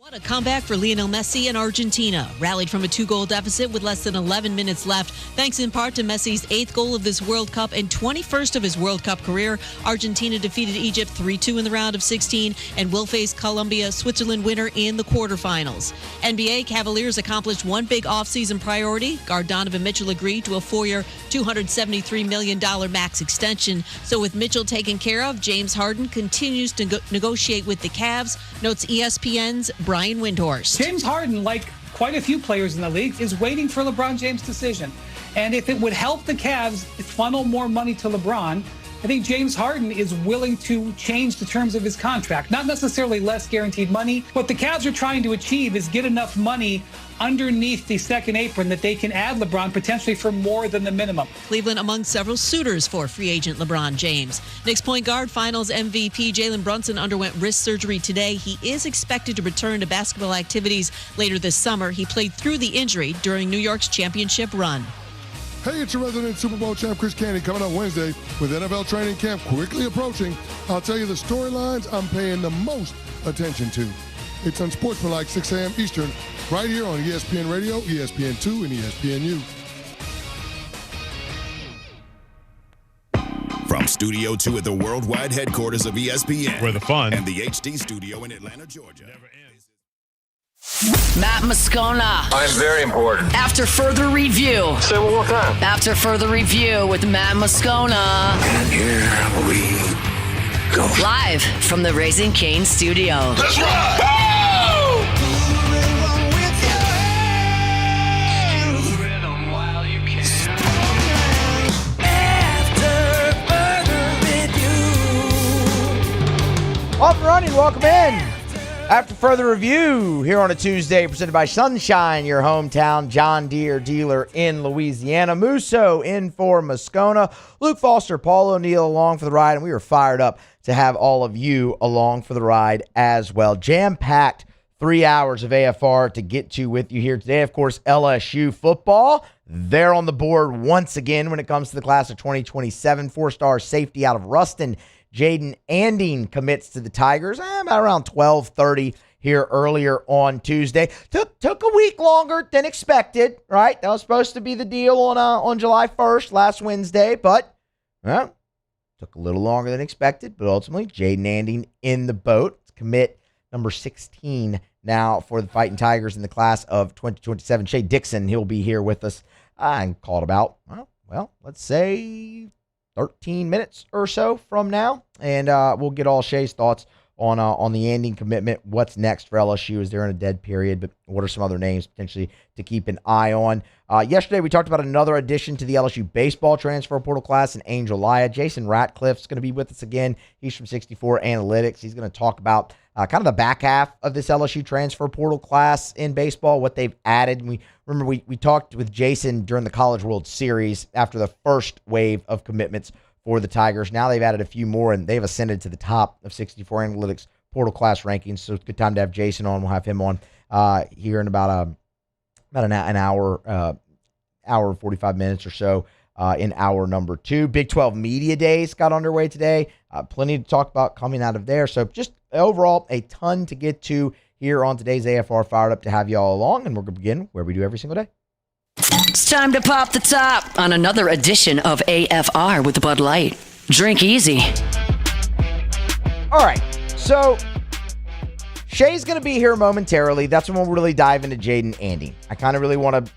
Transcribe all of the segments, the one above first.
What a comeback for Lionel Messi and Argentina. Rallied from a 2-goal deficit with less than 11 minutes left. Thanks in part to Messi's 8th goal of this World Cup and 21st of his World Cup career, Argentina defeated Egypt 3-2 in the round of 16 and will face Colombia, Switzerland winner in the quarterfinals. NBA Cavaliers accomplished one big offseason priority. Guard Donovan Mitchell agreed to a 4-year, $273 million max extension. So with Mitchell taken care of, James Harden continues to negotiate with the Cavs, notes ESPN's Brian Windhorst. James Harden, like quite a few players in the league, is waiting for LeBron James' decision. And if it would help the Cavs funnel more money to LeBron, I think James Harden is willing to change the terms of his contract. Not necessarily less guaranteed money. What the Cavs are trying to achieve is get enough money underneath the second apron that they can add LeBron potentially for more than the minimum. Cleveland among several suitors for free agent LeBron James. Knicks point guard finals MVP Jalen Brunson underwent wrist surgery today. He is expected to return to basketball activities later this summer. He played through the injury during New York's championship run. Hey, it's your resident Super Bowl champ Chris Candy coming up Wednesday with NFL training camp quickly approaching. I'll tell you the storylines I'm paying the most attention to. It's Unsportsmanlike 6 a.m. Eastern, right here on ESPN Radio, ESPN2, and ESPNU. From Studio 2 at the worldwide headquarters of ESPN. Where the fun and the HD studio in Atlanta, Georgia. Matt Moscona. I'm very important. After further review. Say it one more time. After further review with Matt Moscona. And here we go. Live from the Raising Cane studio. Let's rock! Off and running, welcome in. After further review here on a Tuesday, presented by Sunshine, your hometown John Deere dealer in Louisiana. Musso in for Moscona. Luke Foster, Paul O'Neill along for the ride, and we are fired up to have all of you along for the ride as well. Jam-packed 3 hours of AFR to get to with you here today. Of course, LSU football. They're on the board once again when it comes to the class of 2027. 4-star safety out of Ruston, Jayden Anding commits to the Tigers about around 12:30 here earlier on Tuesday. Took a week longer than expected, right? That was supposed to be the deal on July 1st, last Wednesday, but took a little longer than expected. But ultimately, Jayden Anding in the boat. It's commit number 16 now for the Fighting Tigers in the class of 2027. Shea Dixon, he'll be here with us. I called about, let's say 13 minutes or so from now, and we'll get all Shea's thoughts on the Anding commitment. What's next for LSU? Is there in a dead period? But what are some other names potentially to keep an eye on? Yesterday, we talked about another addition to the LSU baseball transfer portal class in Angel Laya. Jason Ratcliff's going to be with us again. He's from 64 Analytics. He's going to talk about kind of the back half of this LSU transfer portal class in baseball, what they've added. And we talked with Jason during the College World Series after the first wave of commitments for the Tigers. Now they've added a few more, and they've ascended to the top of 64 Analytics portal class rankings. So it's a good time to have Jason on. We'll have him on here in about an hour, hour and 45 minutes or so in hour number 2. Big 12 Media Days got underway today. Plenty to talk about coming out of there. So just overall, a ton to get to here on today's AFR. Fired up to have you all along, and we're going to begin where we do every single day. It's time to pop the top on another edition of AFR with Bud Light. Drink easy. All right, so Shea's going to be here momentarily. That's when we'll really dive into Jayden Anding. I kind of really want to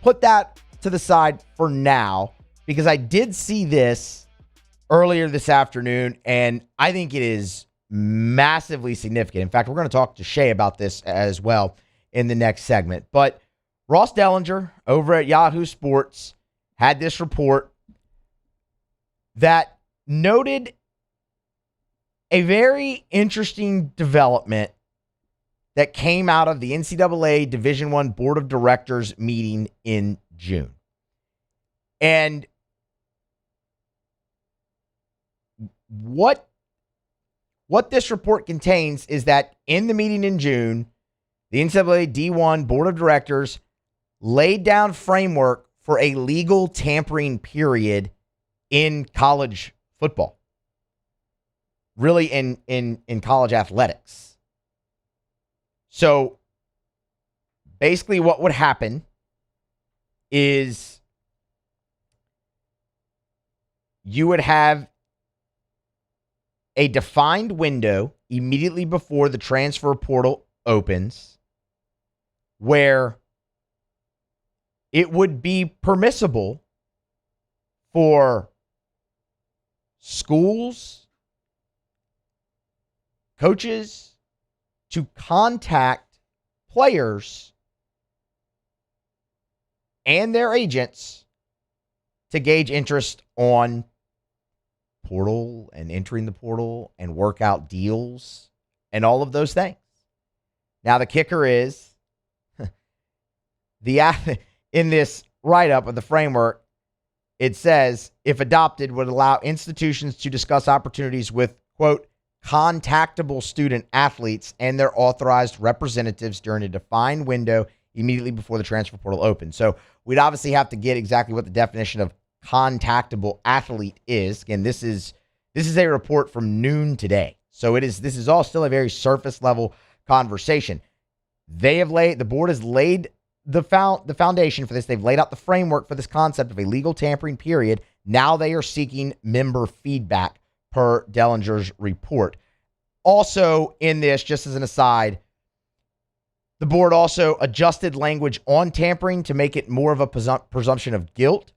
put that to the side for now because I did see this earlier this afternoon, and I think it is massively significant. In fact, we're going to talk to Shea about this as well in the next segment. But Ross Dellinger over at Yahoo Sports had this report that noted a very interesting development that came out of the NCAA Division I Board of Directors meeting in June. And what this report contains is that in the meeting in June, the NCAA D1 Board of Directors laid down framework for a legal tampering period in college football, really in college athletics. So basically what would happen is you would have a defined window immediately before the transfer portal opens where it would be permissible for schools, coaches to contact players and their agents to gauge interest on portal and entering the portal and work out deals and all of those things. Now, the kicker is in this write-up of the framework, it says, if adopted, would allow institutions to discuss opportunities with, quote, contactable student athletes and their authorized representatives during a defined window immediately before the transfer portal opens. So we'd obviously have to get exactly what the definition of contactable athlete is. Again, this is a report from noon today. So this is all still a very surface level conversation. The board has laid the foundation for this. They've laid out the framework for this concept of a legal tampering period. Now they are seeking member feedback per Dellinger's report. Also in this, just as an aside, the board also adjusted language on tampering to make it more of a presumption of guilt.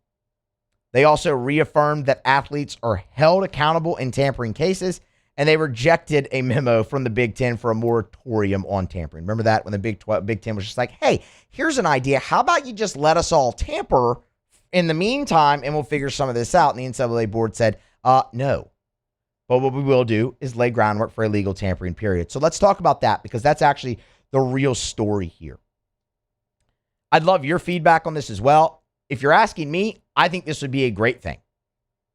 They also reaffirmed that athletes are held accountable in tampering cases, and they rejected a memo from the Big Ten for a moratorium on tampering. Remember that when the Big Ten was just like, hey, here's an idea. How about you just let us all tamper in the meantime, and we'll figure some of this out? And the NCAA board said, no. But what we will do is lay groundwork for a legal tampering period. So let's talk about that, because that's actually the real story here. I'd love your feedback on this as well. If you're asking me, I think this would be a great thing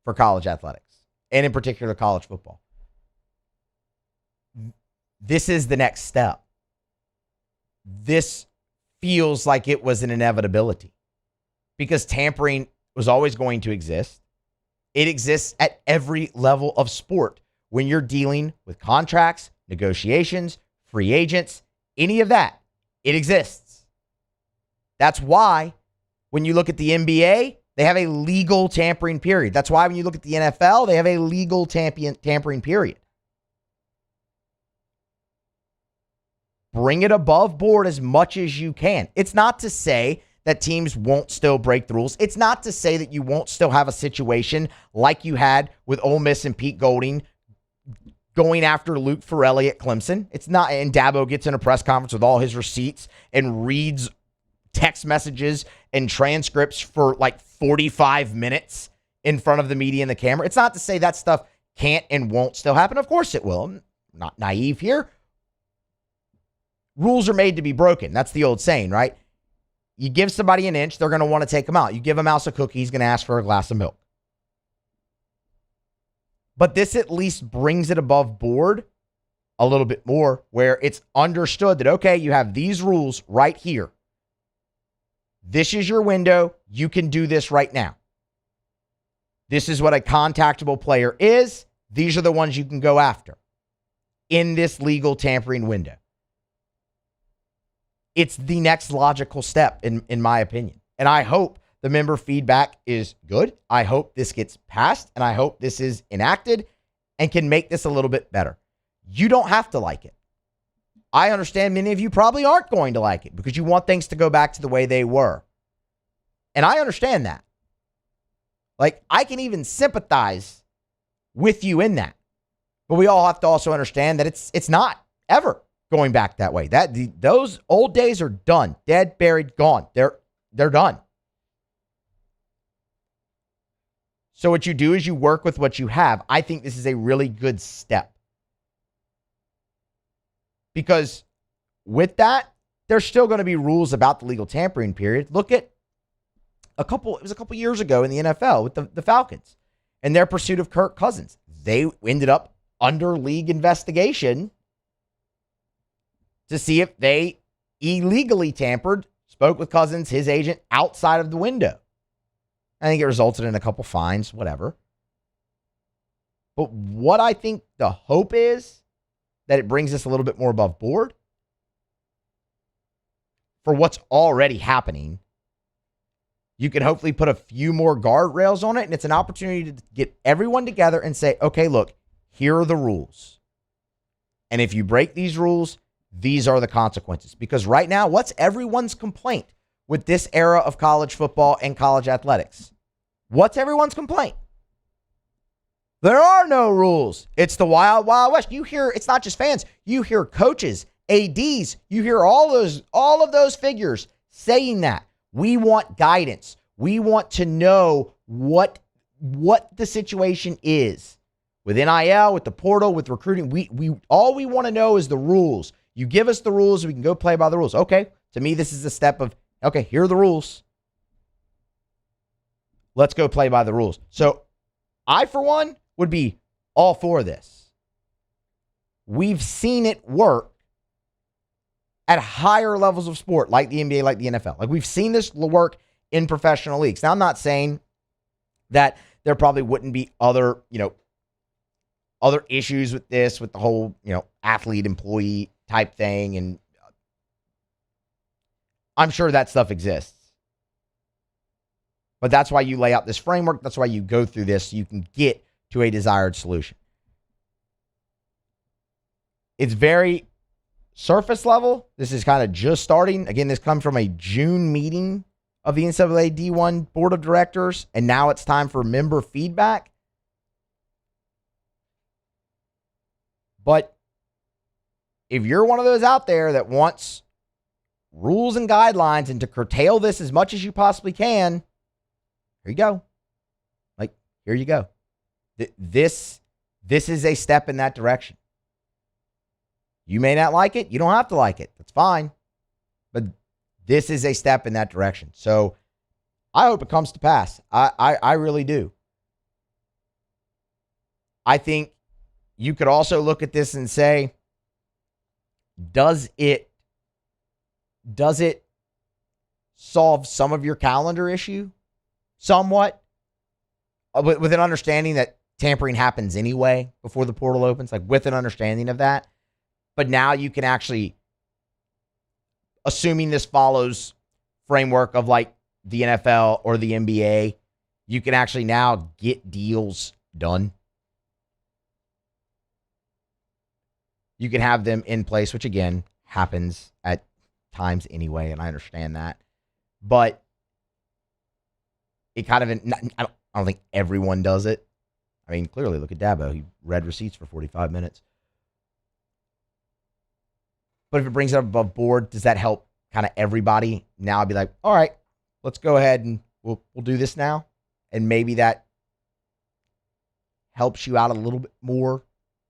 for college athletics, and in particular college football. This is the next step. This feels like it was an inevitability because tampering was always going to exist. It exists at every level of sport when you're dealing with contracts, negotiations, free agents, any of that. It exists. That's why when you look at the NBA, they have a legal tampering period. That's why when you look at the NFL, they have a legal tampering period. Bring it above board as much as you can. It's not to say that teams won't still break the rules. It's not to say that you won't still have a situation like you had with Ole Miss and Pete Golding going after Luke Farrelly at Clemson. It's not, and Dabo gets in a press conference with all his receipts and reads text messages and transcripts for like 45 minutes in front of the media and the camera. It's not to say that stuff can't and won't still happen. Of course it will. I'm not naive here. Rules are made to be broken. That's the old saying, right? You give somebody an inch, they're going to want to take them out. You give a mouse a cookie, he's going to ask for a glass of milk. But this at least brings it above board a little bit more, where it's understood that, okay, you have these rules right here. This is your window. You can do this right now. This is what a contactable player is. These are the ones you can go after in this legal tampering window. It's the next logical step, in my opinion. And I hope the member feedback is good. I hope this gets passed, and I hope this is enacted and can make this a little bit better. You don't have to like it. I understand many of you probably aren't going to like it because you want things to go back to the way they were. And I understand that. Like, I can even sympathize with you in that. But we all have to also understand that it's not ever going back that way. Those old days are done. Dead, buried, gone. They're done. So what you do is you work with what you have. I think this is a really good step. Because with that, there's still going to be rules about the legal tampering period. Look at it was a couple years ago in the NFL with the Falcons and their pursuit of Kirk Cousins. They ended up under league investigation to see if they illegally tampered, spoke with Cousins, his agent, outside of the window. I think it resulted in a couple fines, whatever. But what I think the hope is that it brings us a little bit more above board. for what's already happening. You can hopefully put a few more guardrails on it, and it's an opportunity to get everyone together and say, okay, look, here are the rules. And if you break these rules, these are the consequences. Because right now, what's everyone's complaint with this era of college football and college athletics? What's everyone's complaint? There are no rules. It's the wild, wild west. You hear, it's not just fans. You hear coaches, ADs. You hear all of those figures saying that. We want guidance. We want to know what the situation is with NIL, with the portal, with recruiting. We all we want to know is the rules. You give us the rules, we can go play by the rules. Okay, to me, this is a step of, okay, here are the rules. Let's go play by the rules. So I, for one, would be all for this. We've seen it work at higher levels of sport, like the NBA, like the NFL. Like, we've seen this work in professional leagues. Now, I'm not saying that there probably wouldn't be other issues with this, with the whole, athlete employee type thing. And I'm sure that stuff exists. But that's why you lay out this framework. That's why you go through this, so you can get to a desired solution. It's very surface level. This is kind of just starting. Again, this comes from a June meeting of the NCAA D1 Board of Directors, and now it's time for member feedback. But if you're one of those out there that wants rules and guidelines and to curtail this as much as you possibly can, here you go. Here you go. This is a step in that direction. You may not like it. You don't have to like it. That's fine. But this is a step in that direction. So I hope it comes to pass. I really do. I think you could also look at this and say, does it solve some of your calendar issue? Somewhat. With an understanding that tampering happens anyway before the portal opens, with an understanding of that. But now you can actually, assuming this follows framework of the NFL or the NBA, you can actually now get deals done. You can have them in place, which again happens at times anyway, and I understand that. But it kind of, I don't think everyone does it. I mean, clearly, look at Dabo. He read receipts for 45 minutes. But if it brings it up above board, does that help kind of everybody? Now I'd be like, all right, let's go ahead and we'll do this now. And maybe that helps you out a little bit more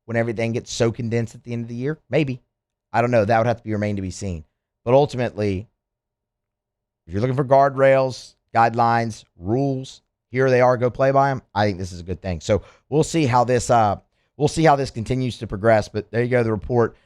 when everything gets so condensed at the end of the year. Maybe. I don't know. That would have to remain to be seen. But ultimately, if you're looking for guardrails, guidelines, rules, here they are, go play by them. I think this is a good thing. So we'll see how this continues to progress. But there you go, the report.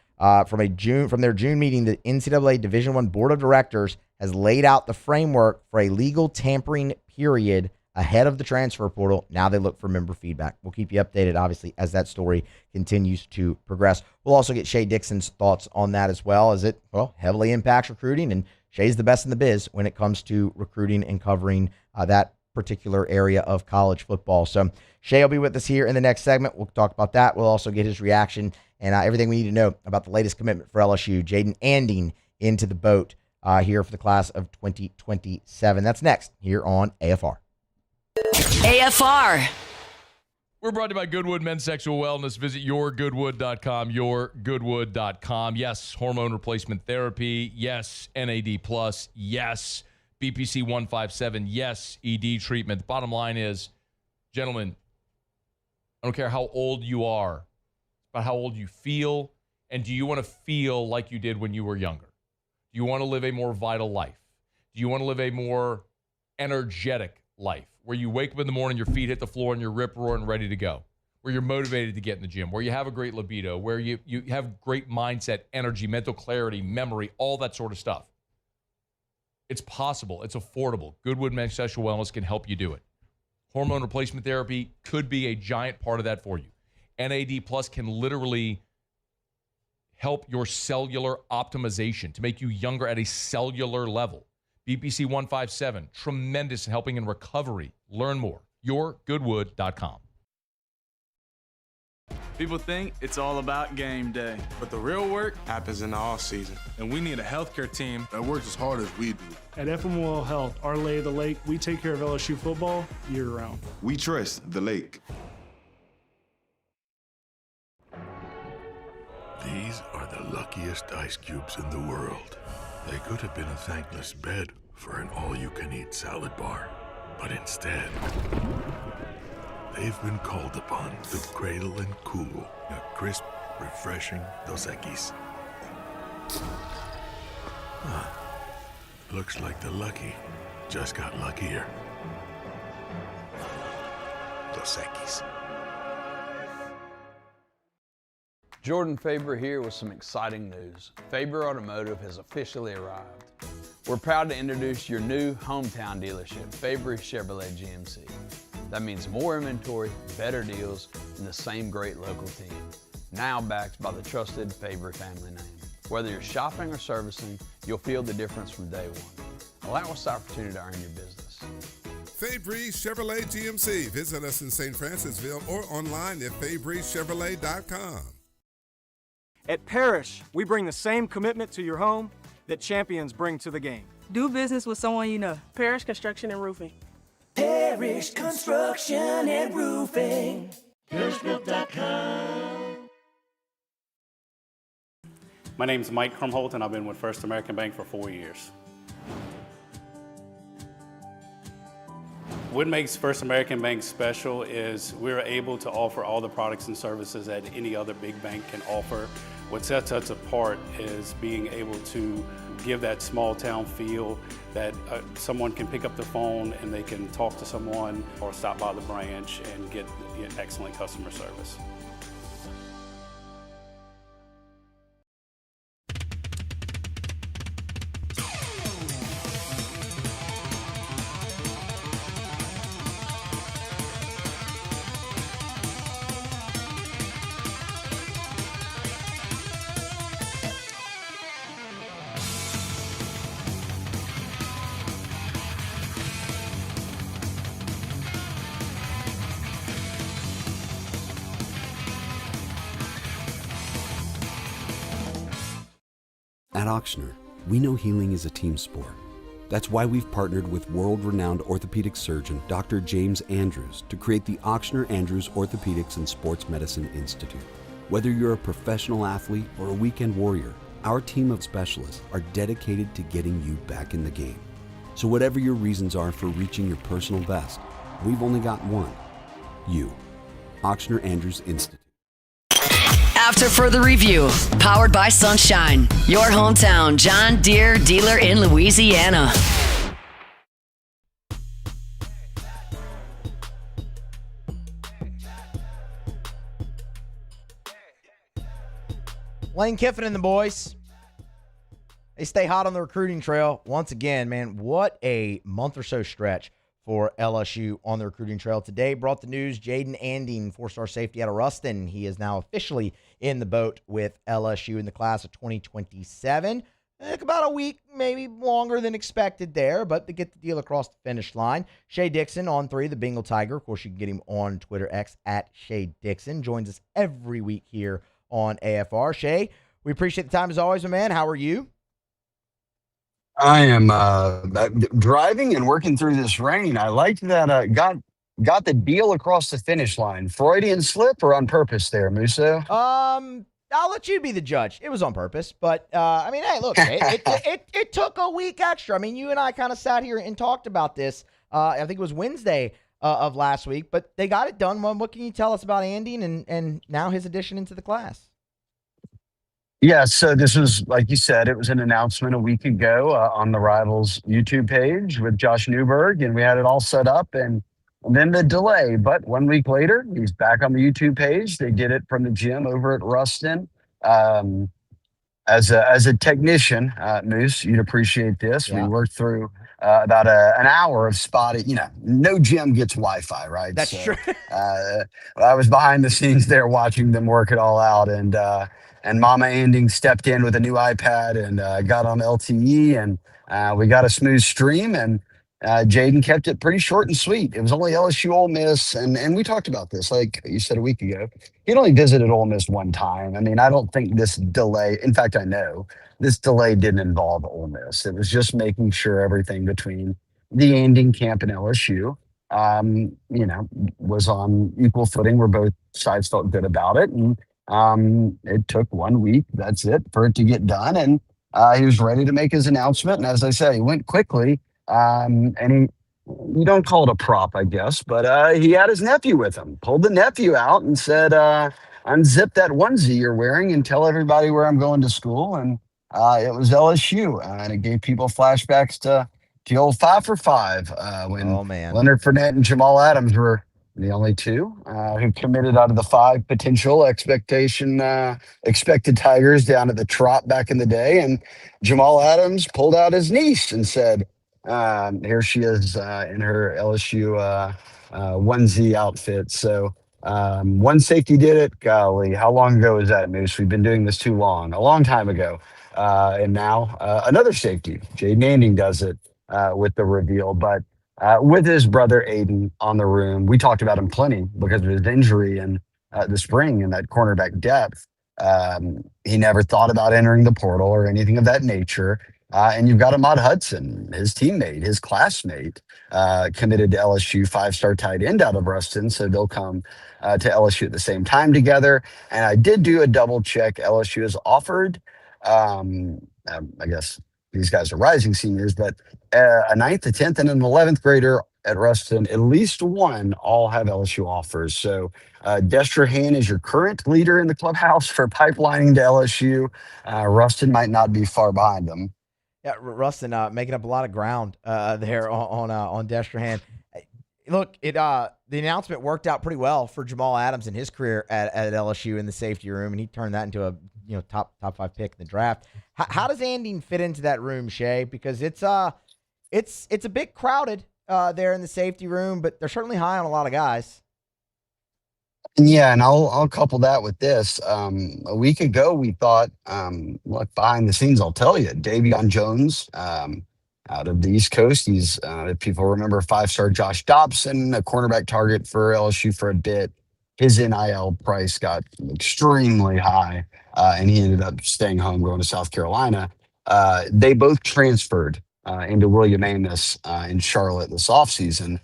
From their June meeting, the NCAA Division I Board of Directors has laid out the framework for a legal tampering period ahead of the transfer portal. Now they look for member feedback. We'll keep you updated, obviously, as that story continues to progress. We'll also get Shea Dixon's thoughts on that as well, as it heavily impacts recruiting, and Shea's the best in the biz when it comes to recruiting and covering that particular area of college football. So Shea will be with us here in the next segment. We'll talk about that. We'll also get his reaction and everything we need to know about the latest commitment for LSU, Jayden Anding, into the boat here for the class of 2027. That's next here on AFR. AFR. We're brought to you by Goodwood Men's Sexual Wellness. Visit yourgoodwood.com, yourgoodwood.com. Yes, hormone replacement therapy. Yes, NAD+. Yes, BPC 157. Yes, ED treatment. The bottom line is, gentlemen, I don't care how old you are, about how old you feel, and do you want to feel like you did when you were younger? Do you want to live a more vital life? Do you want to live a more energetic life, where you wake up in the morning, your feet hit the floor, and you're rip-roaring ready to go, where you're motivated to get in the gym, where you have a great libido, where you have great mindset, energy, mental clarity, memory, all that sort of stuff? It's possible. It's affordable. Goodwood Men's Sexual Wellness can help you do it. Hormone replacement therapy could be a giant part of that for you. NAD Plus can literally help your cellular optimization, to make you younger at a cellular level. BPC 157, tremendous in helping in recovery. Learn more. YourGoodwood.com. People think it's all about game day, but the real work happens in the off season. And we need a healthcare team that works as hard as we do. At FML Health, our lay of the lake, we take care of LSU football year-round. We trust the lake. These are the luckiest ice cubes in the world. They could have been a thankless bed for an all-you-can-eat salad bar. But instead, they've been called upon to cradle and cool a crisp, refreshing Dos Equis. Looks like the lucky just got luckier. Dos Equis. Jordan Faber here with some exciting news. Faber Automotive has officially arrived. We're proud to introduce your new hometown dealership, Faber Chevrolet GMC. That means more inventory, better deals, and the same great local team. Now backed by the trusted Faber family name. Whether you're shopping or servicing, you'll feel the difference from day one. Allow us the opportunity to earn your business. Fabry Chevrolet GMC. Visit us in St. Francisville or online at FabryChevrolet.com. At Parrish, we bring the same commitment to your home that champions bring to the game. Do business with someone you know. Parrish Construction and Roofing. Parrish Construction and Roofing. ParrishBuilt.com. My name is Mike Krumholt, and I've been with First American Bank for 4 years. What makes First American Bank special is we're able to offer all the products and services that any other big bank can offer. What sets us apart is being able to give that small town feel that someone can pick up the phone and they can talk to someone or stop by the branch and get excellent customer service. At Ochsner, we know healing is a team sport. That's why we've partnered with world-renowned orthopedic surgeon Dr. James Andrews to create the Ochsner Andrews Orthopedics and Sports Medicine Institute. Whether you're a professional athlete or a weekend warrior, our team of specialists are dedicated to getting you back in the game. So whatever your reasons are for reaching your personal best, we've only got one. You. Ochsner Andrews Institute. After further review, powered by Sunshine, your hometown John Deere dealer in Louisiana. Lane Kiffin and the boys. They stay hot on the recruiting trail. Once again, man, what a month or so stretch for LSU on the recruiting trail. Today brought the news, Jayden Anding, four-star safety out of Ruston. He is now officially in the boat with LSU in the class of 2027. Took about a week, maybe longer than expected there, but to get the deal across the finish line. Shea Dixon on 3, the Bengal Tiger. Of course, you can get him on Twitter X at Shea Dixon. Joins us every week here on AFR. Shea, we appreciate the time as always, my man. How are you? I am driving and working through this rain. I liked that got the deal across the finish line. Freudian slip or on purpose there, Musso? I'll let you be the judge. It was on purpose, but I mean, hey, look, it took a week extra. I mean, you and I kind of sat here and talked about this. I think it was Wednesday of last week, but they got it done. What can you tell us about Anding and now his addition into the class? Yeah, so this was, like you said, it was an announcement a week ago on the Rivals YouTube page with Josh Newberg, and we had it all set up, and then the delay. But 1 week later, he's back on the YouTube page. They did it from the gym over at Ruston. As a technician, Moose, you'd appreciate this. Yeah. We worked through about an hour of spotting. No gym gets Wi-Fi, right? That's true. I was behind the scenes there watching them work it all out, and and Mama Anding stepped in with a new iPad and got on LTE, and we got a smooth stream, and Jayden kept it pretty short and sweet. It was only LSU Ole Miss, and we talked about this, like you said a week ago. He'd only visited Ole Miss one time. I mean, I don't think this delay, in fact, I know this delay didn't involve Ole Miss. It was just making sure everything between the Anding camp and LSU, was on equal footing where both sides felt good about it. And it took 1 week, that's it, for it to get done. And he was ready to make his announcement. And as I say, he went quickly. And you don't call it a prop, I guess, but he had his nephew with him, pulled the nephew out and said, unzip that onesie you're wearing and tell everybody where I'm going to school. And it was LSU. And it gave people flashbacks to the old 5 for 5 when Leonard Fournette and Jamal Adams were the only two who committed out of the 5 potential expected Tigers down at the Trop back in the day. And Jamal Adams pulled out his niece and said, here she is in her LSU onesie outfit. So one safety did it. Golly, how long ago was that, Moose? We've been doing this too long. A long time ago. And now another safety, Jayden Anding, does it with the reveal. But with his brother Aiden on the room, we talked about him plenty because of his injury in the spring and that cornerback depth. He never thought about entering the portal or anything of that nature. And you've got Ahmad Hudson, his teammate, his classmate, committed to LSU, 5-star tight end out of Ruston. So they'll come to LSU at the same time together. And I did do a double check. LSU has offered, I guess these guys are rising seniors, but a 9th, a 10th, and an 11th grader at Ruston, at least one, all have LSU offers. So Destrahan is your current leader in the clubhouse for pipelining to LSU. Ruston might not be far behind them. Yeah, Rustin making up a lot of ground there on Destrahan. Look, the announcement worked out pretty well for Jamal Adams in his career at LSU in the safety room, and he turned that into a top 5 pick in the draft. How does Anding fit into that room, Shea? Because it's a bit crowded there in the safety room, but they're certainly high on a lot of guys. Yeah, and I'll couple that with this. A week ago, we thought, look, behind the scenes, I'll tell you, Davion Jones out of the East Coast. He's, if people remember, 5-star Josh Dobson, a cornerback target for LSU for a bit. His NIL price got extremely high, and he ended up staying home, going to South Carolina. They both transferred into William Amos in Charlotte this offseason.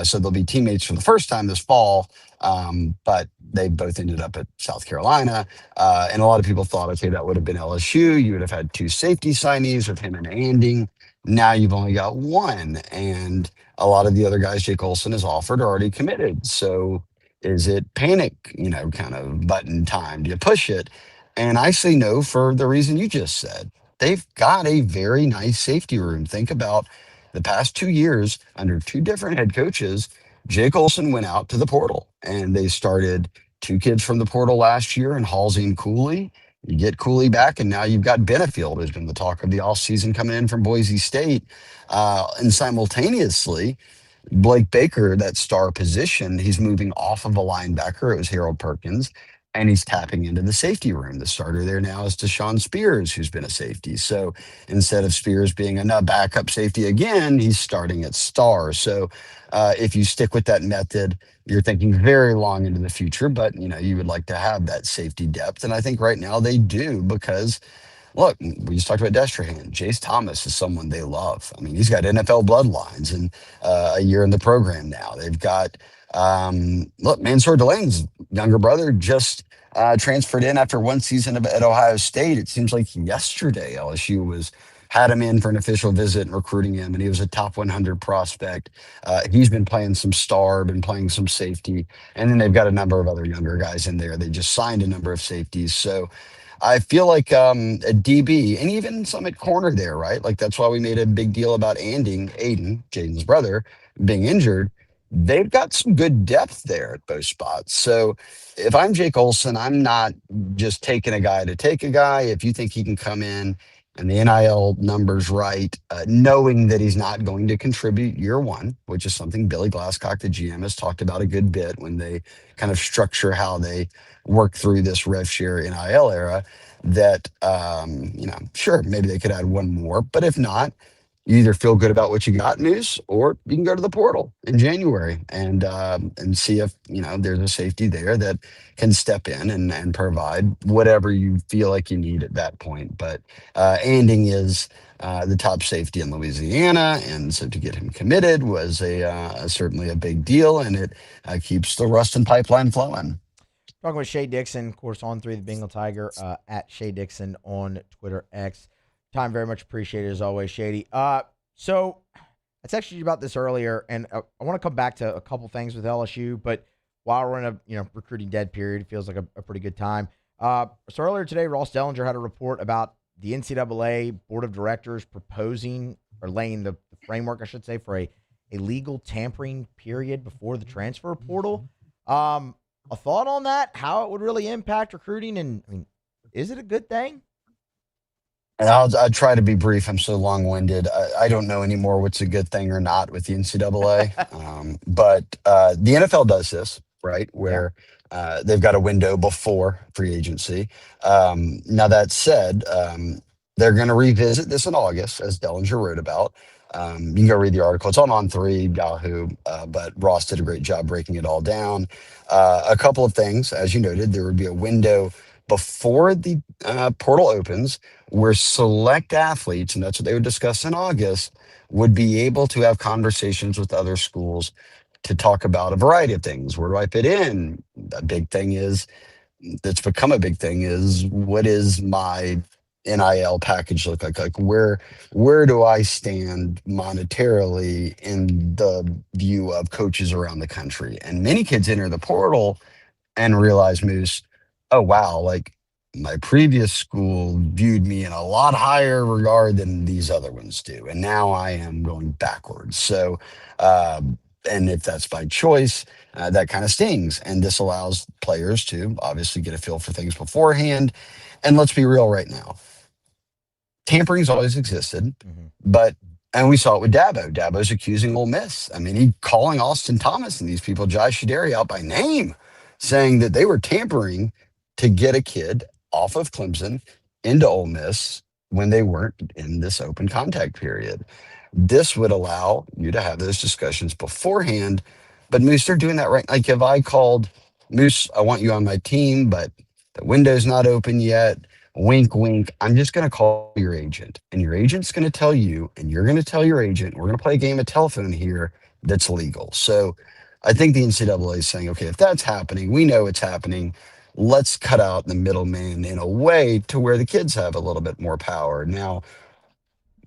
So they'll be teammates for the first time this fall. But they both ended up at South Carolina. And a lot of people thought, okay, that would have been LSU. You would have had 2 safety signees with him and Anding. Now you've only got one. And a lot of the other guys Jake Olson has offered are already committed. So is it panic, kind of button time? Do you push it? And I say no for the reason you just said. They've got a very nice safety room. Think about the past 2 years under 2 different head coaches. Jake Olson went out to the portal, and they started 2 kids from the portal last year, and Halsey and Cooley. You get Cooley back, and now you've got Benefield, who's been the talk of the offseason, coming in from Boise State. And simultaneously, Blake Baker, that star position, he's moving off of a linebacker. It was Harold Perkins, and he's tapping into the safety room. The starter there now is Deshaun Spears, who's been a safety. So instead of Spears being a backup safety again, he's starting at star. So if you stick with that method, you're thinking very long into the future, but you would like to have that safety depth. And I think right now they do, because look, we just talked about Destrahan. Jace Thomas is someone they love. I mean, he's got NFL bloodlines and a year in the program now. They've got, Mansour Delane's younger brother just transferred in after 1 season at Ohio State. It seems like yesterday LSU had him in for an official visit and recruiting him, and he was a top 100 prospect. He's been playing some star, been playing some safety, and then they've got a number of other younger guys in there. They just signed a number of safeties. So I feel like a DB, and even some at corner there, right? Like that's why we made a big deal about Aiden, Jayden's brother, being injured. They've got some good depth there at both spots. So if I'm Jake Olson, I'm not just taking a guy to take a guy. If you think he can come in and the NIL numbers right, knowing that he's not going to contribute year one, which is something Billy Glasscock, the GM, has talked about a good bit when they kind of structure how they work through this rev share NIL era, that, sure, maybe they could add one more, but if not, you either feel good about what you got, Moose, or you can go to the portal in January and see if there's a safety there that can step in and provide whatever you feel like you need at that point. But Anding is the top safety in Louisiana, and so to get him committed was certainly a big deal, and it keeps the Ruston pipeline flowing. Talking with Shea Dixon, of course, on 3 the Bengal Tiger, at Shea Dixon on Twitter X. Time very much appreciated as always, Shady. So I texted you about this earlier, and I want to come back to a couple things with LSU, but while we're in a recruiting dead period, it feels like a pretty good time. So earlier today, Ross Dellinger had a report about the NCAA Board of Directors proposing or laying the framework, I should say, for a legal tampering period before the transfer portal. A thought on that? How it would really impact recruiting, and I mean, is it a good thing? And I'll try to be brief. I'm so long-winded. I don't know anymore what's a good thing or not with the NCAA. But the NFL does this, right, where they've got a window before free agency. Now, that said, they're going to revisit this in August, as Dellinger wrote about. You can go read the article. It's on 3, Yahoo, but Ross did a great job breaking it all down. A couple of things, as you noted, there would be a window before the portal opens where select athletes, and that's what they would discuss in August, would be able to have conversations with other schools to talk about a variety of things. Where do I fit in? A big thing is, that's become a big thing, is what is my NIL package look like? Like where do I stand monetarily in the view of coaches around the country? And many kids enter the portal and realize, Moose, oh wow, like my previous school viewed me in a lot higher regard than these other ones do, and now I am going backwards. So and if that's by choice, that kind of stings, and this allows players to obviously get a feel for things beforehand. And let's be real right now, tampering's always existed, and we saw it with Dabo. Dabo's accusing Ole Miss. I mean, he calling Austin Thomas and these people, Josh Shaderi, out by name, saying that they were tampering to get a kid off of Clemson into Ole Miss when they weren't in this open contact period. This would allow you to have those discussions beforehand. But Moose, they're doing that right. Like if I called Moose, I want you on my team, but the window's not open yet. Wink, wink. I'm just going to call your agent, and your agent's going to tell you, and you're going to tell your agent. We're going to play a game of telephone here that's legal. So I think the NCAA is saying, okay, if that's happening, we know it's happening. Let's cut out the middleman in a way to where the kids have a little bit more power. Now,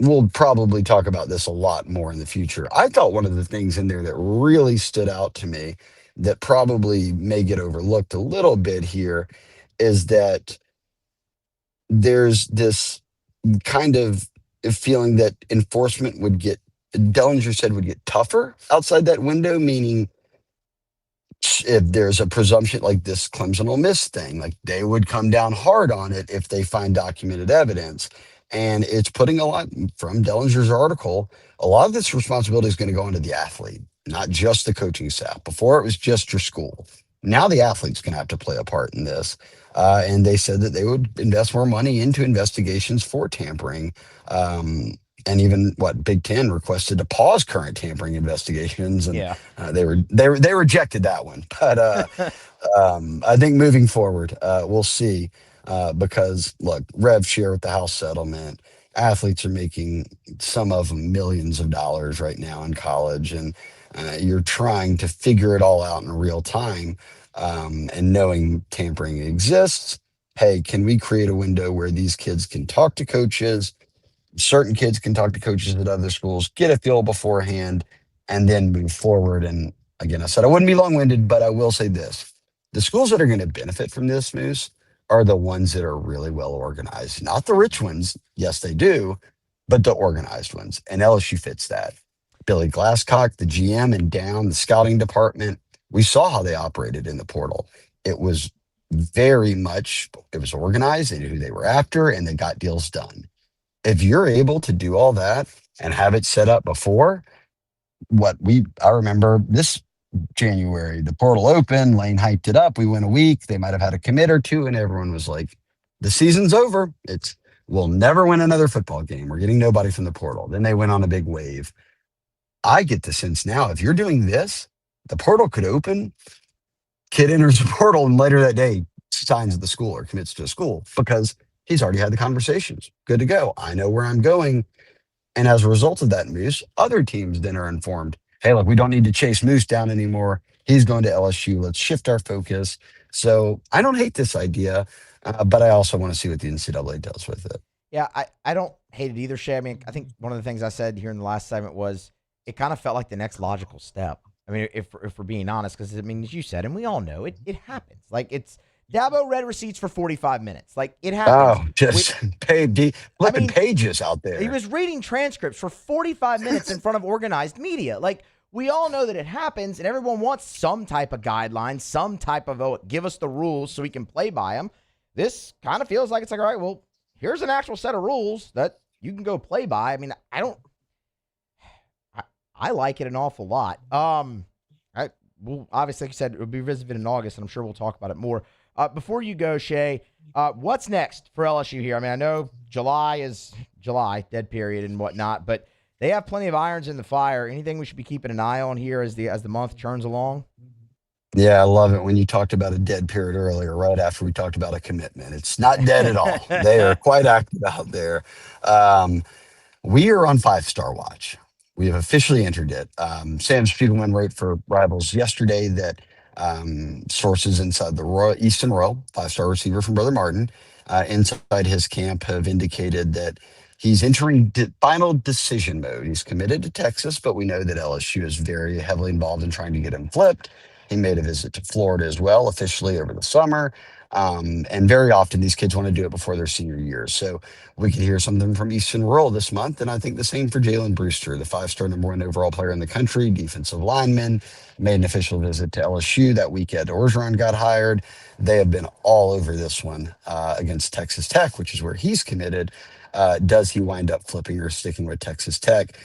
we'll probably talk about this a lot more in the future. I thought one of the things in there that really stood out to me that probably may get overlooked a little bit here is that there's this kind of feeling that enforcement would get, Dellinger said, would get tougher outside that window, meaning if there's a presumption like this Clemson Ole Miss thing, like they would come down hard on it if they find documented evidence. And it's putting a lot, from Dellinger's article, a lot of this responsibility is going to go into the athlete, not just the coaching staff. Before it was just your school. Now the athlete's going to have to play a part in this. And they said that they would invest more money into investigations for tampering. And even Big Ten requested to pause current tampering investigations, and they rejected that one. But I think moving forward, we'll see. Because look, rev share with the House settlement, athletes are making, some of them, millions of dollars right now in college, and you're trying to figure it all out in real time. And knowing tampering exists, hey, can we create a window where these kids can talk to coaches? Certain kids can talk to coaches at other schools, get a feel beforehand, and then move forward. And again, I said I wouldn't be long-winded, but I will say this. The schools that are going to benefit from this, Moose, are the ones that are really well organized. Not the rich ones. Yes, they do, but the organized ones. And LSU fits that. Billy Glasscock, the GM, and down the scouting department, we saw how they operated in the portal. It was very much, it was organized. They knew who they were after, and they got deals done. If you're able to do all that and have it set up before, I remember this January, the portal opened, Lane hyped it up. We went a week. They might have had a commit or two, and everyone was like, the season's over. We'll never win another football game. We're getting nobody from the portal. Then they went on a big wave. I get the sense now, if you're doing this, the portal could open, kid enters the portal, and later that day signs at the school or commits to a school because he's already had the conversations. Good to go. I know where I'm going. And as a result of that, Moose, other teams then are informed, hey, look, we don't need to chase Moose down anymore. He's going to LSU. Let's shift our focus. So I don't hate this idea, but I also want to see what the NCAA does with it. Yeah, I don't hate it either, Shea. I mean, I think one of the things I said here in the last segment was it kind of felt like the next logical step. I mean, if we're being honest, because, I mean, as you said, and we all know, it happens. Like, it's Dabo read receipts for 45 minutes. Like, it happens. Oh, just flipping pages out there. He was reading transcripts for 45 minutes in front of organized media. Like, we all know that it happens, and everyone wants some type of guideline, some type of, give us the rules so we can play by them. This kind of feels like it's like, all right, well, here's an actual set of rules that you can go play by. I mean, I like it an awful lot. Well, obviously, like you said, it will be revisited in August, and I'm sure we'll talk about it more. Before you go, Shea, what's next for LSU here? I mean, I know July is July, dead period and whatnot, but they have plenty of irons in the fire. Anything we should be keeping an eye on here as the month churns along? Yeah, I love it when you talked about a dead period earlier, right after we talked about a commitment. It's not dead at all. They are quite active out there. We are on 5-star watch. We have officially entered it. Sam Spiegelman wrote for Rivals yesterday that sources inside the Easton Royal, 5-star receiver from Brother Martin, inside his camp have indicated that he's entering final decision mode. He's committed to Texas, but we know that LSU is very heavily involved in trying to get him flipped. He made a visit to Florida as well, officially over the summer. And very often these kids want to do it before their senior year. So we could hear something from Easton Rural this month. And I think the same for Jalen Brewster, the 5-star #1 overall player in the country, defensive lineman, made an official visit to LSU. That week Ed Orgeron got hired. They have been all over this one against Texas Tech, which is where he's committed. Does he wind up flipping or sticking with Texas Tech?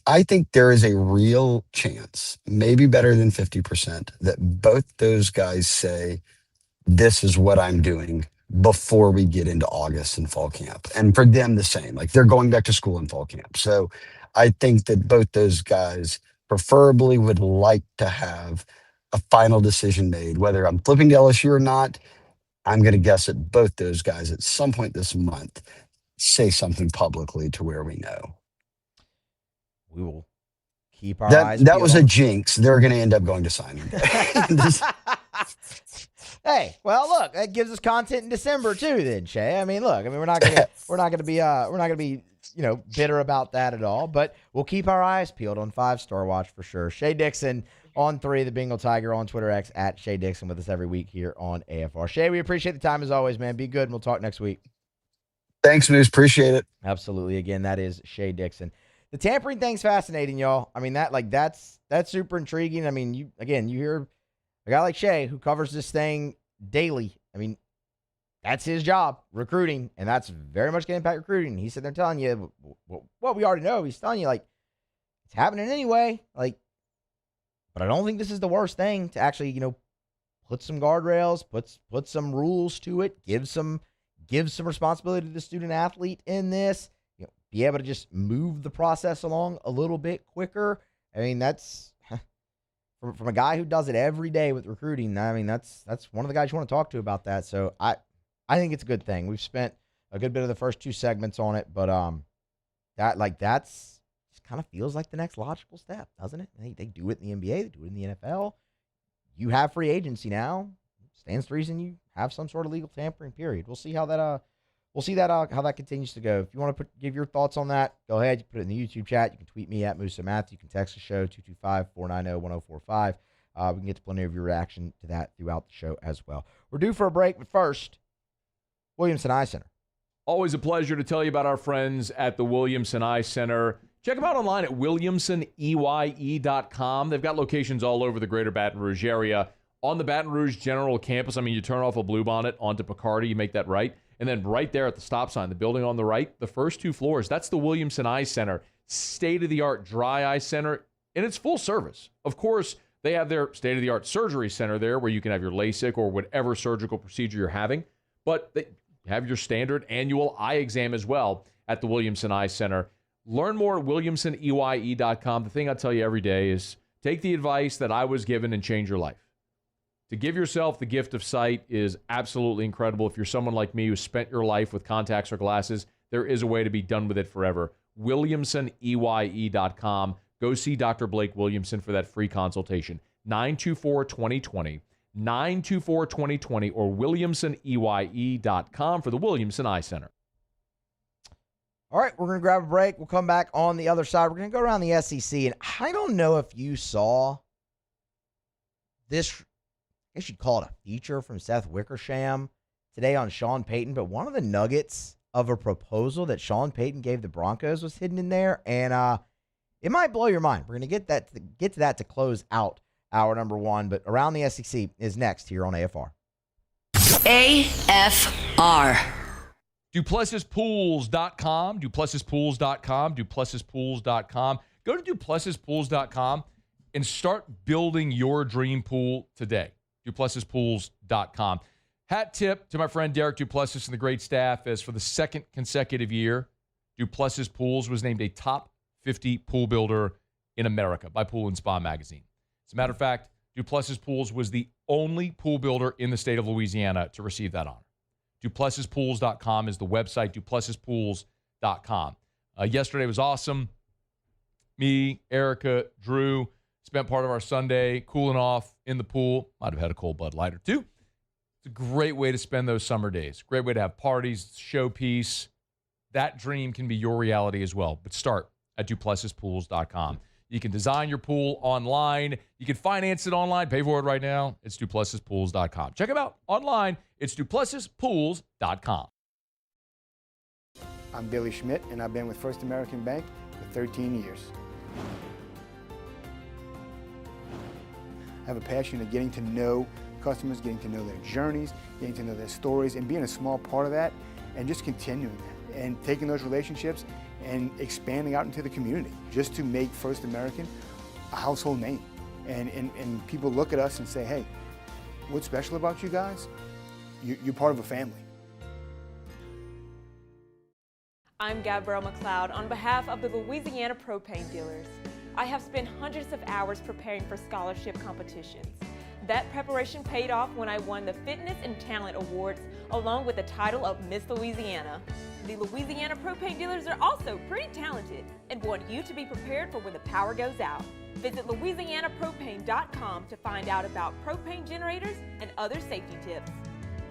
I think there is a real chance, maybe better than 50%, that both those guys say, this is what I'm doing before we get into August and fall camp. And for them, the same. Like, they're going back to school in fall camp. So I think that both those guys preferably would like to have a final decision made. Whether I'm flipping to LSU or not, I'm going to guess that both those guys at some point this month say something publicly to where we know. We will keep our eyes peeled. That was a jinx. They're going to end up going to signing day. Hey, well, look, that gives us content in December too. Then, Shea. I mean, look, we're not going to be bitter about that at all. But we'll keep our eyes peeled on 5-star watch for sure. Shea Dixon on 3, the Bengal Tiger on Twitter X at Shea Dixon with us every week here on AFR. Shea, we appreciate the time as always, man. Be good, and we'll talk next week. Thanks, Moose. Appreciate it. Absolutely. Again, that is Shea Dixon. The tampering thing's fascinating, y'all. I mean, that's super intriguing. I mean, you hear a guy like Shea who covers this thing daily. I mean, that's his job, recruiting, and that's very much going to impact recruiting. He's sitting there telling you what we already know. He's telling you, like, it's happening anyway. Like, but I don't think this is the worst thing to actually, put some guardrails, put some rules to it, give some responsibility to the student athlete in this. Be able to just move the process along a little bit quicker. I mean, that's from a guy who does it every day with recruiting. I mean, that's one of the guys you want to talk to about that. So I think it's a good thing. We've spent a good bit of the first 2 segments on it, but that's kind of feels like the next logical step, doesn't it? They do it in the NBA, they do it in the NFL. You have free agency now. Stands to reason you have some sort of legal tampering period. We'll see how that how that continues to go. If you want to give your thoughts on that, go ahead. You put it in the YouTube chat. You can tweet me at Musso Math. You can text the show 225-490-1045. We can get to plenty of your reaction to that throughout the show as well. We're due for a break, but first, Williamson Eye Center. Always a pleasure to tell you about our friends at the Williamson Eye Center. Check them out online at williamsoneye.com. They've got locations all over the greater Baton Rouge area. On the Baton Rouge General campus, you turn off a Bluebonnet onto Picardy, you make that right. And then right there at the stop sign, the building on the right, the first 2 floors, that's the Williamson Eye Center, state-of-the-art dry eye center, and it's full service. Of course, they have their state-of-the-art surgery center there where you can have your LASIK or whatever surgical procedure you're having, but they have your standard annual eye exam as well at the Williamson Eye Center. Learn more at williamsoneye.com. The thing I tell you every day is take the advice that I was given and change your life. To give yourself the gift of sight is absolutely incredible. If you're someone like me who spent your life with contacts or glasses, there is a way to be done with it forever. WilliamsonEye.com. Go see Dr. Blake Williamson for that free consultation. 924-2020, 924-2020, or WilliamsonEye.com for the Williamson Eye Center. All right, we're going to grab a break. We'll come back on the other side. We're going to go around the SEC, and I don't know if you saw this, I guess you'd call it a feature from Seth Wickersham today on Sean Payton, but one of the nuggets of a proposal that Sean Payton gave the Broncos was hidden in there, and it might blow your mind. We're going to get to that to close out hour number 1, but Around the SEC is next here on AFR. AFR. DuplessisPools.com, DuplessisPools.com, DuplessisPools.com. Go to DuplessisPools.com and start building your dream pool today. DuplessisPools.com. Hat tip to my friend Derek Duplessis and the great staff, as for the second consecutive year, Duplessis Pools was named a top 50 pool builder in America by Pool and Spa magazine. As a matter of fact, Duplessis Pools was the only pool builder in the state of Louisiana to receive that honor. DuplessisPools.com is the website, DuplessisPools.com. Yesterday was awesome. Me, Erica, Drew spent part of our Sunday cooling off in the pool. Might have had a cold Bud Light or two. It's a great way to spend those summer days. Great way to have parties, showpiece. That dream can be your reality as well. But start at DuplessisPools.com. You can design your pool online. You can finance it online. Pay for it right now. It's DuplessisPools.com. Check them out online. It's DuplessisPools.com. I'm Billy Schmidt, and I've been with First American Bank for 13 years. I have a passion of getting to know customers, getting to know their journeys, getting to know their stories, and being a small part of that, and just continuing that, and taking those relationships and expanding out into the community, just to make First American a household name. And people look at us and say, hey, what's special about you guys? You're part of a family. I'm Gabrielle McLeod on behalf of the Louisiana Propane Dealers. I have spent hundreds of hours preparing for scholarship competitions. That preparation paid off when I won the Fitness and Talent Awards along with the title of Miss Louisiana. The Louisiana Propane Dealers are also pretty talented and want you to be prepared for when the power goes out. Visit LouisianaPropane.com to find out about propane generators and other safety tips.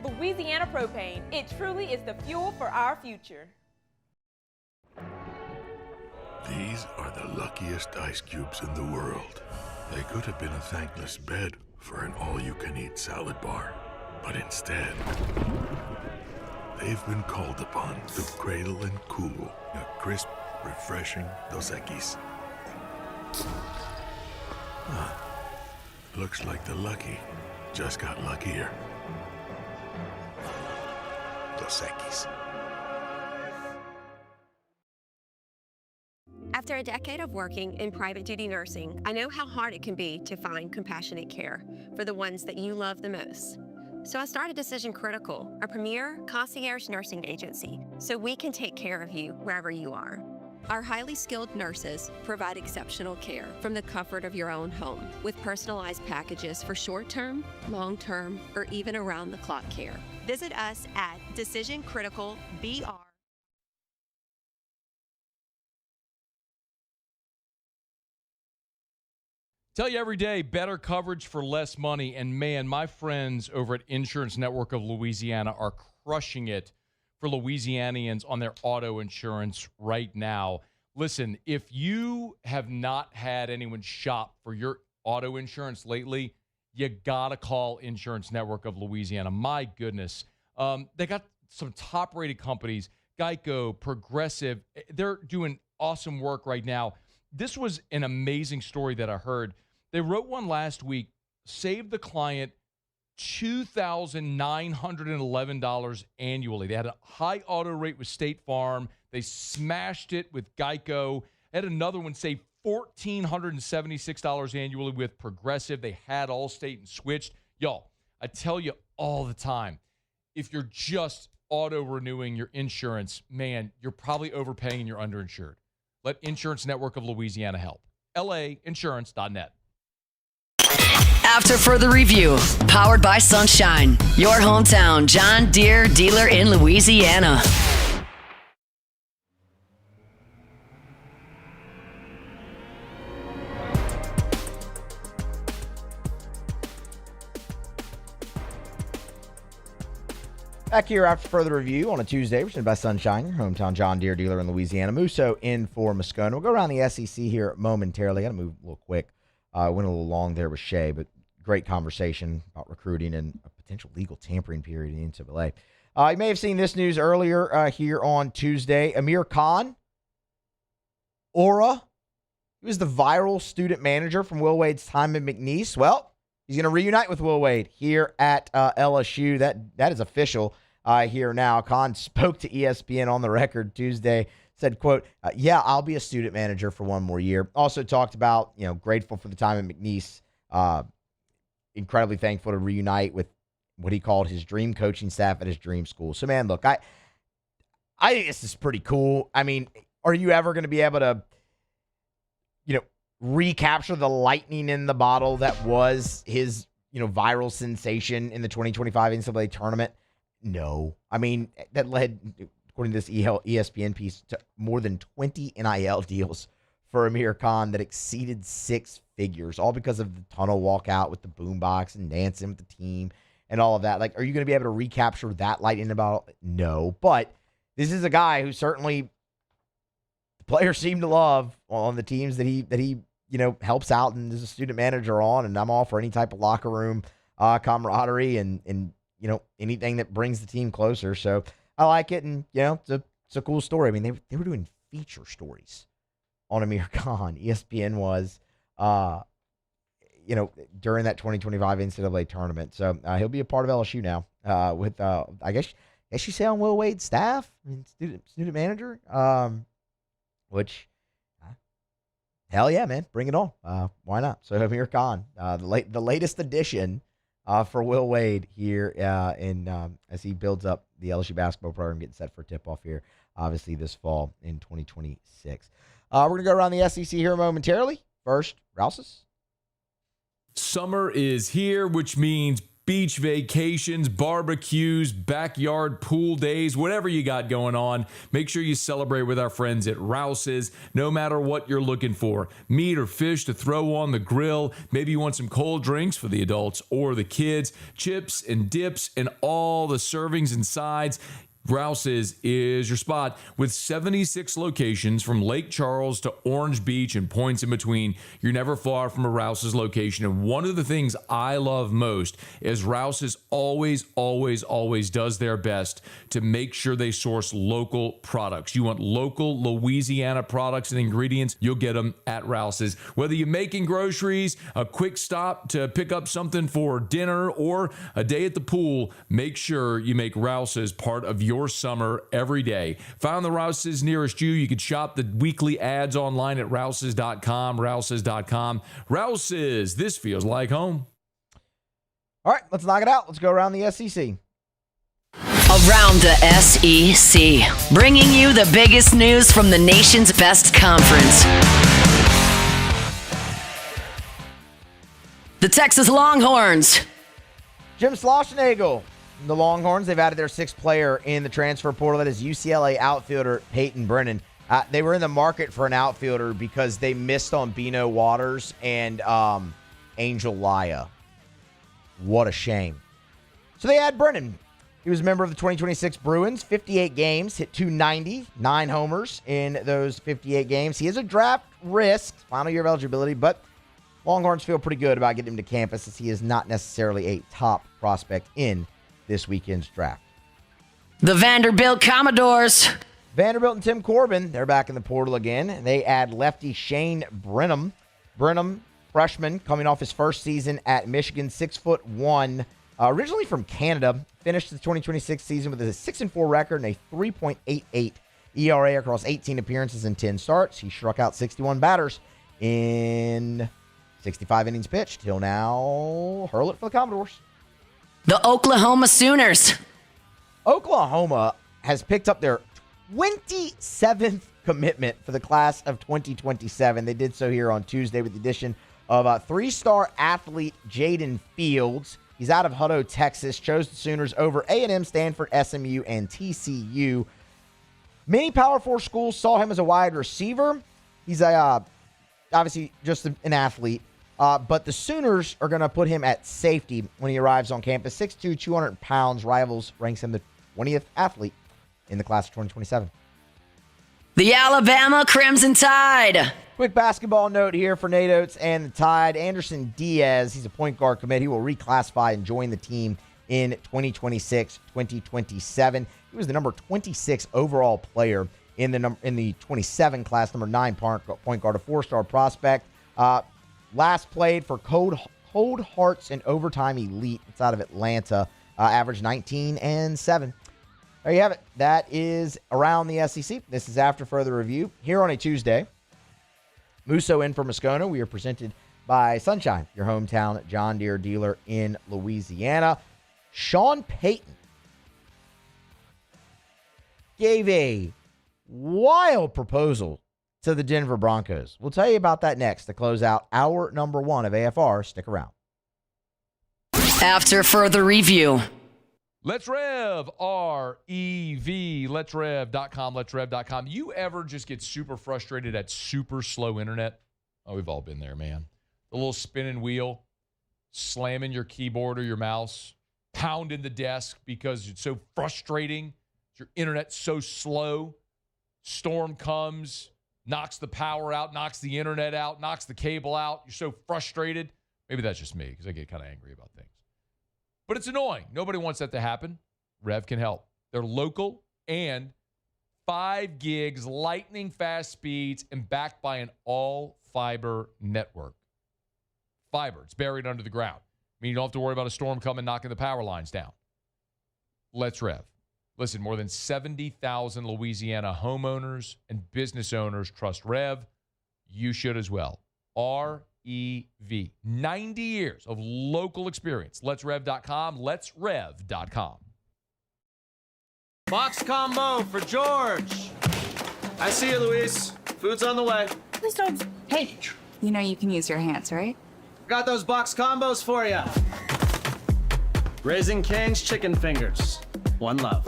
Louisiana Propane, it truly is the fuel for our future. These are the luckiest ice cubes in the world. They could have been a thankless bed for an all-you-can-eat salad bar. But instead, they've been called upon to cradle and cool a crisp, refreshing Dos Equis. Looks like the lucky just got luckier. Dos Equis. After a decade of working in private duty nursing, I know how hard it can be to find compassionate care for the ones that you love the most. So I started Decision Critical, a premier concierge nursing agency, so we can take care of you wherever you are. Our highly skilled nurses provide exceptional care from the comfort of your own home with personalized packages for short-term, long-term, or even around-the-clock care. Visit us at Decision Critical BR. Tell you every day, better coverage for less money. And man, my friends over at Insurance Network of Louisiana are crushing it for Louisianians on their auto insurance right now. Listen, if you have not had anyone shop for your auto insurance lately, you got to call Insurance Network of Louisiana. My goodness. They got some top-rated companies, Geico, Progressive. They're doing awesome work right now. This was an amazing story that I heard. They wrote one last week, saved the client $2,911 annually. They had a high auto rate with State Farm. They smashed it with Geico. They had another one say $1,476 annually with Progressive. They had Allstate and switched. Y'all, I tell you all the time, if you're just auto-renewing your insurance, man, you're probably overpaying and you're underinsured. Let Insurance Network of Louisiana help. LAinsurance.net. After further review, powered by Sunshine, your hometown John Deere dealer in Louisiana. Back here after further review on a Tuesday, presented by Sunshine, your hometown John Deere dealer in Louisiana. Musso in for Moscona. We'll go around the SEC here momentarily. Got to move a little quick. Went a little long there with Shea, but great conversation about recruiting and a potential legal tampering period in the NCAA. You may have seen this news earlier here on Tuesday. Amir Khan, Aura, he was the viral student manager from Will Wade's time in McNeese. Well, he's going to reunite with Will Wade here at LSU. That is official here now. Khan spoke to ESPN on the record Tuesday, said, quote, yeah, I'll be a student manager for one more year. Also talked about, grateful for the time in McNeese. Incredibly thankful to reunite with what he called his dream coaching staff at his dream school. So, man, look, I think this is pretty cool. I mean, are you ever going to be able to, recapture the lightning in the bottle that was his, viral sensation in the 2025 NCAA tournament? No. I mean, that led, according to this ESPN piece, to more than 20 NIL deals for Amir Khan that exceeded six figures, all because of the tunnel walkout with the boombox and dancing with the team and all of that. Like, are you going to be able to recapture that lightning in the bottle? No. But this is a guy who certainly the players seem to love on the teams that he helps out and is a student manager on, and I'm all for any type of locker room camaraderie and anything that brings the team closer. So I like it, and it's a cool story. I mean, they were doing feature stories on Amir Khan. ESPN was, during that 2025 NCAA tournament. So he'll be a part of LSU now with, I guess you say on Will Wade's staff, student manager, which. Hell yeah, man. Bring it on. Why not? So Amir Khan, the latest addition for Will Wade here as he builds up the LSU basketball program, getting set for tip-off here, obviously, this fall in 2026. We're going to go around the SEC here momentarily. First, Rouse's. Summer is here, which means beach vacations, barbecues, backyard pool days, whatever you got going on. Make sure you celebrate with our friends at Rouse's, no matter what you're looking for. Meat or fish to throw on the grill. Maybe you want some cold drinks for the adults or the kids. Chips and dips and all the servings and sides. Rouse's is your spot with 76 locations from Lake Charles to Orange Beach and points in between. You're never far from a Rouse's location. And one of the things I love most is Rouse's always does their best to make sure they source local products. You want local Louisiana products and ingredients, you'll get them at Rouse's. Whether you're making groceries, a quick stop to pick up something for dinner, or a day at the pool, make sure you make Rouse's part of your summer every day. Find the Rouse's nearest you. You can shop the weekly ads online at rouses.com, rouses.com. Rouse's, this feels like home. All right, let's knock it out. Let's go around the SEC. Around the SEC, bringing you the biggest news from the nation's best conference. The Texas Longhorns. Jim Schlossnagle. The Longhorns, they've added their sixth player in the transfer portal. That is UCLA outfielder Peyton Brennan. They were in the market for an outfielder because they missed on Bino Waters and Angel Laya. What a shame. So they add Brennan. He was a member of the 2026 Bruins, 58 games, hit .290, 9 homers in those 58 games. He is a draft risk, final year of eligibility, but Longhorns feel pretty good about getting him to campus as he is not necessarily a top prospect in this weekend's draft. The Vanderbilt Commodores. Vanderbilt and Tim Corbin, they're back in the portal again. They add lefty Shane Brenham. Brenham, freshman, coming off his first season at Michigan, 6'1", Originally from Canada, finished the 2026 season with a 6-4 record and a 3.88 ERA across 18 appearances and 10 starts. He struck out 61 batters in 65 innings pitched. Till now, hurl it for the Commodores. The Oklahoma Sooners. Oklahoma has picked up their 27th commitment for the class of 2027. They did so here on Tuesday with the addition of 3-star athlete Jayden Fields. He's out of Hutto, Texas. Chose the Sooners over A&M, Stanford, SMU, and TCU. Many Power 4 schools saw him as a wide receiver. He's obviously just an athlete. But the Sooners are going to put him at safety when he arrives on campus. 6'2", 200 pounds. Rivals ranks him the 20th athlete in the class of 2027. The Alabama Crimson Tide. Quick basketball note here for Nate Oates and the Tide. Anderson Diaz, he's a point guard commit. He will reclassify and join the team in 2026-2027. He was the number 26 overall player in the 27 class, number 9 point guard, a 4-star prospect. Last played for Cold Hearts and Overtime Elite. It's out of Atlanta. Averaged 19 and 7. There you have it. That is around the SEC. This is After Further Review here on a Tuesday. Musso in for Moscona. We are presented by Sunshine, your hometown John Deere dealer in Louisiana. Sean Payton gave a wild proposal to the Denver Broncos. We'll tell you about that next to close out hour number 1 of AFR. Stick around. After Further Review. Let's Rev, R-E-V, letsrev.com, letsrev.com. You ever just get super frustrated at super slow internet? Oh, we've all been there, man. The little spinning wheel, slamming your keyboard or your mouse, pounding the desk because it's so frustrating. Your internet's so slow. Storm comes, knocks the power out, knocks the internet out, knocks the cable out. You're so frustrated. Maybe that's just me because I get kind of angry about things. But it's annoying. Nobody wants that to happen. Rev can help. They're local and 5 gigs, lightning fast speeds, and backed by an all-fiber network. Fiber. It's buried under the ground. I mean, you don't have to worry about a storm coming knocking the power lines down. Let's Rev. Listen, more than 70,000 Louisiana homeowners and business owners trust Rev. You should as well. R-E-V. 90 years of local experience. Let'sRev.com. Let'sRev.com. Box combo for George. I see you, Luis. Food's on the way. Please don't. Hey, you know you can use your hands, right? Got those box combos for you. Raising Cane's chicken fingers. One love.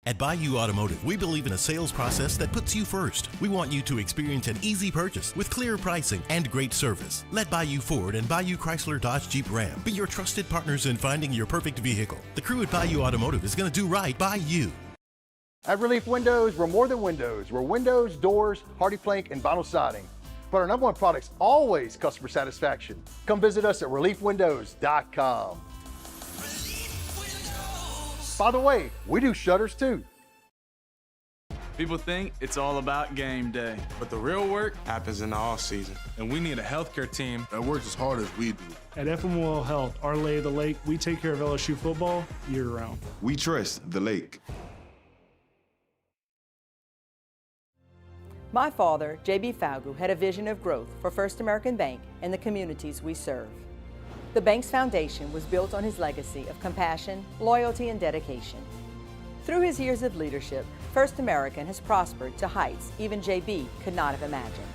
At Bayou Automotive, we believe in a sales process that puts you first. We want you to experience an easy purchase with clear pricing and great service. Let Bayou Ford and Bayou Chrysler Dodge Jeep Ram be your trusted partners in finding your perfect vehicle. The crew at Bayou Automotive is going to do right by you. At Relief Windows, we're more than windows. We're windows, doors, hardy plank, and vinyl siding. But our #1 product's always customer satisfaction. Come visit us at reliefwindows.com. By the way, we do shutters too. People think it's all about game day, but the real work happens in the off season, and we need a healthcare team that works as hard as we do. At FML Health, our Lay of the Lake, we take care of LSU football year-round. We trust the lake. My father, J.B. Falgu, had a vision of growth for First American Bank and the communities we serve. The bank's foundation was built on his legacy of compassion, loyalty, and dedication. Through his years of leadership, First American has prospered to heights even JB could not have imagined.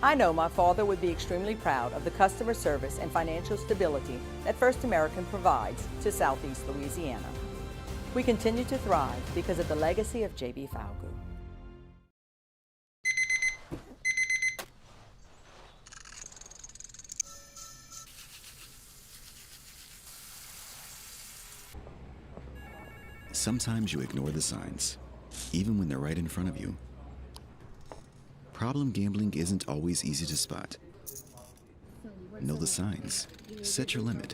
I know my father would be extremely proud of the customer service and financial stability that First American provides to Southeast Louisiana. We continue to thrive because of the legacy of JB Falgu. Sometimes you ignore the signs, even when they're right in front of you. Problem gambling isn't always easy to spot. Know the signs. Set your limit.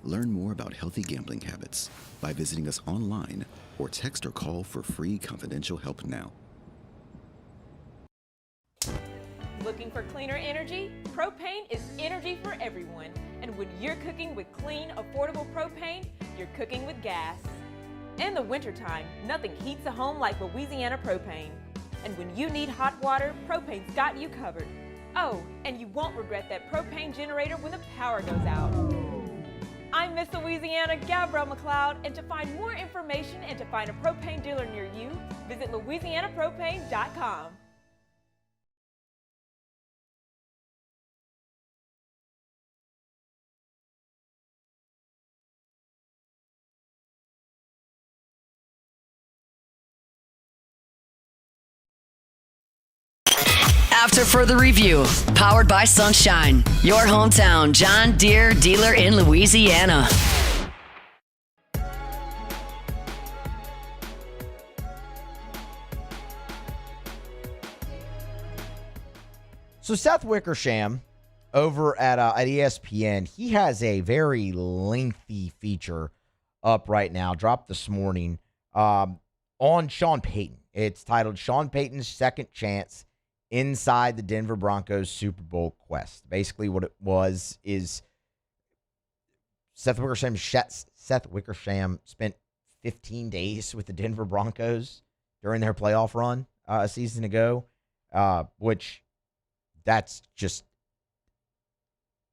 Learn more about healthy gambling habits by visiting us online or text or call for free confidential help now. Looking for cleaner energy? Propane is energy for everyone. And when you're cooking with clean, affordable propane, you're cooking with gas. In the wintertime, nothing heats a home like Louisiana propane. And when you need hot water, propane's got you covered. Oh, and you won't regret that propane generator when the power goes out. I'm Miss Louisiana, Gabrielle McLeod, and to find more information and to find a propane dealer near you, visit louisianapropane.com. After further review, powered by Sunshine, your hometown John Deere dealer in Louisiana. So Seth Wickersham over at ESPN, he has a very lengthy feature up right now, dropped this morning, on Sean Payton. It's titled Sean Payton's Second Chance Inside the Denver Broncos Super Bowl Quest. Basically what it was is Seth Wickersham spent 15 days with the Denver Broncos during their playoff run a season ago, which that's just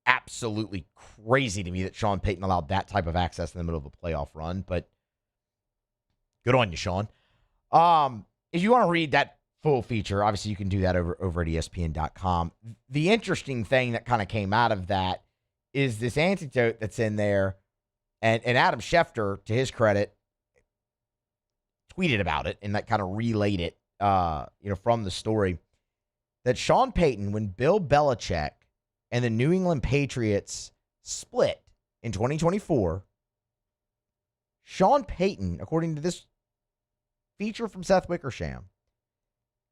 absolutely crazy to me that Sean Payton allowed that type of access in the middle of a playoff run, but good on you, Sean. If you want to read that full feature, obviously you can do that over at ESPN.com. The interesting thing that kind of came out of that is this anecdote that's in there, and Adam Schefter, to his credit, tweeted about it and that kind of relayed it, from the story, that Sean Payton, when Bill Belichick and the New England Patriots split in 2024, Sean Payton, according to this feature from Seth Wickersham,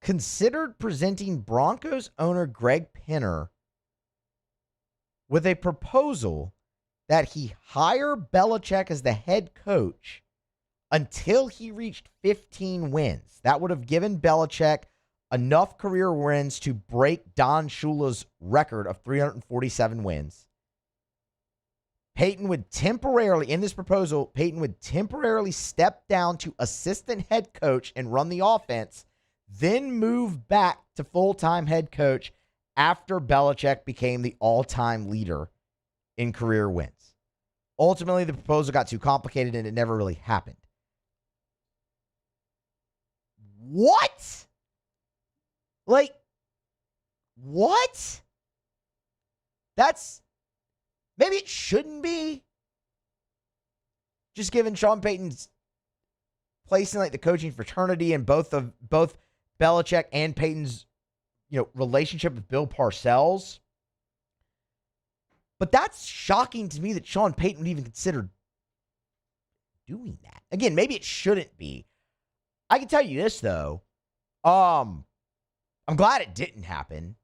considered presenting Broncos owner Greg Penner with a proposal that he hire Belichick as the head coach until he reached 15 wins. That would have given Belichick enough career wins to break Don Shula's record of 347 wins. Payton would temporarily step down to assistant head coach and run the offense, then move back to full-time head coach after Belichick became the all-time leader in career wins. Ultimately, the proposal got too complicated and it never really happened. What? What? Maybe it shouldn't be. Just given Sean Payton's place in the coaching fraternity and both Belichick and Payton's, relationship with Bill Parcells. But that's shocking to me that Sean Payton would even consider doing that. Again, maybe it shouldn't be. I can tell you this, though. I'm glad it didn't happen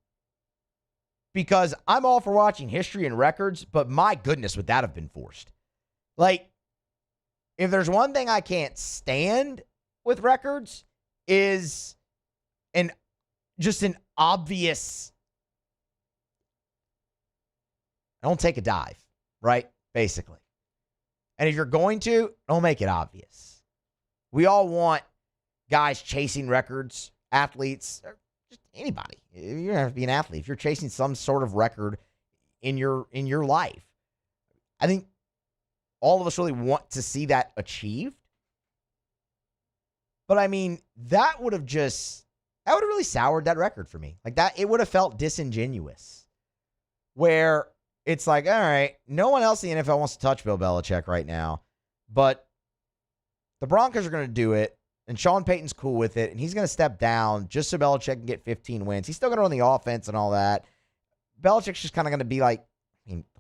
because I'm all for watching history and records, but my goodness, would that have been forced? If there's one thing I can't stand with records is an obvious, don't take a dive, right? Basically. And if you're going to, don't make it obvious. We all want guys chasing records, athletes, or just anybody. You don't have to be an athlete. If you're chasing some sort of record in your life, I think all of us really want to see that achieved. But that would have really soured that record for me. It would have felt disingenuous. Where it's all right, no one else in the NFL wants to touch Bill Belichick right now, but the Broncos are going to do it, and Sean Payton's cool with it, and he's going to step down just so Belichick can get 15 wins. He's still going to run the offense and all that. Belichick's just kind of going to be the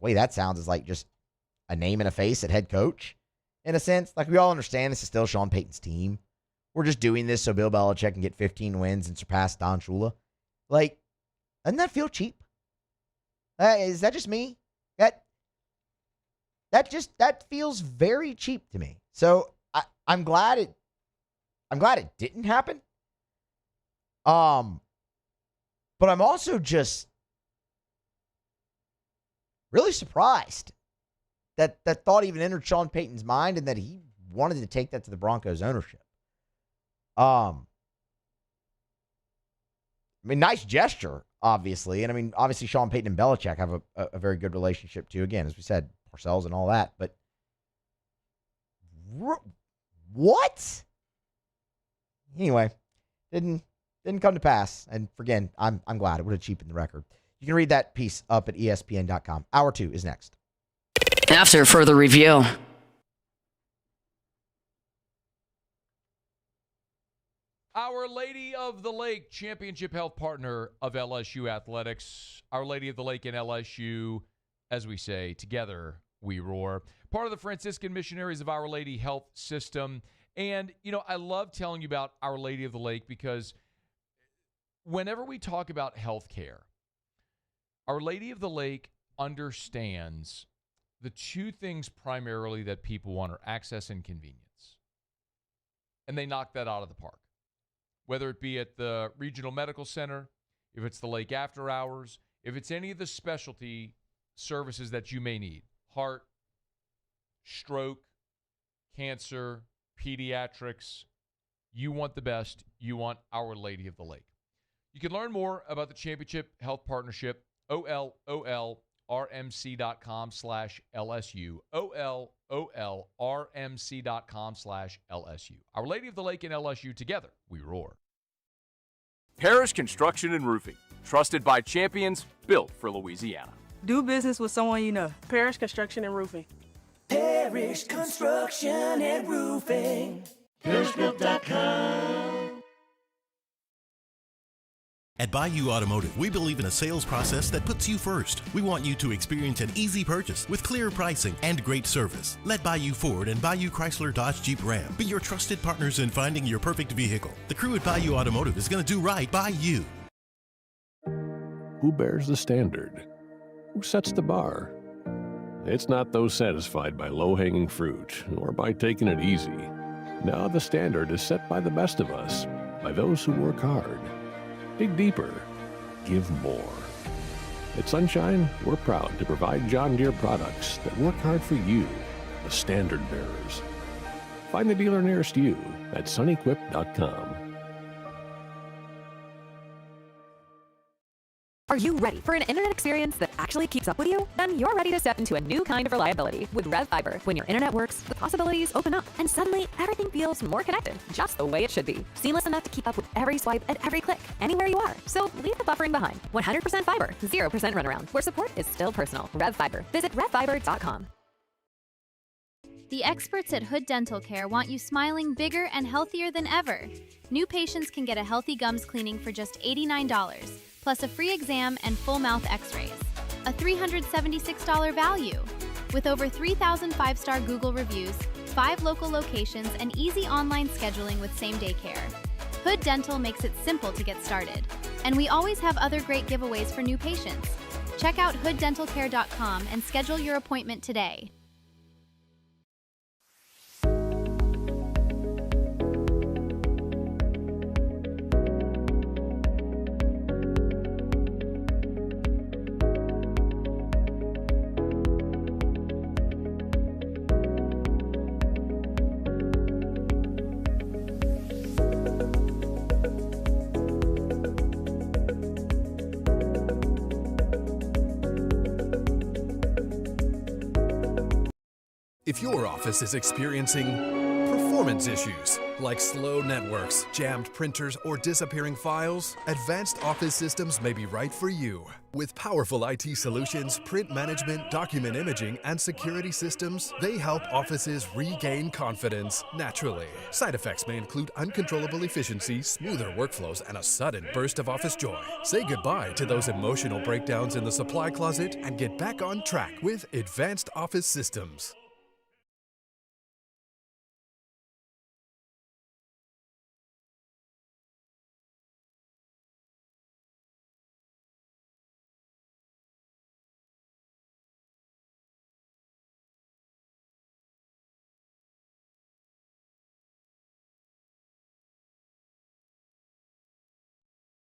way that sounds is just a name and a face at head coach. in a sense. Like, we all understand this is still Sean Payton's team. We're just doing this so Bill Belichick can get 15 wins and surpass Don Shula. Like, doesn't that feel cheap? Is that just me? That feels very cheap to me. So I'm glad it didn't happen. But I'm also just really surprised that thought even entered Sean Payton's mind and that he wanted to take that to the Broncos ownership. I mean, nice gesture, obviously. And I mean, obviously Sean Payton and Belichick have a very good relationship too. Again, as we said, Parcells and all that. But what? Anyway, didn't come to pass. And again, I'm glad. It would have cheapened the record. You can read that piece up at ESPN.com. Hour 2 is next. After further review. Our Lady of the Lake, championship health partner of LSU Athletics. Our Lady of the Lake and LSU, as we say, together we roar. Part of the Franciscan Missionaries of Our Lady Health System. And, you know, I love telling you about Our Lady of the Lake because whenever we talk about health care, Our Lady of the Lake understands the two things primarily that people want are access and convenience. And they knock that out of the park. Whether it be at the Regional Medical Center, if it's the Lake After Hours, if it's any of the specialty services that you may need, heart, stroke, cancer, pediatrics, you want the best. You want Our Lady of the Lake. You can learn more about the Championship Health Partnership, OLOLRMC.com/LSU, OLOLRMC.com/LSU. Our Lady of the Lake and LSU, together we roar. Parrish Construction and Roofing, trusted by champions, built for Louisiana. Do business with someone you know. Parrish Construction and Roofing. Parrish Construction and Roofing. ParrishGroup.com. At Bayou Automotive, we believe in a sales process that puts you first. We want you to experience an easy purchase with clear pricing and great service. Let Bayou Ford and Bayou Chrysler Dodge Jeep Ram be your trusted partners in finding your perfect vehicle. The crew at Bayou Automotive is going to do right by you. Who bears the standard? Who sets the bar? It's not those satisfied by low-hanging fruit or by taking it easy. Now the standard is set by the best of us, by those who work hard. Dig deeper. Give more. At Sunshine, we're proud to provide John Deere products that work hard for you, the standard bearers. Find the dealer nearest you at sunequip.com. Are you ready for an internet experience that actually keeps up with you? Then you're ready to step into a new kind of reliability with Rev Fiber. When your internet works, the possibilities open up, and suddenly everything feels more connected, just the way it should be. Seamless enough to keep up with every swipe and every click, anywhere you are. So leave the buffering behind. 100% fiber, 0% runaround, where support is still personal. Rev Fiber. Visit RevFiber.com. The experts at Hood Dental Care want you smiling bigger and healthier than ever. New patients can get a healthy gums cleaning for just $89, plus a free exam and full mouth x-rays. A $376 value. With over 3,000 five-star Google reviews, 5 local locations, and easy online scheduling with same-day care. Hood Dental makes it simple to get started. And we always have other great giveaways for new patients. Check out hooddentalcare.com and schedule your appointment today. If your office is experiencing performance issues like slow networks, jammed printers, or disappearing files, Advanced Office Systems may be right for you. With powerful IT solutions, print management, document imaging, and security systems, they help offices regain confidence naturally. Side effects may include uncontrollable efficiency, smoother workflows, and a sudden burst of office joy. Say goodbye to those emotional breakdowns in the supply closet and get back on track with Advanced Office Systems.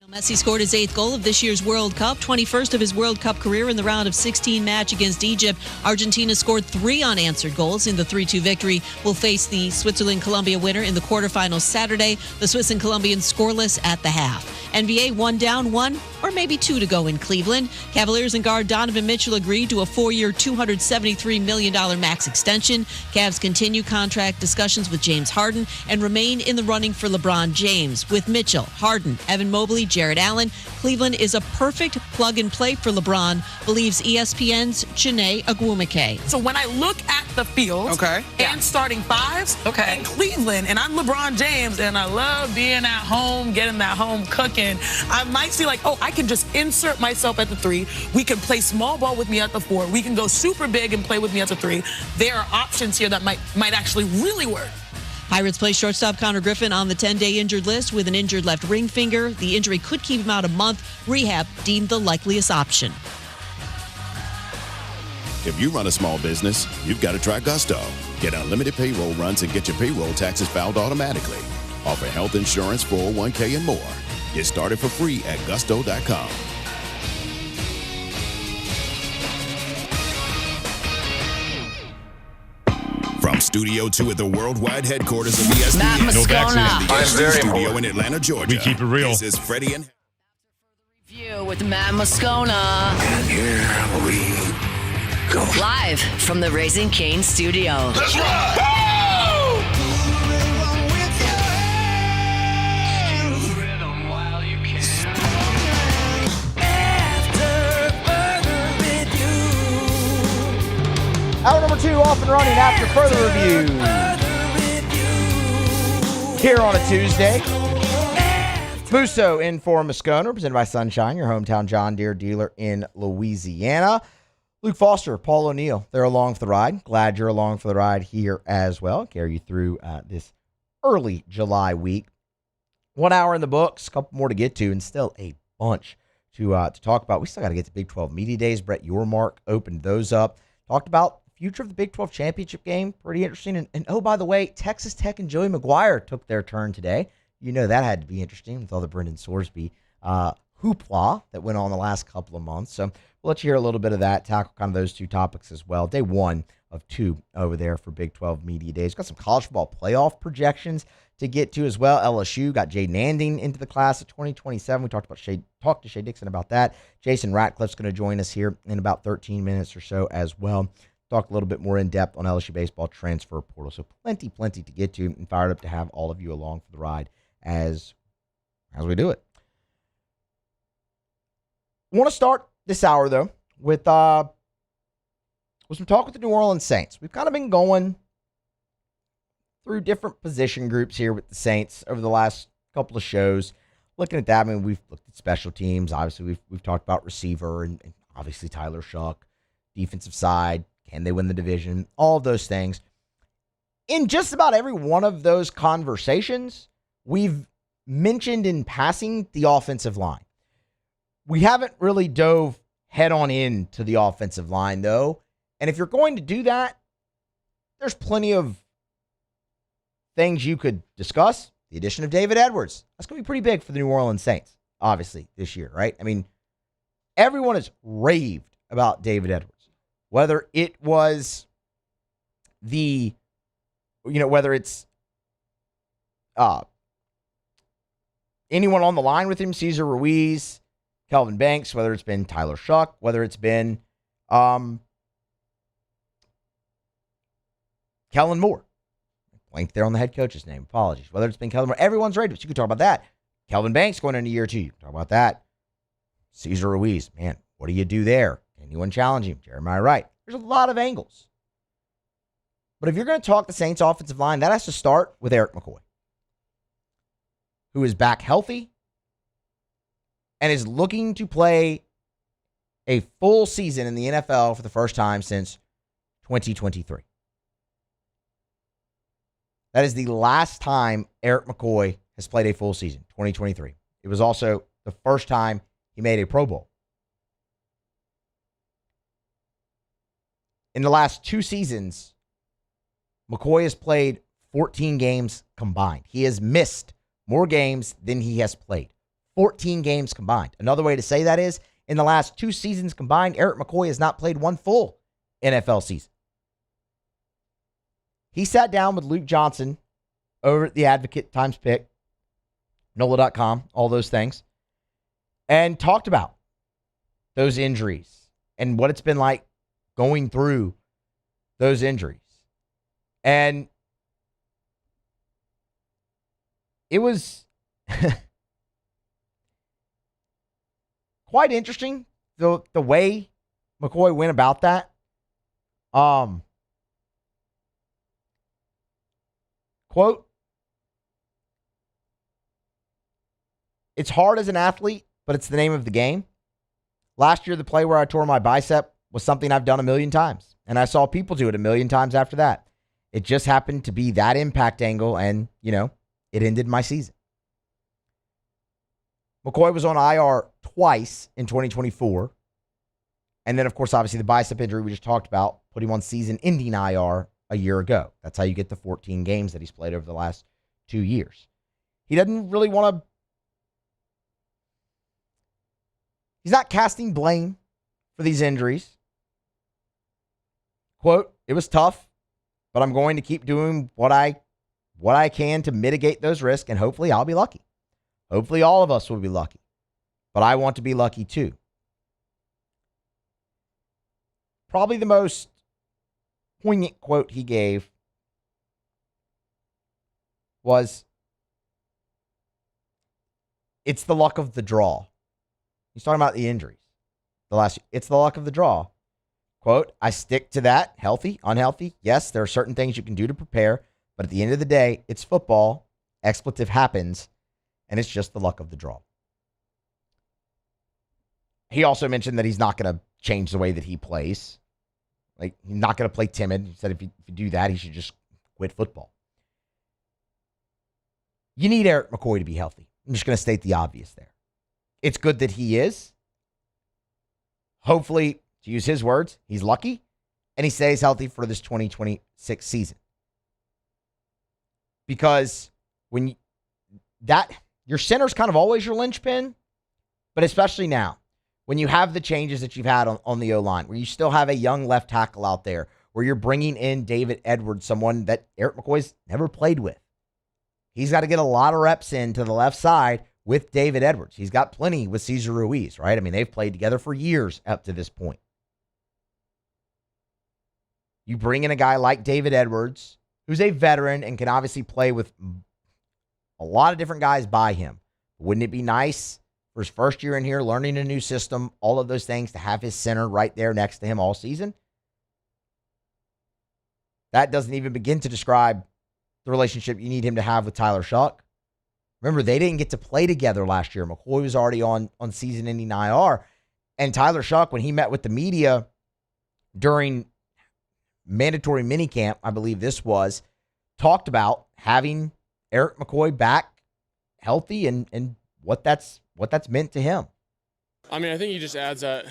Messi scored his 8th goal of this year's World Cup, 21st of his World Cup career in the round of 16 match against Egypt. Argentina scored 3 unanswered goals in the 3-2 victory. Will face the Switzerland-Colombia winner in the quarterfinals Saturday. The Swiss and Colombians scoreless at the half. NBA 1 down, 1 or maybe 2 to go in Cleveland. Cavaliers and guard Donovan Mitchell agreed to a 4-year, $273 million max extension. Cavs continue contract discussions with James Harden and remain in the running for LeBron James. With Mitchell, Harden, Evan Mobley, Jared Allen, Cleveland is a perfect plug-and-play for LeBron, believes ESPN's Chiney Agwumike. So when I look at the field and starting fives in Cleveland, and I'm LeBron James, and I love being at home, getting that home cooking, I might see like, oh, I can just insert myself at the 3. We can play small ball with me at the 4. We can go super big and play with me at the 3. There are options here that might actually really work. Pirates play shortstop Connor Griffin on the 10-day injured list with an injured left ring finger. The injury could keep him out a month. Rehab deemed the likeliest option. If you run a small business, you've got to try Gusto. Get unlimited payroll runs and get your payroll taxes filed automatically. Offer health insurance, 401k, and more. Get started for free at gusto.com. From Studio 2 at the worldwide headquarters of ESPN. Matt Moscona. In the ESPN studio in Atlanta, Georgia. We keep it real. This is Freddie and Review with Matt Moscona. And here we go. Live from the Raising Cane studio. Let's rock! Hour number 2 off and running after further review. Here on a Tuesday. Musso in for Moscona, represented by Sunshine, your hometown John Deere dealer in Louisiana. Luke Foster, Paul O'Neill, they're along for the ride. Glad you're along for the ride here as well. Carry you through this early July week. 1 hour in the books, a couple more to get to, and still a bunch to talk about. We still got to get to Big 12 Media Days. Brett Yormark opened those up. Talked about the future of the Big 12 championship game. Pretty interesting. And oh, by the way, Texas Tech and Joey McGuire took their turn today. You know that had to be interesting with all the Brendan Sorsby hoopla that went on the last couple of months. So we'll let you hear a little bit of that, tackle kind of those two topics as well. Day 1 of 2 over there for Big 12 Media Days. Got some college football playoff projections to get to as well. LSU got Jayden Anding into the class of 2027. We talked to Shea Dixon about that. Jason Ratcliff's going to join us here in about 13 minutes or so as well. Talk a little bit more in depth on LSU baseball transfer portal. So plenty to get to, and fired up to have all of you along for the ride as we do it. I want to start this hour though with some talk with the New Orleans Saints. We've kind of been going through different position groups here with the Saints over the last couple of shows. Looking at that, I mean, we've looked at special teams. Obviously, we've talked about receiver and obviously Tyler Shuck. Defensive side, can they win the division? All of those things. In just about every one of those conversations, we've mentioned in passing the offensive line. We haven't really dove head on into the offensive line, though. And if you're going to do that, there's plenty of things you could discuss. The addition of David Edwards. That's going to be pretty big for the New Orleans Saints, obviously, this year, right? I mean, everyone has raved about David Edwards. Whether it was whether it's anyone on the line with him, Cesar Ruiz, Kelvin Banks, whether it's been Tyler Shuck, whether it's been Kellen Moore. Blank there on the head coach's name. Apologies. Whether it's been Kellen Moore, everyone's ready. But you can talk about that. Kelvin Banks going into year 2. You can talk about that. Cesar Ruiz, man, what do you do there? Anyone challenge him? Jeremiah Wright. There's a lot of angles. But if you're going to talk the Saints offensive line, that has to start with Erik McCoy, who is back healthy and is looking to play a full season in the NFL for the first time since 2023. That is the last time Erik McCoy has played a full season, 2023. It was also the first time he made a Pro Bowl. In the last 2 seasons, McCoy has played 14 games combined. He has missed more games than he has played. 14 games combined. Another way to say that is, in the last 2 seasons combined, Erik McCoy has not played one full NFL season. He sat down with Luke Johnson over at The Advocate, Times Pick, NOLA.com, all those things, and talked about those injuries and what it's been like going through those injuries. And it was quite interesting, the way McCoy went about that. Quote, "It's hard as an athlete, but it's the name of the game. Last year, the play where I tore my bicep was something I've done a million times, and I saw people do it a million times after that. It just happened to be that impact angle, and, it ended my season." McCoy was on IR twice in 2024. And then, of course, obviously the bicep injury we just talked about put him on season-ending IR a year ago. That's how you get the 14 games that he's played over the last 2 years. He doesn't really want to... He's not casting blame for these injuries. Quote, "It was tough, but I'm going to keep doing what I can to mitigate those risks, and hopefully I'll be lucky. Hopefully all of us will be lucky. But I want to be lucky too." Probably the most poignant quote he gave was, "It's the luck of the draw." He's talking about the injuries. It's the luck of the draw. Quote, "I stick to that. Healthy, unhealthy. Yes, there are certain things you can do to prepare, but at the end of the day, it's football. Expletive happens, and it's just the luck of the draw." He also mentioned that he's not going to change the way that he plays. Like, he's not going to play timid. He said if you do that, he should just quit football. You need Erik McCoy to be healthy. I'm just going to state the obvious there. It's good that he is. Hopefully, to use his words, he's lucky, and he stays healthy for this 2026 season. Because your center's kind of always your linchpin, but especially now, when you have the changes that you've had on the O-line, where you still have a young left tackle out there, where you're bringing in David Edwards, someone that Erik McCoy's never played with. He's got to get a lot of reps in to the left side with David Edwards. He's got plenty with Cesar Ruiz, right? I mean, they've played together for years up to this point. You bring in a guy like David Edwards, who's a veteran and can obviously play with a lot of different guys by him. Wouldn't it be nice for his first year in here, learning a new system, all of those things, to have his center right there next to him all season? That doesn't even begin to describe the relationship you need him to have with Tyler Shuck. Remember, they didn't get to play together last year. McCoy was already on season-ending IR. And Tyler Shuck, when he met with the media during mandatory minicamp, I believe this was, talked about having Erik McCoy back healthy and what that's meant to him. I mean, I think he just adds that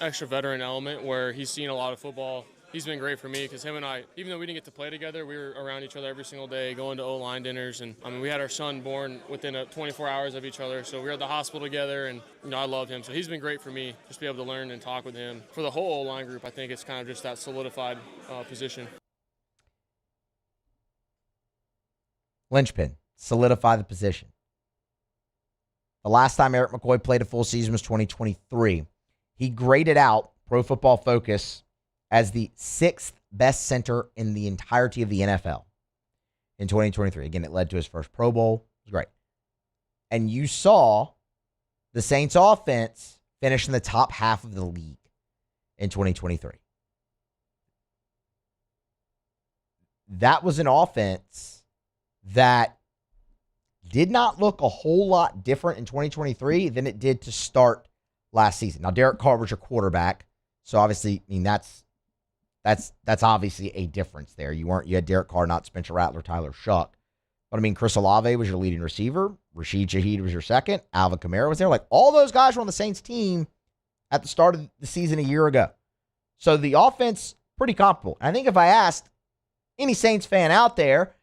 extra veteran element where he's seen a lot of football. He's been great for me because him and I, even though we didn't get to play together, we were around each other every single day, going to O-line dinners. And I mean, we had our son born within 24 hours of each other. So we were at the hospital together, and I love him. So he's been great for me, just to be able to learn and talk with him. For the whole O-line group, I think it's kind of just that solidified position. Linchpin, solidify the position. The last time Erik McCoy played a full season was 2023. He graded out Pro Football Focus as the 6th best center in the entirety of the NFL in 2023. Again, it led to his first Pro Bowl. It was great. And you saw the Saints offense finish in the top half of the league in 2023. That was an offense that did not look a whole lot different in 2023 than it did to start last season. Now, Derek Carr was your quarterback, so obviously, I mean, that's obviously a difference there. You had Derek Carr, not Spencer Rattler, Tyler Shuck. But I mean, Chris Olave was your leading receiver. Rashid Shaheed was your second. Alvin Kamara was there. Like, all those guys were on the Saints team at the start of the season a year ago. So the offense, pretty comparable. I think if I asked any Saints fan out there,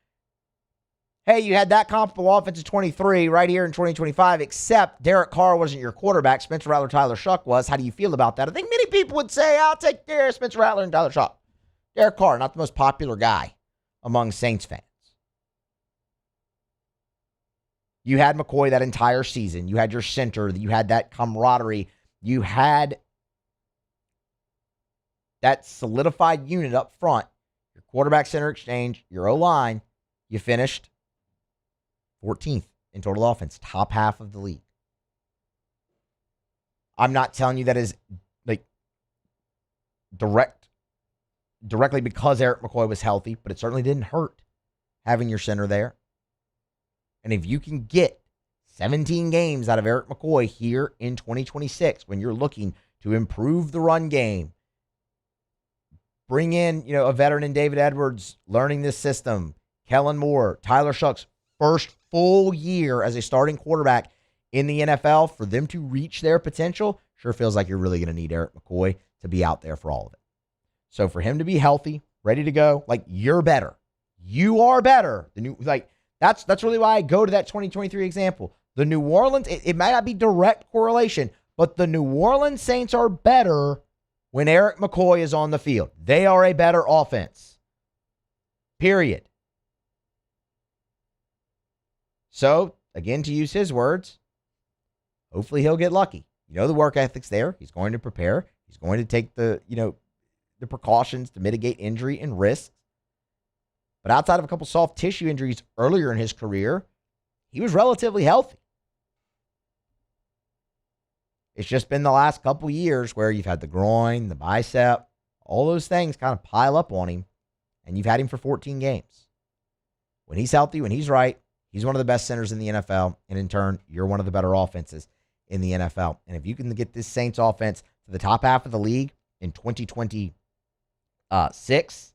hey, you had that comparable offense in 23 right here in 2025, except Derek Carr wasn't your quarterback. Spencer Rattler, Tyler Shuck was. How do you feel about that? I think many people would say, I'll take care of Spencer Rattler and Tyler Shuck. Derek Carr, not the most popular guy among Saints fans. You had McCoy that entire season. You had your center. You had that camaraderie. You had that solidified unit up front. Your quarterback center exchange, your O-line, you finished 14th in total offense, top half of the league. I'm not telling you that is like directly because Erik McCoy was healthy, but it certainly didn't hurt having your center there. And if you can get 17 games out of Erik McCoy here in 2026, when you're looking to improve the run game, bring in, a veteran in David Edwards, learning this system, Kellen Moore, Tyler Shuck's first full year as a starting quarterback in the NFL, for them to reach their potential, sure feels like you're really going to need Erik McCoy to be out there for all of it. So for him to be healthy, ready to go, you're better. You are better. That's really why I go to that 2023 example. The New Orleans, it might not be direct correlation, but the New Orleans Saints are better when Erik McCoy is on the field. They are a better offense. Period. So, again, to use his words, hopefully he'll get lucky. The work ethic's there. He's going to prepare. He's going to take the precautions to mitigate injury and risk. But outside of a couple soft tissue injuries earlier in his career, he was relatively healthy. It's just been the last couple years where you've had the groin, the bicep, all those things kind of pile up on him, and you've had him for 14 games. When he's healthy, when he's right, he's one of the best centers in the NFL, and in turn, you're one of the better offenses in the NFL. And if you can get this Saints offense to the top half of the league in 2026,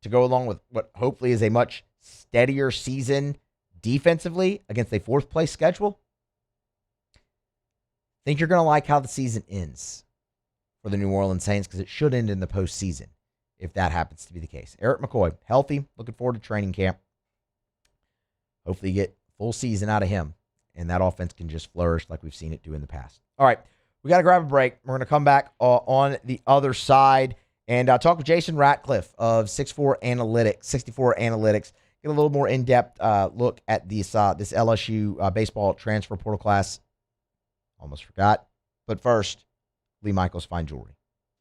to go along with what hopefully is a much steadier season defensively against a fourth-place schedule, I think you're going to like how the season ends for the New Orleans Saints, because it should end in the postseason if that happens to be the case. Erik McCoy, healthy, looking forward to training camp. Hopefully you get full season out of him, and that offense can just flourish like we've seen it do in the past. All right, we got to grab a break. We're going to come back on the other side and talk with Jason Ratcliff of 64 Analytics. Get a little more in-depth look at this LSU baseball transfer portal class. Almost forgot. But first, Lee Michaels Fine Jewelry.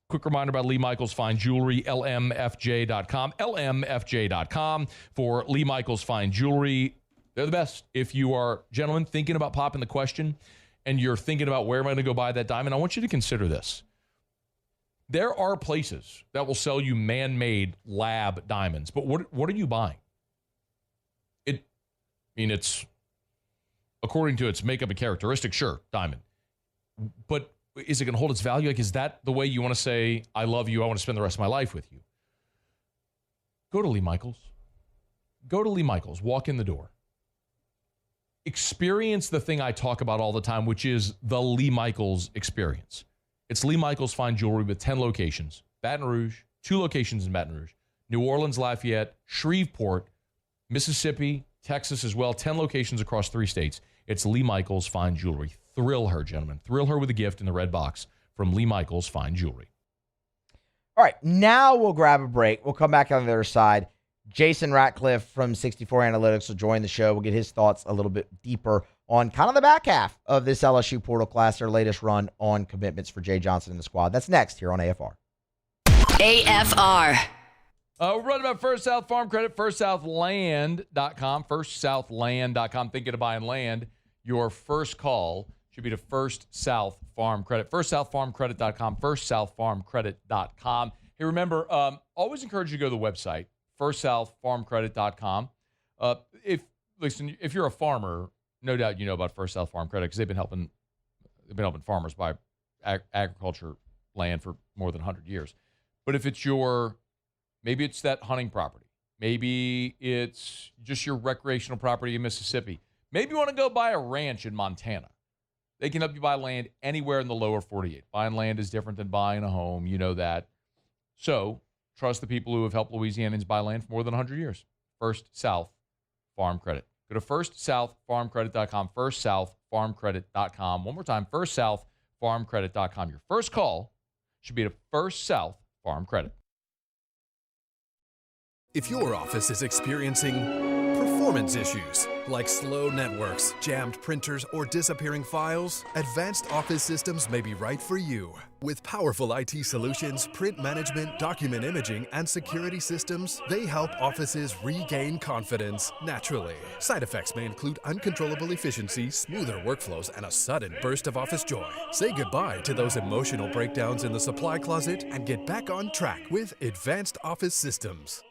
Quick reminder about Lee Michaels Fine Jewelry, lmfj.com. lmfj.com for Lee Michaels Fine Jewelry. They're the best. If you are, gentlemen, thinking about popping the question and you're thinking about where am I going to go buy that diamond, I want you to consider this. There are places that will sell you man-made lab diamonds, but what are you buying? It's according to its makeup and characteristics, sure, diamond. But is it going to hold its value? Is that the way you want to say, I love you, I want to spend the rest of my life with you? Go to Lee Michaels. Go to Lee Michaels. Walk in the door. Experience the thing I talk about all the time, which is the Lee Michaels experience. It's Lee Michaels Fine Jewelry with 10 locations. Baton Rouge, 2 locations in Baton Rouge. New Orleans, Lafayette, Shreveport, Mississippi, Texas as well. 10 locations across 3 states. It's Lee Michaels Fine Jewelry. Thrill her, gentlemen. Thrill her with a gift in the red box from Lee Michaels Fine Jewelry. All right, now we'll grab a break. We'll come back on the other side. Jason Ratcliff from 64 Analytics will join the show. We'll get his thoughts a little bit deeper on kind of the back half of this LSU portal class, their latest run on commitments for Jay Johnson and the squad. That's next here on AFR. AFR. We're running about First South Farm Credit, firstsouthland.com, firstsouthland.com. Thinking of buying land, your first call should be to First South Farm Credit, firstsouthfarmcredit.com, firstsouthfarmcredit.com. Hey, remember, always encourage you to go to the website, firstsouthfarmcredit.com. If you're a farmer, no doubt you know about First South Farm Credit because they've been helping farmers buy agriculture land for more than 100 years. But if it's maybe it's that hunting property. Maybe it's just your recreational property in Mississippi. Maybe you want to go buy a ranch in Montana. They can help you buy land anywhere in the lower 48. Buying land is different than buying a home. You know that. So trust the people who have helped Louisianans buy land for more than 100 years. First South Farm Credit. Go to firstsouthfarmcredit.com, firstsouthfarmcredit.com. One more time, firstsouthfarmcredit.com. Your first call should be to First South Farm Credit. If your office is experiencing performance issues like slow networks, jammed printers, or disappearing files, Advanced Office Systems may be right for you. With powerful IT solutions, print management, document imaging, and security systems, they help offices regain confidence naturally. Side effects may include uncontrollable efficiency, smoother workflows, and a sudden burst of office joy. Say goodbye to those emotional breakdowns in the supply closet and get back on track with Advanced Office Systems.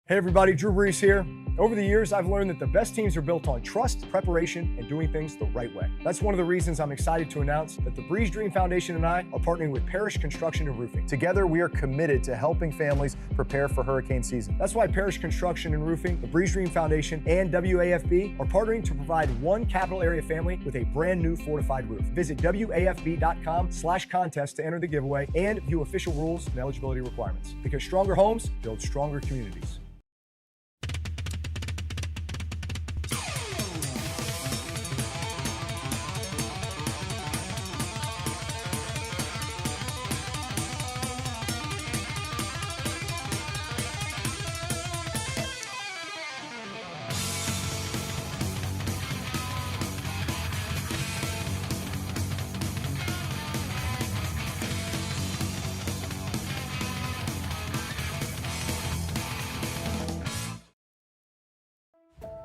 Hey everybody, Drew Brees here. Over the years, I've learned that the best teams are built on trust, preparation, and doing things the right way. That's one of the reasons I'm excited to announce that the Breeze Dream Foundation and I are partnering with Parish Construction and Roofing. Together, we are committed to helping families prepare for hurricane season. That's why Parish Construction and Roofing, the Breeze Dream Foundation, and WAFB are partnering to provide one capital area family with a brand new fortified roof. Visit WAFB.com/contest to enter the giveaway and view official rules and eligibility requirements. Because stronger homes build stronger communities.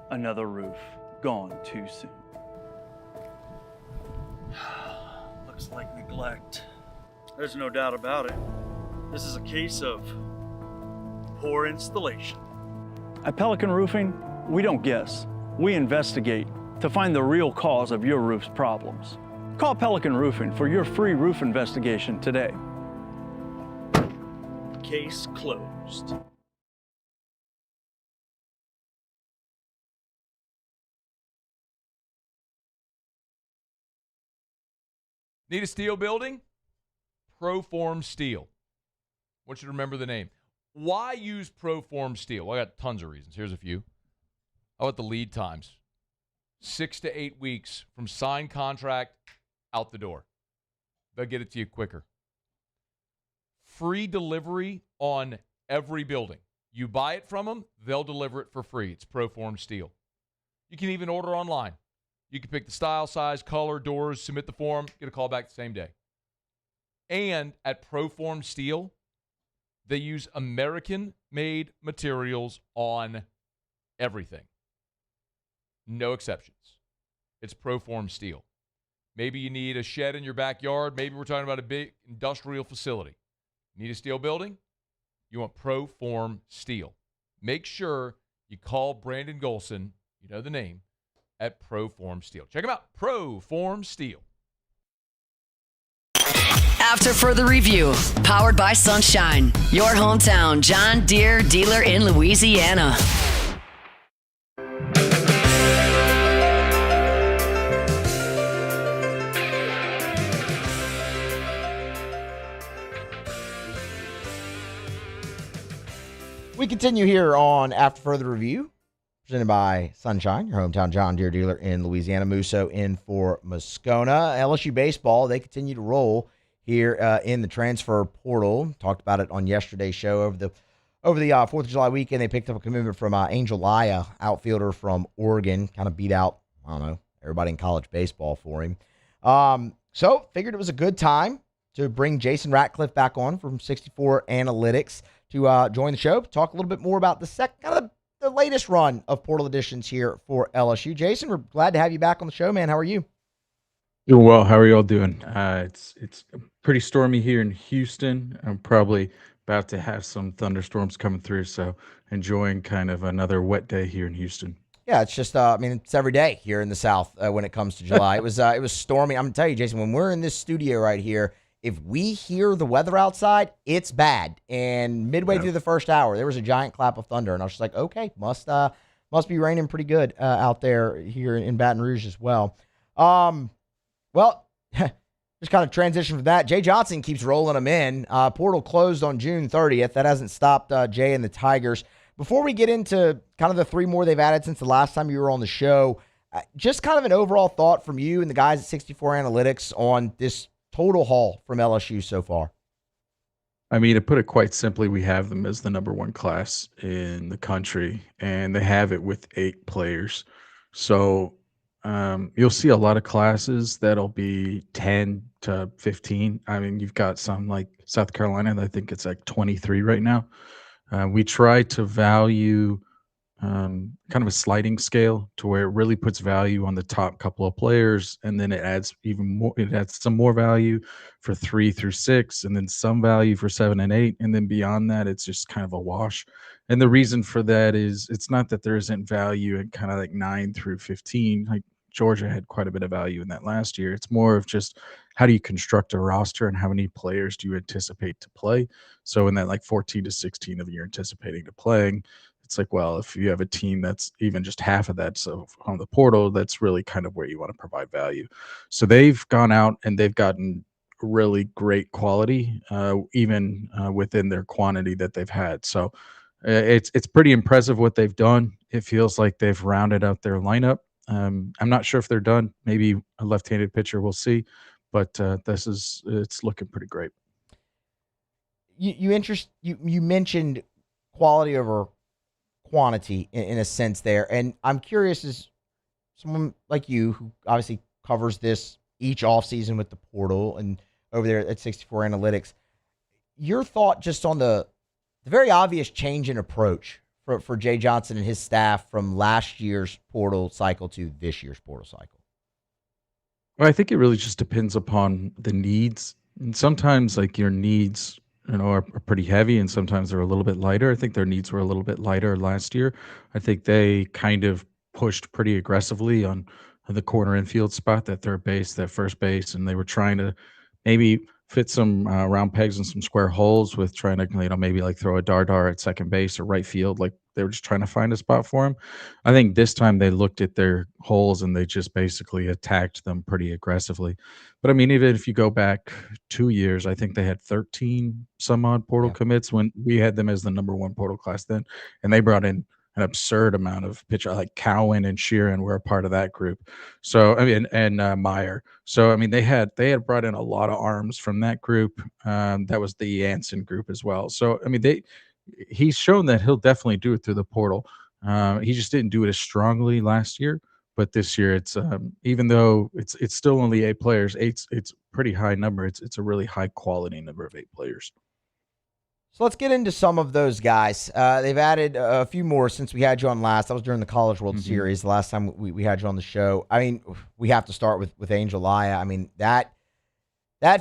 Another roof gone too soon. Looks like neglect. There's no doubt about it. This is a case of poor installation. At Pelican Roofing, we don't guess. We investigate to find the real cause of your roof's problems. Call Pelican Roofing for your free roof investigation today. Case closed. Need a steel building? Proform Steel. I want you to remember the name. Why use Proform Steel? Well, I got tons of reasons. Here's a few. How about the lead times? 6 to 8 weeks from signed contract out the door. They'll get it to you quicker. Free delivery on every building. You buy it from them, they'll deliver it for free. It's Proform Steel. You can even order online. You can pick the style, size, color, doors, submit the form, get a call back the same day. And at Proform Steel, they use American-made materials on everything. No exceptions. It's Proform Steel. Maybe you need a shed in your backyard. Maybe we're talking about a big industrial facility. Need a steel building? You want Proform Steel. Make sure you call Brandon Golson, you know the name, at Proform Steel. Check them out, Proform Steel. After further review, powered by Sunshine, your hometown John Deere dealer in Louisiana. We continue here on After Further Review, presented by Sunshine, your hometown John Deere dealer in Louisiana. Musso in for Moscona. LSU baseball, they continue to roll here in the transfer portal. Talked about it on yesterday's show. Over the 4th of July weekend, they picked up a commitment from Angel Laya, outfielder from Oregon. Kind of beat out, I don't know, everybody in college baseball for him. So figured it was a good time to bring Jason Ratcliff back on from 64 Analytics to join the show. Talk a little bit more about the latest run of portal additions here for LSU. Jason, we're glad to have you back on the show, man. How are you? Doing well. How are you all doing? It's pretty stormy here in Houston. I'm probably about to have some thunderstorms coming through, so enjoying kind of another wet day here in Houston. Yeah, it's just, it's every day here in the South when it comes to July. It was stormy. I'm going to tell you, Jason, when we're in this studio right here, if we hear the weather outside, it's bad. And midway through the first hour, there was a giant clap of thunder, and I was just like, okay, must be raining pretty good out there here in Baton Rouge as well. Well, just kind of transition from that. Jay Johnson keeps rolling them in. Portal closed on June 30th. That hasn't stopped Jay and the Tigers Before we get into kind of the 3 more they've added since the last time you were on the show, just kind of an overall thought from you and the guys at 64 Analytics on this total haul from LSU so far. I mean, to put it quite simply, we have them as the number 1 class in the country, and they have it with 8 players. So you'll see a lot of classes that'll be 10 to 15. I mean, you've got some like South Carolina, I think it's like 23 right now. We try to value kind of a sliding scale to where it really puts value on the top couple of players, and then it adds even more. It adds some more value for 3 through 6, and then some value for 7 and 8, and then beyond that, it's just kind of a wash. And the reason for that is it's not that there isn't value in kind of like 9 through 15. Like Georgia had quite a bit of value in that last year. It's more of just how do you construct a roster and how many players do you anticipate to play? So in that like 14 to 16 of you're anticipating to playing, it's like, well, if you have a team that's even just half of that, so on the portal, that's really kind of where you want to provide value. So they've gone out and they've gotten really great quality, even within their quantity that they've had. So it's pretty impressive what they've done. It feels like they've rounded out their lineup. I'm not sure if they're done. Maybe a left-handed pitcher, we'll see. But it's looking pretty great. You mentioned quality over quantity in a sense there, and I'm curious, as someone like you who obviously covers this each offseason with the portal and over there at 64 Analytics, your thought just on the very obvious change in approach for Jay Johnson and his staff from last year's portal cycle to this year's portal cycle. Well, I think it really just depends upon the needs, and sometimes like your needs are pretty heavy, and sometimes they're a little bit lighter. I think their needs were a little bit lighter last year. I think they kind of pushed pretty aggressively on the corner infield spot, that third base, that first base, and they were trying to maybe fit some round pegs and some square holes with trying to, maybe like throw a dar at second base or right field. Like they were just trying to find a spot for him. I think this time they looked at their holes and they just basically attacked them pretty aggressively. But I mean, even if you go back 2 years, I think they had 13 some odd portal commits when we had them as the number 1 portal class then, and they brought in an absurd amount of pitcher, like Cowan and Sheeran were a part of that group. So I mean, and Meyer. So I mean, they had brought in a lot of arms from that group. That was the Janssen group as well. So I mean, he's shown that he'll definitely do it through the portal. He just didn't do it as strongly last year, but this year it's even though it's still only 8 players, it's pretty high number. It's a really high quality number of 8 players. So let's get into some of those guys. They've added a few more since we had you on last. That was during the College World Series, the last time we had you on the show. I mean, we have to start with Angel Aya. I mean, that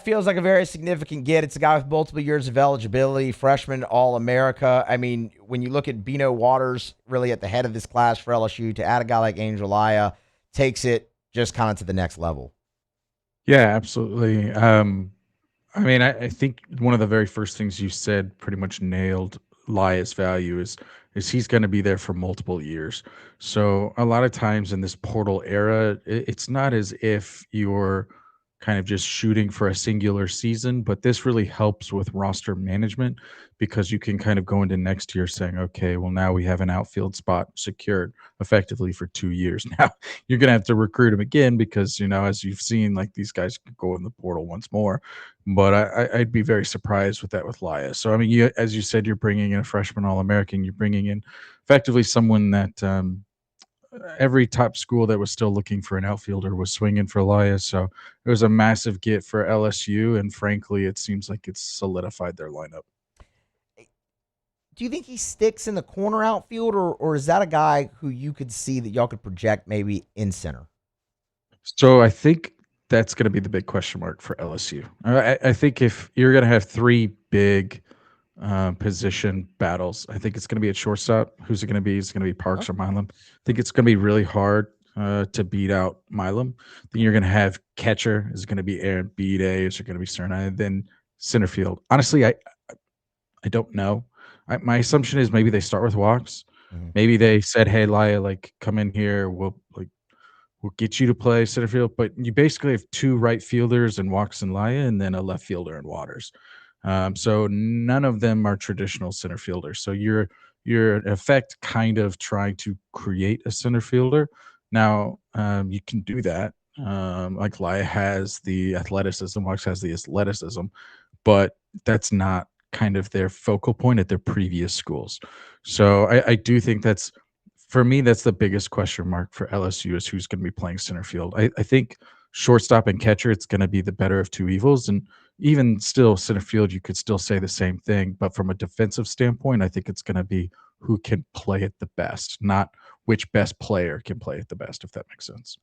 feels like a very significant get. It's a guy with multiple years of eligibility, freshman All-America. I mean, when you look at Bino Waters really at the head of this class for LSU, to add a guy like Angel Aya takes it just kind of to the next level. Yeah, absolutely. I mean, I think one of the very first things you said pretty much nailed Laya's value is he's going to be there for multiple years. So a lot of times in this portal era, it's not as if you're kind of just shooting for a singular season, but this really helps with roster management because you can kind of go into next year saying, okay, well, now we have an outfield spot secured effectively for 2 years. Now you're going to have to recruit him again because, as you've seen, like these guys could go in the portal once more, but I'd be very surprised with that with Laya. So, I mean, as you said, you're bringing in a freshman All-American, you're bringing in effectively someone that, every top school that was still looking for an outfielder was swinging for Laya. So it was a massive get for LSU. And frankly, it seems like it's solidified their lineup. Do you think he sticks in the corner outfield, or is that a guy who you could see that y'all could project maybe in center? So I think that's going to be the big question mark for LSU. I think if you're going to have 3 big position battles, I think it's going to be at shortstop. Who's it going to be? Is it going to be Parks or Milam? I think it's going to be really hard to beat out Milam. Then you're going to have catcher. Is it going to be Aaron Bede? Is it going to be Cerna? And then center field. Honestly, I don't know. My assumption is maybe they start with walks. Maybe they said, "Hey, Laya, like come in here. We'll get you to play center field." But you basically have 2 right fielders and Walks and Laya, and then a left fielder and Waters. So none of them are traditional center fielders. So you're you're in effect kind of trying to create a center fielder. Now, you can do that. Like Lai has the athleticism, Marks has the athleticism, but that's not kind of their focal point at their previous schools. So I do think that's, for me, that's the biggest question mark for LSU is who's going to be playing center field. I think shortstop and catcher, it's going to be the better of two evils. And even still, center field, you could still say the same thing. But from a defensive standpoint, I think it's going to be who can play it the best, not which best player can play it the best, if that makes sense.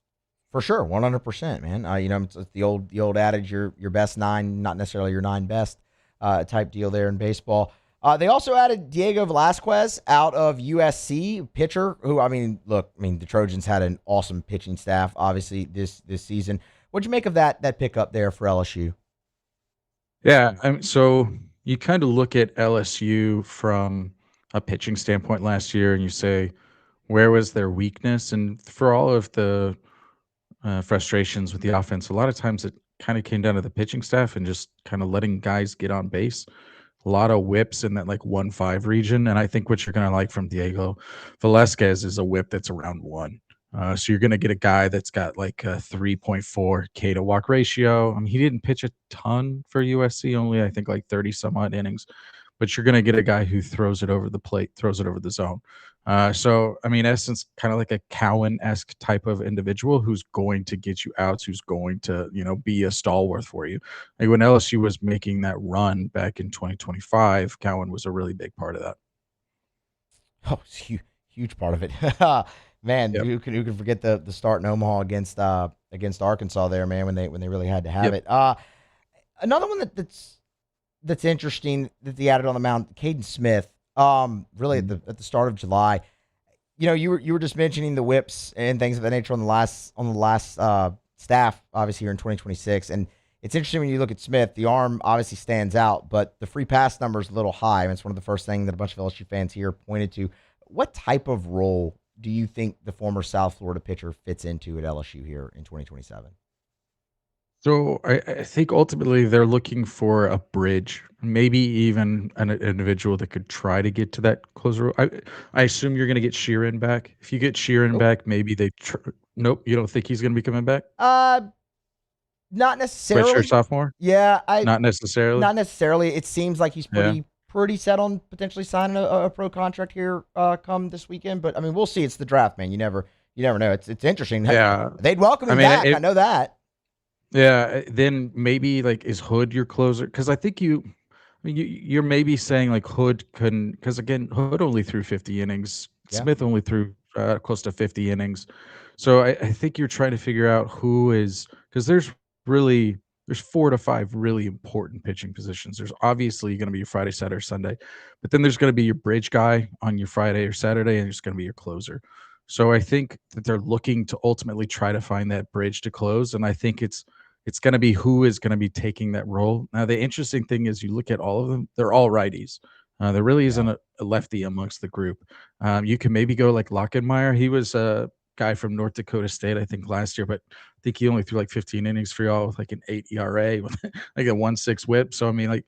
For sure, 100%, man. It's the old adage, your best nine, not necessarily your nine best type deal there in baseball. They also added Diego Velasquez out of USC, pitcher, who, the Trojans had an awesome pitching staff, obviously, this season. What'd you make of that pickup there for LSU? Yeah, so you kind of look at LSU from a pitching standpoint last year, and you say, where was their weakness? And for all of the frustrations with the offense, a lot of times it kind of came down to the pitching staff and just kind of letting guys get on base. A lot of whips in that like 1-5 region. And I think what you're going to like from Diego Velasquez is a whip that's around 1. So you're going to get a guy that's got like a 3.4 K to walk ratio. I mean, he didn't pitch a ton for USC, only I think like 30 some odd innings, but you're going to get a guy who throws it over the plate, throws it over the zone. So, I mean, in essence, kind of like a Cowan-esque type of individual who's going to get you outs, who's going to, be a stalwart for you. Like when LSU was making that run back in 2025, Cowan was a really big part of that. Oh, it's a huge part of it. Man, yep. Who can forget the start in Omaha against Arkansas there, man, when they really had to have it. Another one that's interesting that they added on the mound, Caden Smith. Really at the start of July, you were just mentioning the whips and things of that nature on the last staff, obviously here in 2026. And it's interesting when you look at Smith, the arm obviously stands out, but the free pass number is a little high. And it's one of the first things that a bunch of LSU fans here pointed to. What type of role do you think the former South Florida pitcher fits into at LSU here in 2027? So I think ultimately they're looking for a bridge, maybe even an individual that could try to get to that closer. I assume you're going to get Sheeran back. If you get Sheeran back, maybe they. Nope, you don't think he's going to be coming back? Not necessarily. Redshirt sophomore? Yeah, not necessarily. Not necessarily. It seems like he's pretty set on potentially signing a pro contract here come this weekend. But I mean, we'll see. It's the draft, man. You never know. It's interesting. Yeah, they'd welcome him back. I know that. Yeah, then maybe like is Hood your closer? Because I think you're maybe saying like Hood couldn't, because again, Hood only threw 50 innings. Yeah. Smith only threw close to 50 innings. So I think you're trying to figure out who is, because there's 4 to 5 really important pitching positions. There's obviously going to be your Friday, Saturday, Sunday, but then there's going to be your bridge guy on your Friday or Saturday, and there's going to be your closer. So I think that they're looking to ultimately try to find that bridge to close, and I think it's going to be who is going to be taking that role. Now, the interesting thing is you look at all of them, they're all righties. There really isn't a lefty amongst the group. You can maybe go like Lockenmeyer. He was a guy from North Dakota State, I think, last year, but I think he only threw like 15 innings for y'all with like an 8 ERA, with like a 1.6 whip. So, I mean, like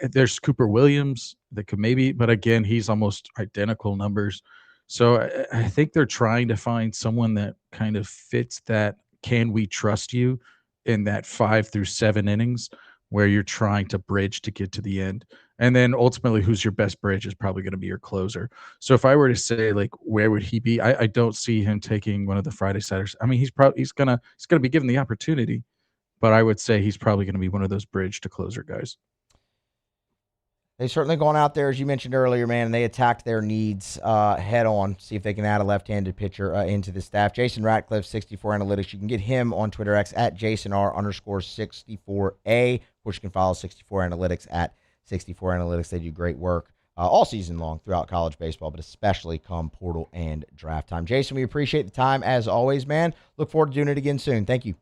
there's Cooper Williams that could maybe, but again, he's almost identical numbers. So I think they're trying to find someone that kind of fits that, can we trust you in that 5 through 7 innings where you're trying to bridge to get to the end. And then ultimately who's your best bridge is probably going to be your closer. So if I were to say like, where would he be? I don't see him taking one of the Friday, Saturdays. I mean, he's going to be given the opportunity, but I would say he's probably going to be one of those bridge to closer guys. They've certainly gone out there, as you mentioned earlier, man, and they attacked their needs head on, see if they can add a left-handed pitcher into the staff. Jason Ratcliff, 64 Analytics. You can get him on Twitter X at JasonR_64A. Of course, you can follow 64 Analytics at 64 Analytics. They do great work all season long throughout college baseball, but especially come portal and draft time. Jason, we appreciate the time as always, man. Look forward to doing it again soon. Thank you.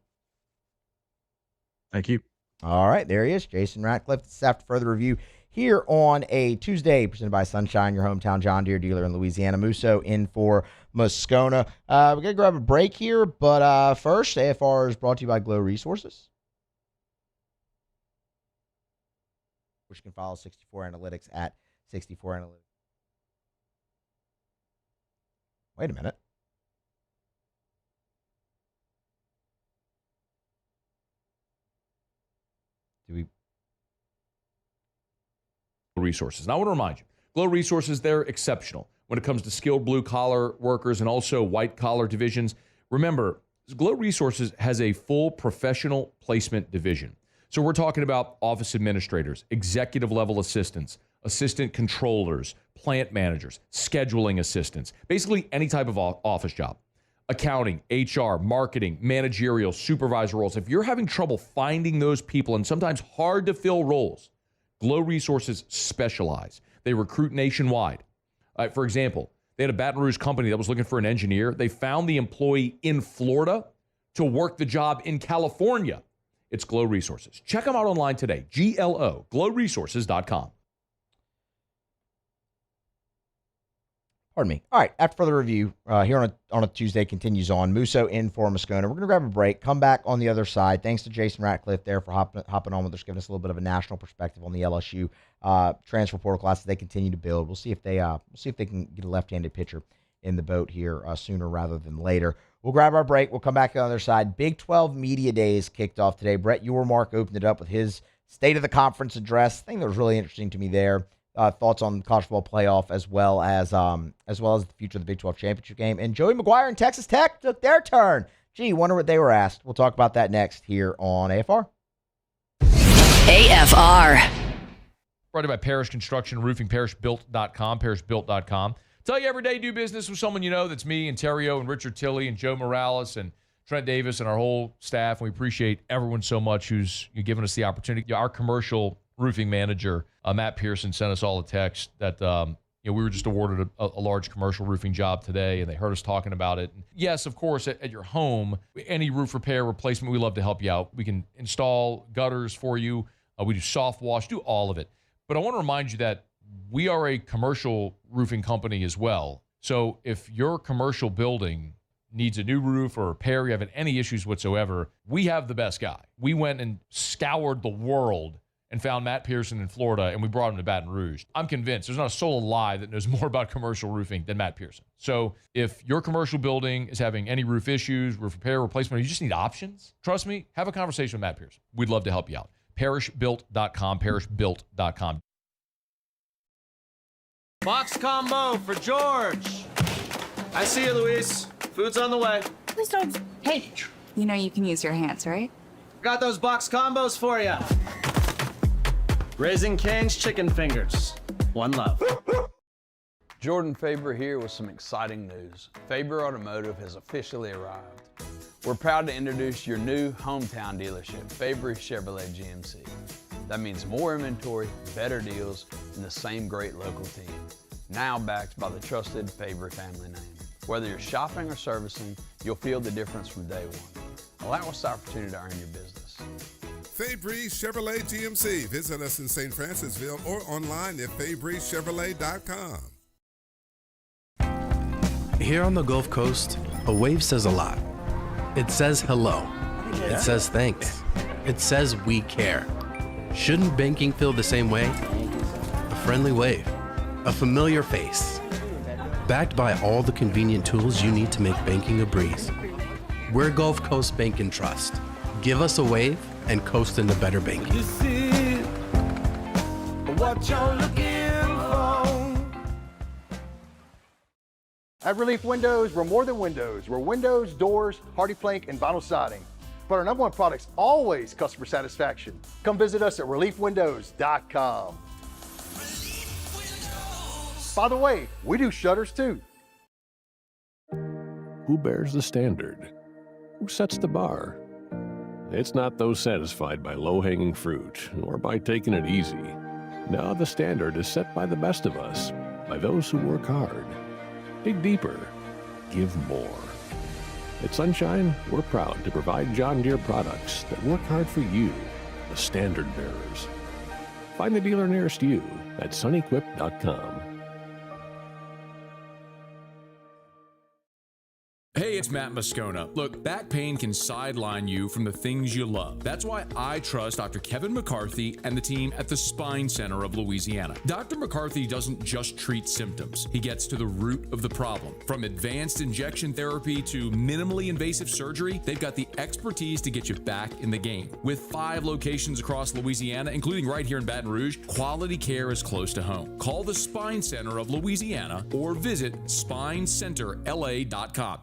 Thank you. All right, there he is, Jason Ratcliff. This is After Further Review here on a Tuesday, presented by Sunshine, your hometown John Deere dealer in Louisiana. Musso in for Moscona. We're going to grab a break here, but first, AFR is brought to you by Glow Resources, which you can follow 64 Analytics at 64 Analytics. Wait a minute. Resources. Now, I want to remind you, Glow Resources, they're exceptional when it comes to skilled blue-collar workers and also white-collar divisions. Remember, Glow Resources has a full professional placement division. So we're talking about office administrators, executive-level assistants, assistant controllers, plant managers, scheduling assistants, basically any type of office job. Accounting, HR, marketing, managerial, supervisor roles. If you're having trouble finding those people and sometimes hard to fill roles, Glow Resources specialize. They recruit nationwide. For example, they had a Baton Rouge company that was looking for an engineer. They found the employee in Florida to work the job in California. It's Glow Resources. Check them out online today. GLO, glowresources.com. Pardon me. All right, after further review, here on a Tuesday continues on. Musso in for Moscona. We're going to grab a break, come back on the other side. Thanks to Jason Ratcliff there for hopping on with us, giving us a little bit of a national perspective on the LSU transfer portal class that they continue to build. We'll see if they can get a left-handed pitcher in the boat here sooner rather than later. We'll grab our break. We'll come back on the other side. Big 12 Media Days kicked off today. Brett Yormark opened it up with his State of the Conference address. Thing that was really interesting to me there. Thoughts on the college football playoff as well as the future of the Big 12 championship game. And Joey McGuire and Texas Tech took their turn. Gee, wonder what they were asked. We'll talk about that next here on AFR. AFR. Brought to you by Parish Construction and Roofing, parishbuilt.com, parishbuilt.com. Tell you every day do business with someone you know. That's me and Terrio and Richard Tilley and Joe Morales and Trent Davis and our whole staff. And we appreciate everyone so much who's giving us the opportunity. Our commercial roofing manager, Matt Pearson, sent us all a text that we were just awarded a large commercial roofing job today, and they heard us talking about it. And yes, of course, at your home, any roof repair, replacement, we love to help you out. We can install gutters for you. We do soft wash, do all of it. But I want to remind you that we are a commercial roofing company as well. So if your commercial building needs a new roof or repair, you have any issues whatsoever, we have the best guy. We went and scoured the world and found Matt Pearson in Florida, and we brought him to Baton Rouge. I'm convinced there's not a soul alive that knows more about commercial roofing than Matt Pearson. So if your commercial building is having any roof issues, roof repair, replacement, or you just need options, trust me, have a conversation with Matt Pearson. We'd love to help you out. Parishbuilt.com, parishbuilt.com. Box combo for George. I see you, Luis. Food's on the way. Please don't. Hey, you know you can use your hands, right? Got those box combos for you. Raising Cane's chicken fingers. One love. Jordan Faber here with some exciting news. Faber Automotive has officially arrived. We're proud to introduce your new hometown dealership, Faber Chevrolet GMC. That means more inventory, better deals, and the same great local team. Now backed by the trusted Faber family name. Whether you're shopping or servicing, you'll feel the difference from day one. Allow us the opportunity to earn your business. Fabry Chevrolet GMC. Visit us in St. Francisville or online at FabryChevrolet.com. Here on the Gulf Coast, a wave says a lot. It says hello. It says thanks. It says we care. Shouldn't banking feel the same way? A friendly wave. A familiar face. Backed by all the convenient tools you need to make banking a breeze. We're Gulf Coast Bank and Trust. Give us a wave and coast into better banking. You see what you're looking for. At Relief Windows, we're more than windows. We're windows, doors, hardy plank, and vinyl siding. But our number one product's always customer satisfaction. Come visit us at reliefwindows.com. By the way, we do shutters too. Who bears the standard? Who sets the bar? It's not those satisfied by low-hanging fruit or by taking it easy. Now the standard is set by the best of us, by those who work hard. Dig deeper. Give more. At Sunshine, we're proud to provide John Deere products that work hard for you, the standard bearers. Find the dealer nearest you at sunequip.com. Hey, it's Matt Moscona. Look, back pain can sideline you from the things you love. That's why I trust Dr. Kevin McCarthy and the team at the Spine Center of Louisiana. Dr. McCarthy doesn't just treat symptoms. He gets to the root of the problem. From advanced injection therapy to minimally invasive surgery, they've got the expertise to get you back in the game. With 5 locations across Louisiana, including right here in Baton Rouge, quality care is close to home. Call the Spine Center of Louisiana or visit spinecenterla.com.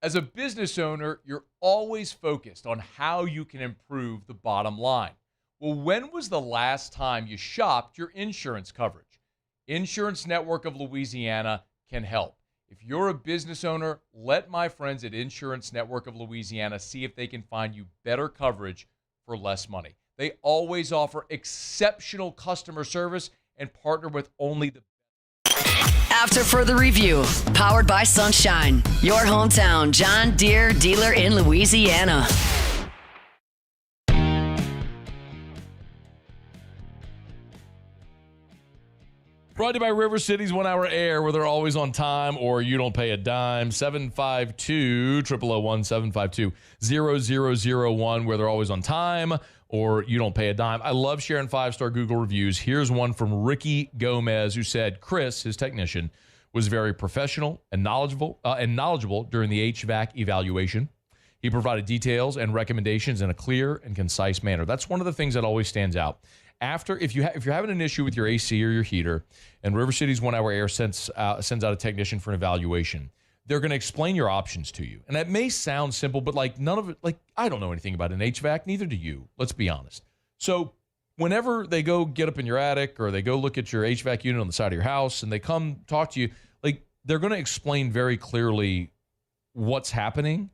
As a business owner, you're always focused on how you can improve the bottom line. Well, when was the last time you shopped your insurance coverage? Insurance Network of Louisiana can help. If you're a business owner, let my friends at Insurance Network of Louisiana see if they can find you better coverage for less money. They always offer exceptional customer service and partner with only the After further review, powered by Sunshine, your hometown John Deere dealer in Louisiana. Brought to you by River City's 1 Hour Air, where they're always on time or you don't pay a dime. 752-0001, 752-0001, where they're always on time or you don't pay a dime. I love sharing 5-star Google reviews. Here's one from Ricky Gomez, who said Chris, his technician, was very professional and knowledgeable during the HVAC evaluation. He provided details and recommendations in a clear and concise manner. That's one of the things that always stands out. If you're having an issue with your AC or your heater, and River City's 1 Hour Air sends out a technician for an evaluation, they're going to explain your options to you. And that may sound simple, but none of it, I don't know anything about an HVAC, neither do you. Let's be honest. So whenever they go get up in your attic or they go look at your HVAC unit on the side of your house and they come talk to you, they're going to explain very clearly what's happening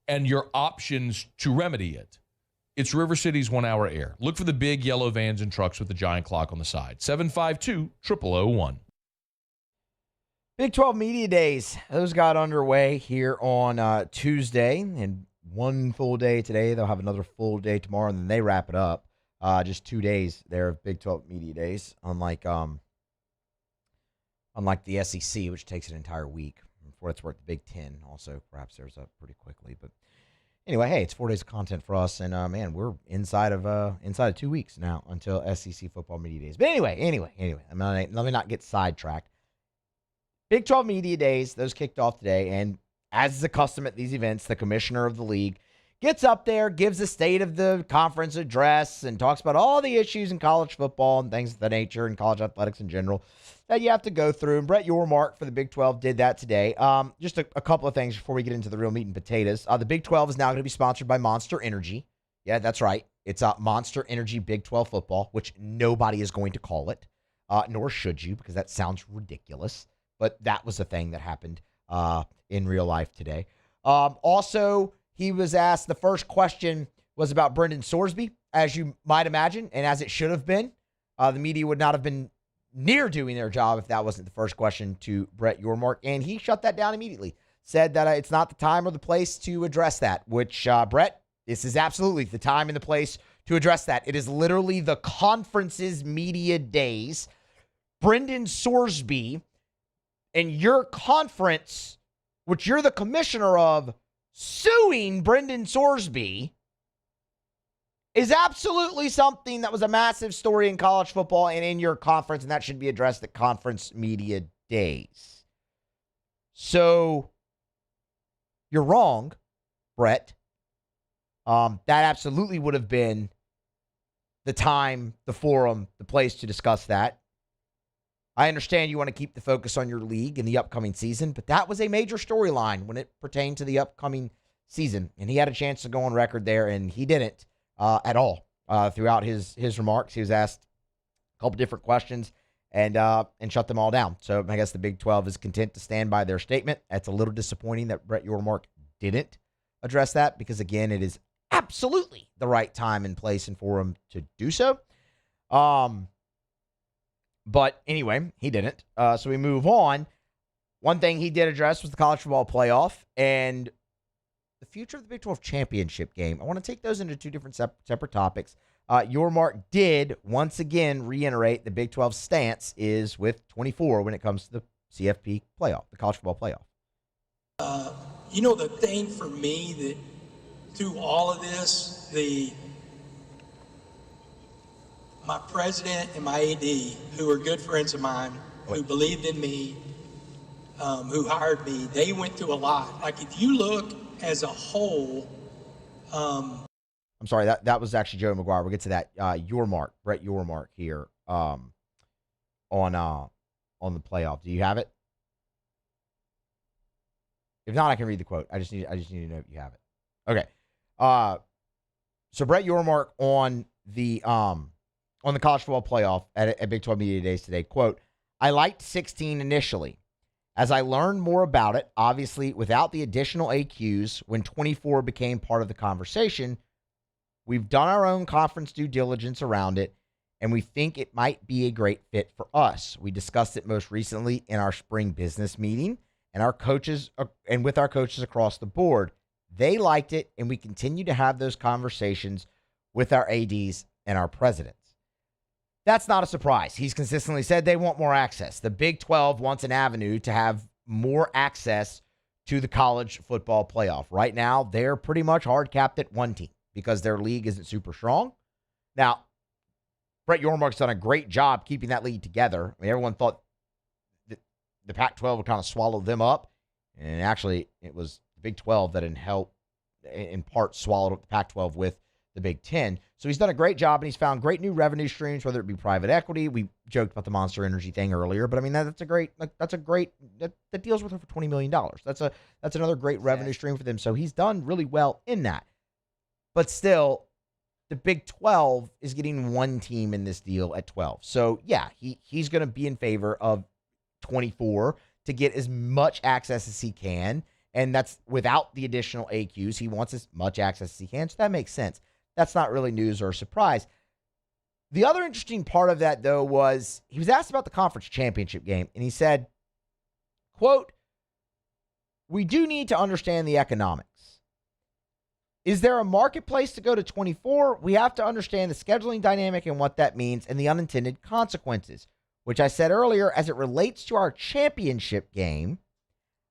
and your options to remedy it. It's River City's 1 Hour Air. Look for the big yellow vans and trucks with the giant clock on the side. 752-0001. Big 12 Media Days. Those got underway here on Tuesday, and one full day today. They'll have another full day tomorrow, and then they wrap it up. Just 2 days there of Big 12 Media Days, unlike the SEC, which takes an entire week. For it's worth, the Big 10 also perhaps theirs up pretty quickly. But anyway, hey, it's 4 days of content for us, and man, we're inside of 2 weeks now until SEC football media days. But anyway, let me not get sidetracked. Big 12 Media Days, those kicked off today, and as is the custom at these events, the commissioner of the league gets up there, gives a state of the conference address, and talks about all the issues in college football and things of that nature and college athletics in general that you have to go through. And Brett Yormark for the Big 12 did that today. Just a couple of things before we get into the real meat and potatoes. The Big 12 is now going to be sponsored by Monster Energy. Yeah, that's right. It's Monster Energy Big 12 football, which nobody is going to call it, nor should you, because that sounds ridiculous. But that was a thing that happened in real life today. Also, he was asked, the first question was about Brendan Sorsby, as you might imagine, and as it should have been. The media would not have been near doing their job if that wasn't the first question to Brett Yormark, and he shut that down immediately. Said that it's not the time or the place to address that, which, Brett, this is absolutely the time and the place to address that. It is literally the conference's media days. Brendan Sorsby and your conference, which you're the commissioner of, suing Brendan Sorsby is absolutely something that was a massive story in college football and in your conference, and that should be addressed at conference media days. So you're wrong, Brett. That absolutely would have been the time, the forum, the place to discuss that. I understand you want to keep the focus on your league in the upcoming season, but that was a major storyline when it pertained to the upcoming season. And he had a chance to go on record there, and he didn't at all throughout his remarks. He was asked a couple different questions and shut them all down. So I guess the Big 12 is content to stand by their statement. That's a little disappointing that Brett Yormark didn't address that because, again, it is absolutely the right time and place and forum to do so. But anyway, he didn't. So we move on. One thing he did address was the college football playoff and the future of the Big 12 championship game. I want to take those into two different separate topics. Yormark did once again reiterate the Big 12 stance is with 24 when it comes to the CFP playoff, the college football playoff. You know, the thing for me that through all of this, my president and my AD, who are good friends of mine, who believed in me, who hired me, they went through a lot. Like, if you look as a whole, I'm sorry, that was actually Joey McGuire. We'll get to that. Brett Yormark here on the playoff. Do you have it? If not, I can read the quote. I just need to know if you have it. Okay. So Brett Yormark on the college football playoff at Big 12 Media Days today, quote, "I liked 16 initially. As I learned more about it, obviously without the additional AQs, when 24 became part of the conversation, we've done our own conference due diligence around it, and we think it might be a great fit for us. We discussed it most recently in our spring business meeting and with our coaches across the board. They liked it, and we continue to have those conversations with our ADs and our presidents." That's not a surprise. He's consistently said they want more access. The Big 12 wants an avenue to have more access to the college football playoff. Right now, they're pretty much hard capped at one team because their league isn't super strong. Now, Brett Yormark's done a great job keeping that league together. I mean, everyone thought that the Pac-12 would kind of swallow them up, and actually it was the Big 12 that in part swallowed up the Pac-12 with the Big 10. So he's done a great job, and he's found great new revenue streams, whether it be private equity. We joked about the Monster Energy thing earlier, but I mean, that deal's worth over $20 million. That's another great revenue stream for them. So he's done really well in that. But still, the Big 12 is getting one team in this deal at 12. So yeah, he's going to be in favor of 24 to get as much access as he can. And that's without the additional AQs. He wants as much access as he can. So that makes sense. That's not really news or a surprise. The other interesting part of that, though, was he was asked about the conference championship game, and he said, quote, "We do need to understand the economics. Is there a marketplace to go to 24? We have to understand the scheduling dynamic and what that means and the unintended consequences, which I said earlier as it relates to our championship game.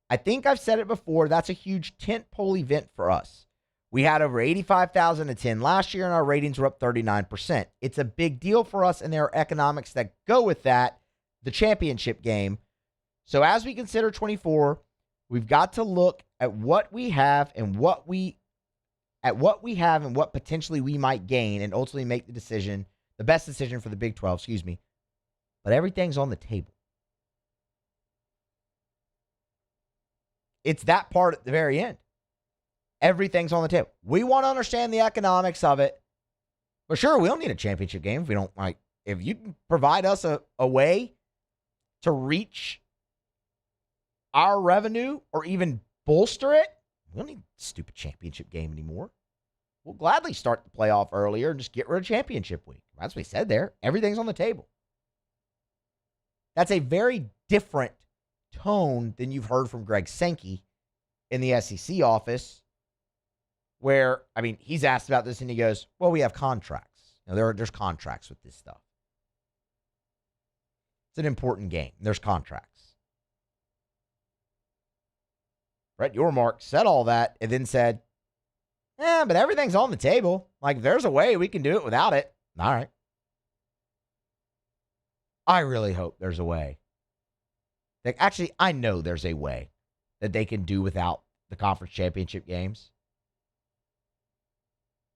I think I've said it before, that's a huge tentpole event for us. We had over 85,000 attend last year, and our ratings were up 39%. It's a big deal for us, and there are economics that go with that, the championship game. So as we consider 24, we've got to look at what we have and what potentially we might gain, and ultimately make the best decision for the Big 12, But everything's on the table. It's that part at the very end. Everything's on the table. We want to understand the economics of it. But sure, we don't need a championship game if we don't like. If you can provide us a way to reach our revenue or even bolster it, we don't need a stupid championship game anymore. We'll gladly start the playoff earlier and just get rid of championship week. That's what we said there. Everything's on the table. That's a very different tone than you've heard from Greg Sankey in the SEC office, where, I mean, he's asked about this and he goes, well, we have contracts. There's contracts with this stuff. It's an important game. There's contracts. Brett Yormark said all that and then said, but everything's on the table. Like, there's a way we can do it without it. All right. I really hope there's a way. Actually, I know there's a way that they can do without the conference championship games.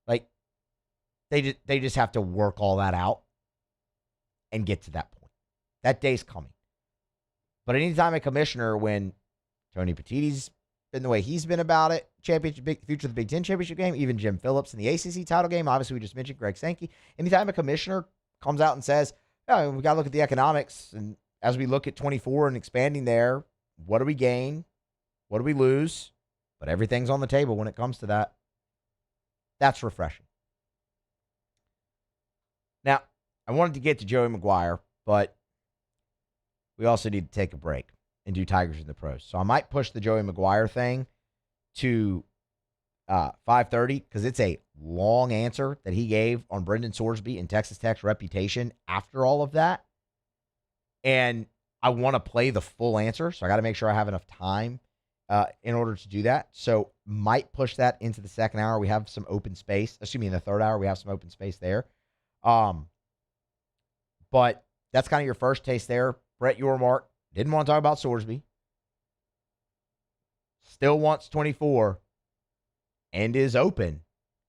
Like, they just have to work all that out and get to that point. That day's coming. But anytime a commissioner, when Tony Petitti's been the way he's been about it, future of the Big Ten championship game, even Jim Phillips in the ACC title game, obviously we just mentioned Greg Sankey. Anytime a commissioner comes out and says, oh, we got to look at the economics, and as we look at 24 and expanding there, what do we gain? What do we lose? But everything's on the table when it comes to that. That's refreshing. Now, I wanted to get to Joey McGuire, but we also need to take a break and do Tigers in the Pros. So I might push the Joey McGuire thing to 5:30 because it's a long answer that he gave on Brendan Sorsby and Texas Tech's reputation after all of that. And I want to play the full answer, so I got to make sure I have enough time in order to do that. So might push that into the second hour. We have some open space. In the third hour, we have some open space there. But that's kind of your first taste there. Brett Yormark didn't want to talk about Sorsby. Still wants 24 and is open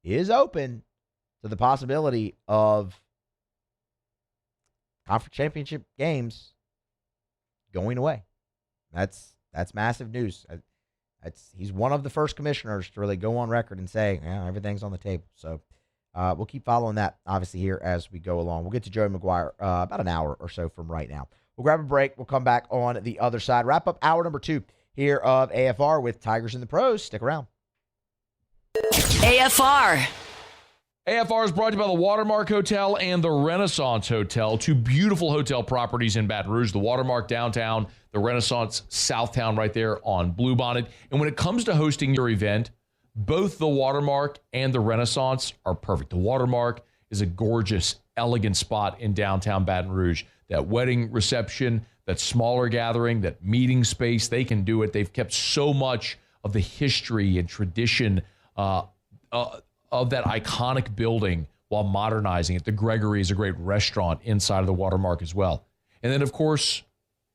to the possibility of conference championship games going away. That's massive news. He's one of the first commissioners to really go on record and say, everything's on the table. So we'll keep following that, obviously, here as we go along. We'll get to Joey McGuire about an hour or so from right now. We'll grab a break. We'll come back on the other side. Wrap up hour number 2 here of AFR with Tigers in the Pros. Stick around. AFR is brought to you by the Watermark Hotel and the Renaissance Hotel, 2 beautiful hotel properties in Baton Rouge, the Watermark downtown, the Renaissance Southtown right there on Bluebonnet. And when it comes to hosting your event, both the Watermark and the Renaissance are perfect. The Watermark is a gorgeous, elegant spot in downtown Baton Rouge. That wedding reception, that smaller gathering, that meeting space, they can do it. They've kept so much of the history and tradition of that iconic building while modernizing it. The Gregory is a great restaurant inside of the Watermark as well. And then, of course,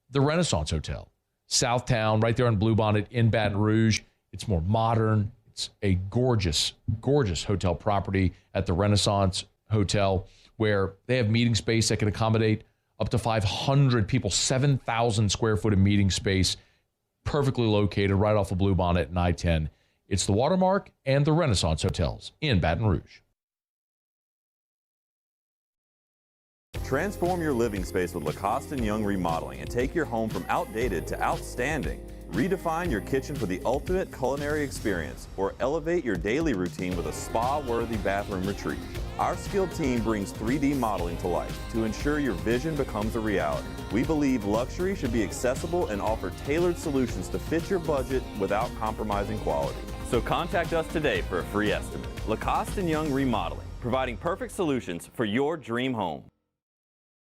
the Renaissance Hotel, Southtown, right there on Bluebonnet in Baton Rouge. It's more modern. It's a gorgeous, gorgeous hotel property at the Renaissance Hotel where they have meeting space that can accommodate up to 500 people, 7,000 square foot of meeting space, perfectly located right off of Bluebonnet and I-10. It's the Watermark and the Renaissance Hotels in Baton Rouge. Transform your living space with Lacoste & Young Remodeling and take your home from outdated to outstanding. Redefine your kitchen for the ultimate culinary experience or elevate your daily routine with a spa-worthy bathroom retreat. Our skilled team brings 3D modeling to life to ensure your vision becomes a reality. We believe luxury should be accessible and offer tailored solutions to fit your budget without compromising quality. So contact us today for a free estimate. Lacoste & Young Remodeling, providing perfect solutions for your dream home.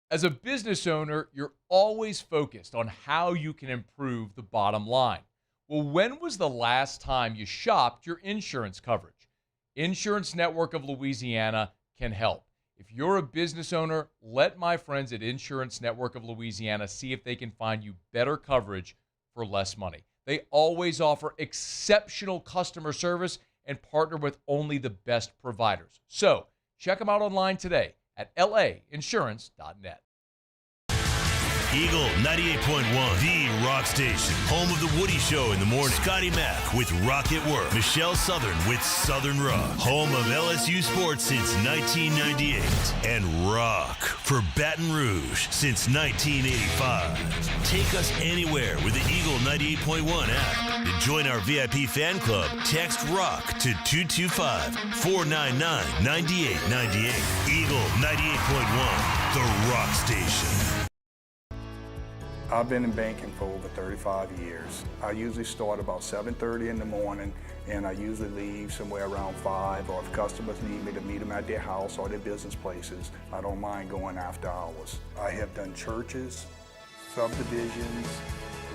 As a business owner, you're always focused on how you can improve the bottom line. Well, when was the last time you shopped your insurance coverage? Insurance Network of Louisiana can help. If you're a business owner, let my friends at Insurance Network of Louisiana see if they can find you better coverage for less money. They always offer exceptional customer service and partner with only the best providers. So check them out online today at lainsurance.net. Eagle 98.1, the rock station. Home of the Woody Show in the morning. Scotty Mack with Rock at Work. Michelle Southern with Southern Rock. Home of LSU sports since 1998. And rock for Baton Rouge since 1985. Take us anywhere with the Eagle 98.1 app. To join our VIP fan club, text ROCK to 225-499-9898. Eagle 98.1, the rock station. I've been in banking for over 35 years. I usually start about 7:30 in the morning, and I usually leave somewhere around 5, or if customers need me to meet them at their house or their business places, I don't mind going after hours. I have done churches, subdivisions,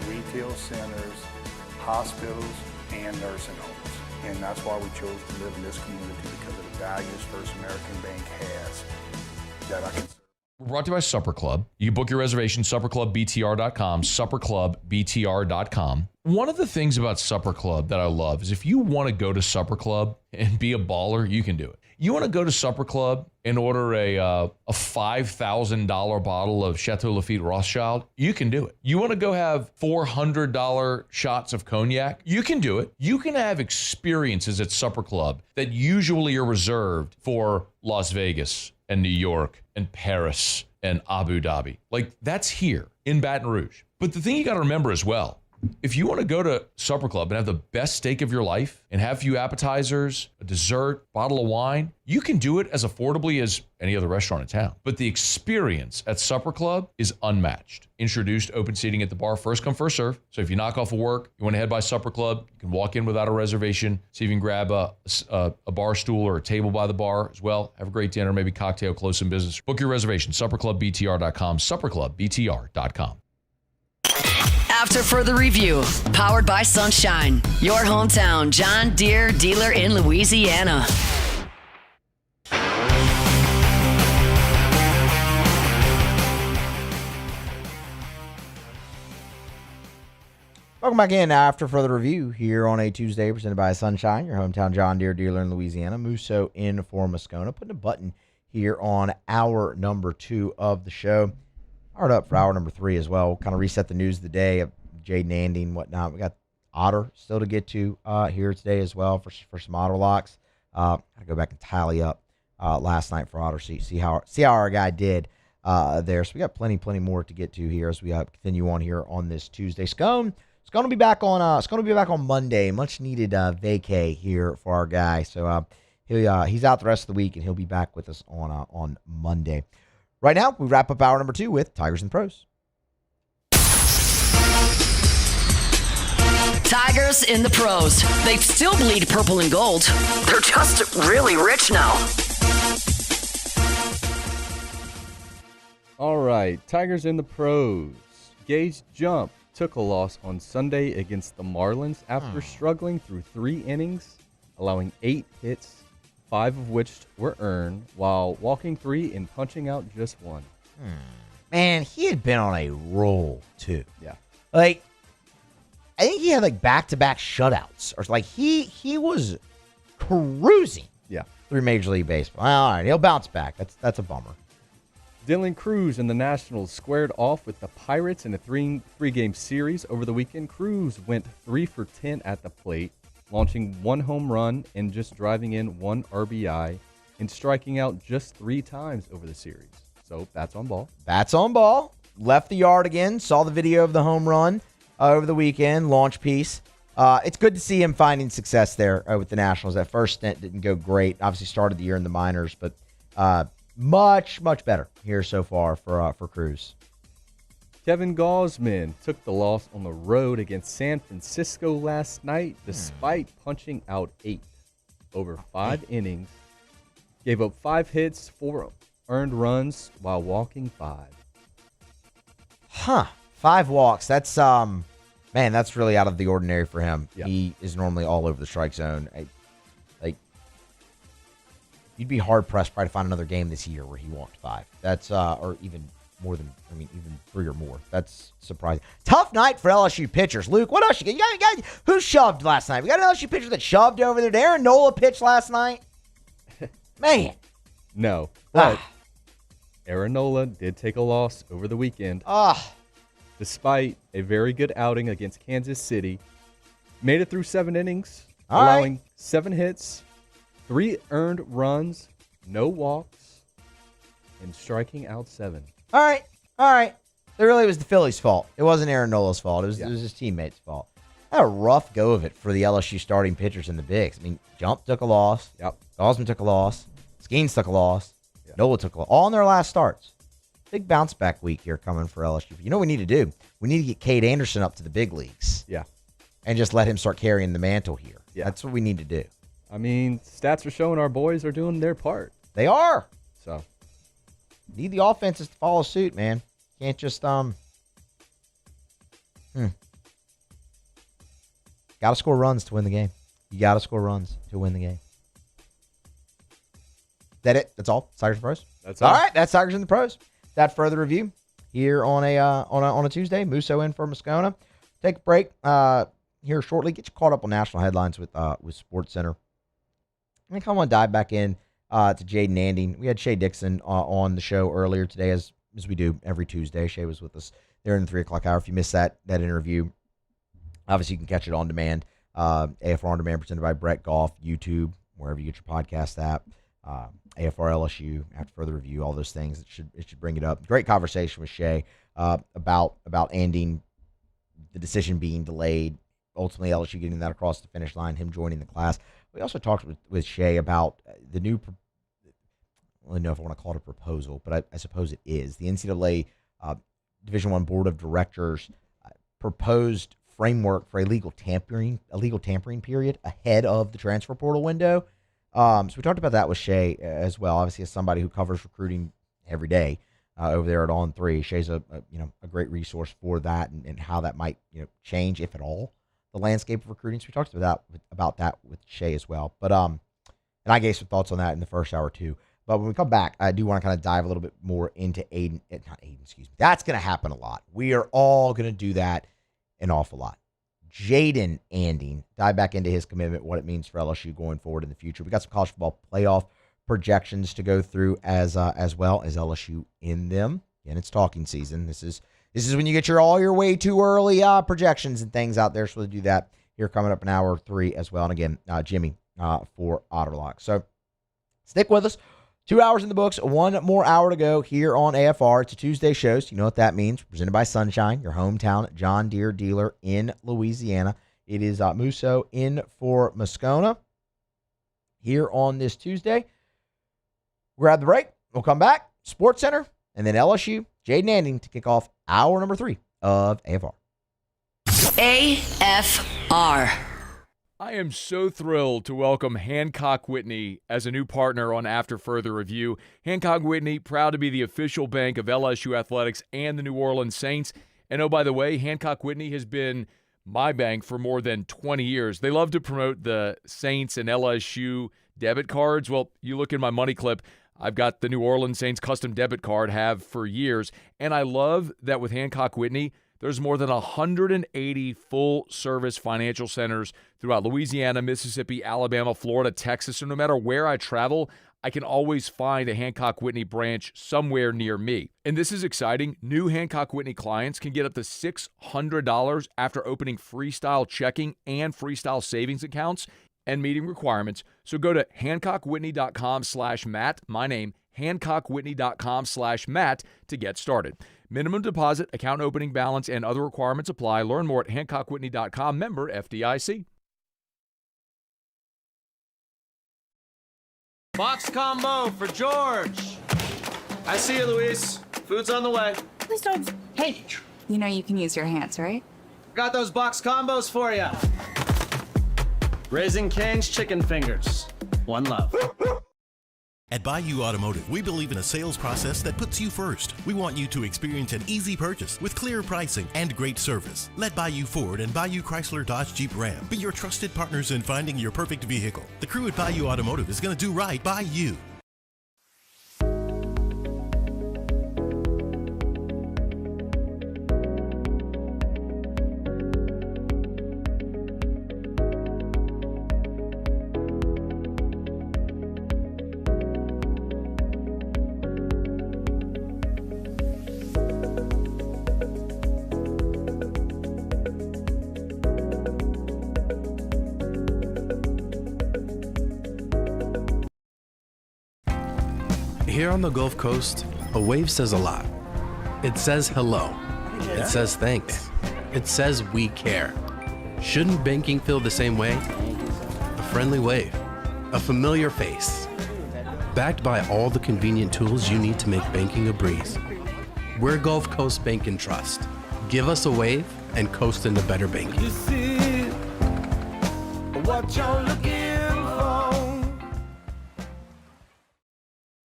retail centers, hospitals, and nursing homes. And that's why we chose to live in this community, because of the values First American Bank has that I can. We're brought to you by Supper Club. You can book your reservation, supperclubbtr.com, supperclubbtr.com. One of the things about Supper Club that I love is if you want to go to Supper Club and be a baller, you can do it. You want to go to Supper Club and order a $5,000 bottle of Chateau Lafite Rothschild, you can do it. You want to go have $400 shots of cognac, you can do it. You can have experiences at Supper Club that usually are reserved for Las Vegas and New York and Paris and Abu Dhabi. Like, that's here in Baton Rouge. But the thing you got to remember as well, if you want to go to Supper Club and have the best steak of your life and have a few appetizers, a dessert, bottle of wine, you can do it as affordably as any other restaurant in town. But the experience at Supper Club is unmatched. Introduced open seating at the bar, first come, first serve. So if you knock off of work, you want to head by Supper Club, you can walk in without a reservation, see if you can grab a bar stool or a table by the bar as well. Have a great dinner, maybe cocktail, close some business. Book your reservation, supperclubbtr.com, supperclubbtr.com. After further review, powered by Sunshine, your hometown John Deere dealer in Louisiana. Welcome back in after further review here on a Tuesday presented by Sunshine, your hometown John Deere dealer in Louisiana. Musso in for Moscona. Putting a button here on hour number 2 of the show. Fired up for hour number 3 as well. Kind of reset the news of the day of Jayden Anding and whatnot. We got Otter still to get to here today as well for some Otter locks. Got to go back and tally up last night for Otter, see how our guy did there. So we got plenty more to get to here as we continue on here on this Tuesday. Scone. It's going to be back on Monday. Much needed vacay here for our guy. So he's out the rest of the week, and he'll be back with us on Monday. Right now, we wrap up hour number 2 with Tigers and Pros. Tigers in the pros. They still bleed purple and gold. They're just really rich now. All right, Tigers in the pros. Gage Jump took a loss on Sunday against the Marlins after struggling through 3 innings, allowing 8 hits, 5 of which were earned, while walking 3 and punching out just 1. Man, he had been on a roll, too. Yeah. I think he had, back-to-back shutouts. Or, he was cruising through Major League Baseball. All right, he'll bounce back. That's a bummer. Dylan Cruz and the Nationals squared off with the Pirates in a three-game series over the weekend. Cruz went 3 for 10 at the plate, launching 1 home run and just driving in 1 RBI and striking out just 3 times over the series. So that's on ball. That's on ball. Left the yard again. Saw the video of the home run over the weekend, launch piece. It's good to see him finding success there with the Nationals. That first stint didn't go great. Obviously started the year in the minors, but much better here so far for Cruz. Kevin Gausman took the loss on the road against San Francisco last night despite punching out 8 over 5 innings. Gave up 5 hits, 4 earned runs while walking 5. 5 walks. That's that's really out of the ordinary for him. Yeah. He is normally all over the strike zone. You'd be hard pressed probably to find another game this year where he walked 5. That's or even more than even 3 or more. That's surprising. Tough night for LSU pitchers. Luke, what else you got? You got who shoved last night? We got an LSU pitcher that shoved over there. Did Aaron Nola pitch last night? Man. No, but Aaron Nola did take a loss over the weekend. Despite a very good outing against Kansas City, made it through 7 innings, allowing 7 hits, 3 earned runs, no walks, and striking out 7. All right. It really was the Phillies' fault. It wasn't Aaron Nola's fault. It was his teammates' fault. Had a rough go of it for the LSU starting pitchers in the bigs. Jump took a loss. Yep. Gosman took a loss. Skeens took a loss. Yep. Nola took a loss. All in their last starts. Big bounce back week here coming for LSU. You know what we need to do? We need to get Cade Anderson up to the big leagues. Yeah. And just let him start carrying the mantle here. Yeah. That's what we need to do. Stats are showing our boys are doing their part. They are. So need the offenses to follow suit, man. Can't just Got to score runs to win the game. You got to score runs to win the game. Is that it? That's all. Tigers and Pros. That's all. All right. That's Tigers and the Pros. That further review here on a Tuesday. Musso in for Moscona. Take a break here shortly. Get you caught up on national headlines with Sports Center. I kind of want to dive back in to Jayden Anding. We had Shea Dixon on the show earlier today, as we do every Tuesday. Shea was with us there in the 3 o'clock hour. If you missed that interview, obviously you can catch it on demand. AFR On Demand presented by Brett Goff, YouTube, wherever you get your podcast app. AFR LSU, after further review, all those things. It should bring it up. Great conversation with Shea about Anding, the decision being delayed, ultimately LSU getting that across the finish line, him joining the class. We also talked with Shea about the new, I don't really know if I want to call it a proposal, but I suppose it is. The NCAA Division I Board of Directors proposed framework for a legal tampering period ahead of the transfer portal window. So we talked about that with Shea as well, obviously as somebody who covers recruiting every day over there at On 3. Shea's a great resource for that and how that might change, if at all, the landscape of recruiting. So we talked about that with Shea as well. But and I gave some thoughts on that in the first hour too. But when we come back, I do want to kind of dive a little bit more into That's going to happen a lot. We are all going to do that an awful lot. Jayden Anding, dive back into his commitment, what it means for LSU going forward in the future. We got some college football playoff projections to go through as well as LSU in them. And it's talking season. This is when you get all your way too early projections and things out there. So we'll do that here coming up in hour 3 as well. And again, Jimmy for Otterlock. So stick with us. 2 hours in the books, 1 more hour to go here on AFR. It's a Tuesday show, so you know what that means. Presented by Sunshine, your hometown John Deere dealer in Louisiana. It is Musso in for Moscona here on this Tuesday. Grab the break. We'll come back. Sports Center, and then LSU, Jayden Anding to kick off hour number 3 of AFR. AFR. I am so thrilled to welcome Hancock Whitney as a new partner on After Further Review. Hancock Whitney, proud to be the official bank of LSU Athletics and the New Orleans Saints. And oh, by the way, Hancock Whitney has been my bank for more than 20 years. They love to promote the Saints and LSU debit cards. Well, you look in my money clip, I've got the New Orleans Saints custom debit card, have for years. And I love that with Hancock Whitney, there's more than 180 full-service financial centers throughout Louisiana, Mississippi, Alabama, Florida, Texas. So no matter where I travel, I can always find a Hancock Whitney branch somewhere near me. And this is exciting. New Hancock Whitney clients can get up to $600 after opening freestyle checking and freestyle savings accounts and meeting requirements. So go to HancockWhitney.com/Matt, my name, HancockWhitney.com/Matt to get started. Minimum deposit, account opening balance, and other requirements apply. Learn more at HancockWhitney.com, member FDIC. Box combo for George. I see you, Luis. Food's on the way. Please don't. Hey, you know you can use your hands, right? Got those box combos for you. Raising Cane's chicken fingers. One love. At Bayou Automotive, we believe in a sales process that puts you first. We want you to experience an easy purchase with clear pricing and great service. Let Bayou Ford and Bayou Chrysler Dodge Jeep Ram be your trusted partners in finding your perfect vehicle. The crew at Bayou Automotive is going to do right by you. Here on the Gulf Coast, a wave says a lot. It says hello. It says thanks. It says we care. Shouldn't banking feel the same way? A friendly wave. A familiar face. Backed by all the convenient tools you need to make banking a breeze. We're Gulf Coast Bank and Trust. Give us a wave and coast into better banking. This is what you're looking for.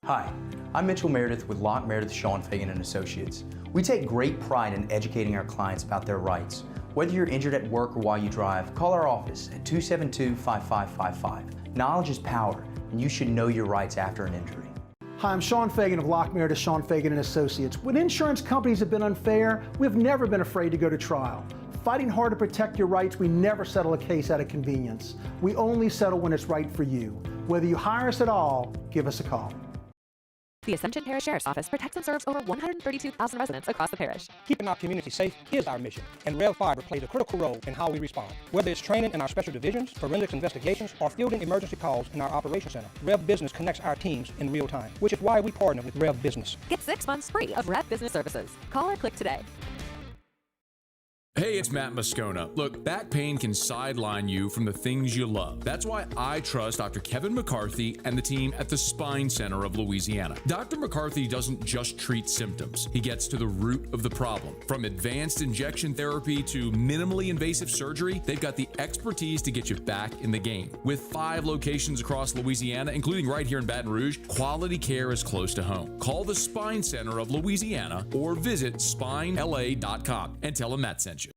Hi, I'm Mitchell Meredith with Locke Meredith Sean Fagan & Associates. We take great pride in educating our clients about their rights. Whether you're injured at work or while you drive, call our office at 272-5555. Knowledge is power, and you should know your rights after an injury. Hi, I'm Sean Fagan of Locke Meredith Sean Fagan & Associates. When insurance companies have been unfair, we've never been afraid to go to trial. Fighting hard to protect your rights, we never settle a case out of convenience. We only settle when it's right for you. Whether you hire us at all, give us a call. The Assumption Parish Sheriff's Office protects and serves over 132,000 residents across the parish. Keeping our community safe is our mission, and Rev Fiber plays a critical role in how we respond. Whether it's training in our special divisions, forensics investigations, or fielding emergency calls in our operations center, Rev Business connects our teams in real time, which is why we partner with Rev Business. Get 6 months free of Rev Business services. Call or click today. Hey, it's Matt Moscona. Look, back pain can sideline you from the things you love. That's why I trust Dr. Kevin McCarthy and the team at the Spine Center of Louisiana. Dr. McCarthy doesn't just treat symptoms. He gets to the root of the problem. From advanced injection therapy to minimally invasive surgery, they've got the expertise to get you back in the game. With 5 locations across Louisiana, including right here in Baton Rouge, quality care is close to home. Call the Spine Center of Louisiana or visit spinela.com and tell them Matt sent you.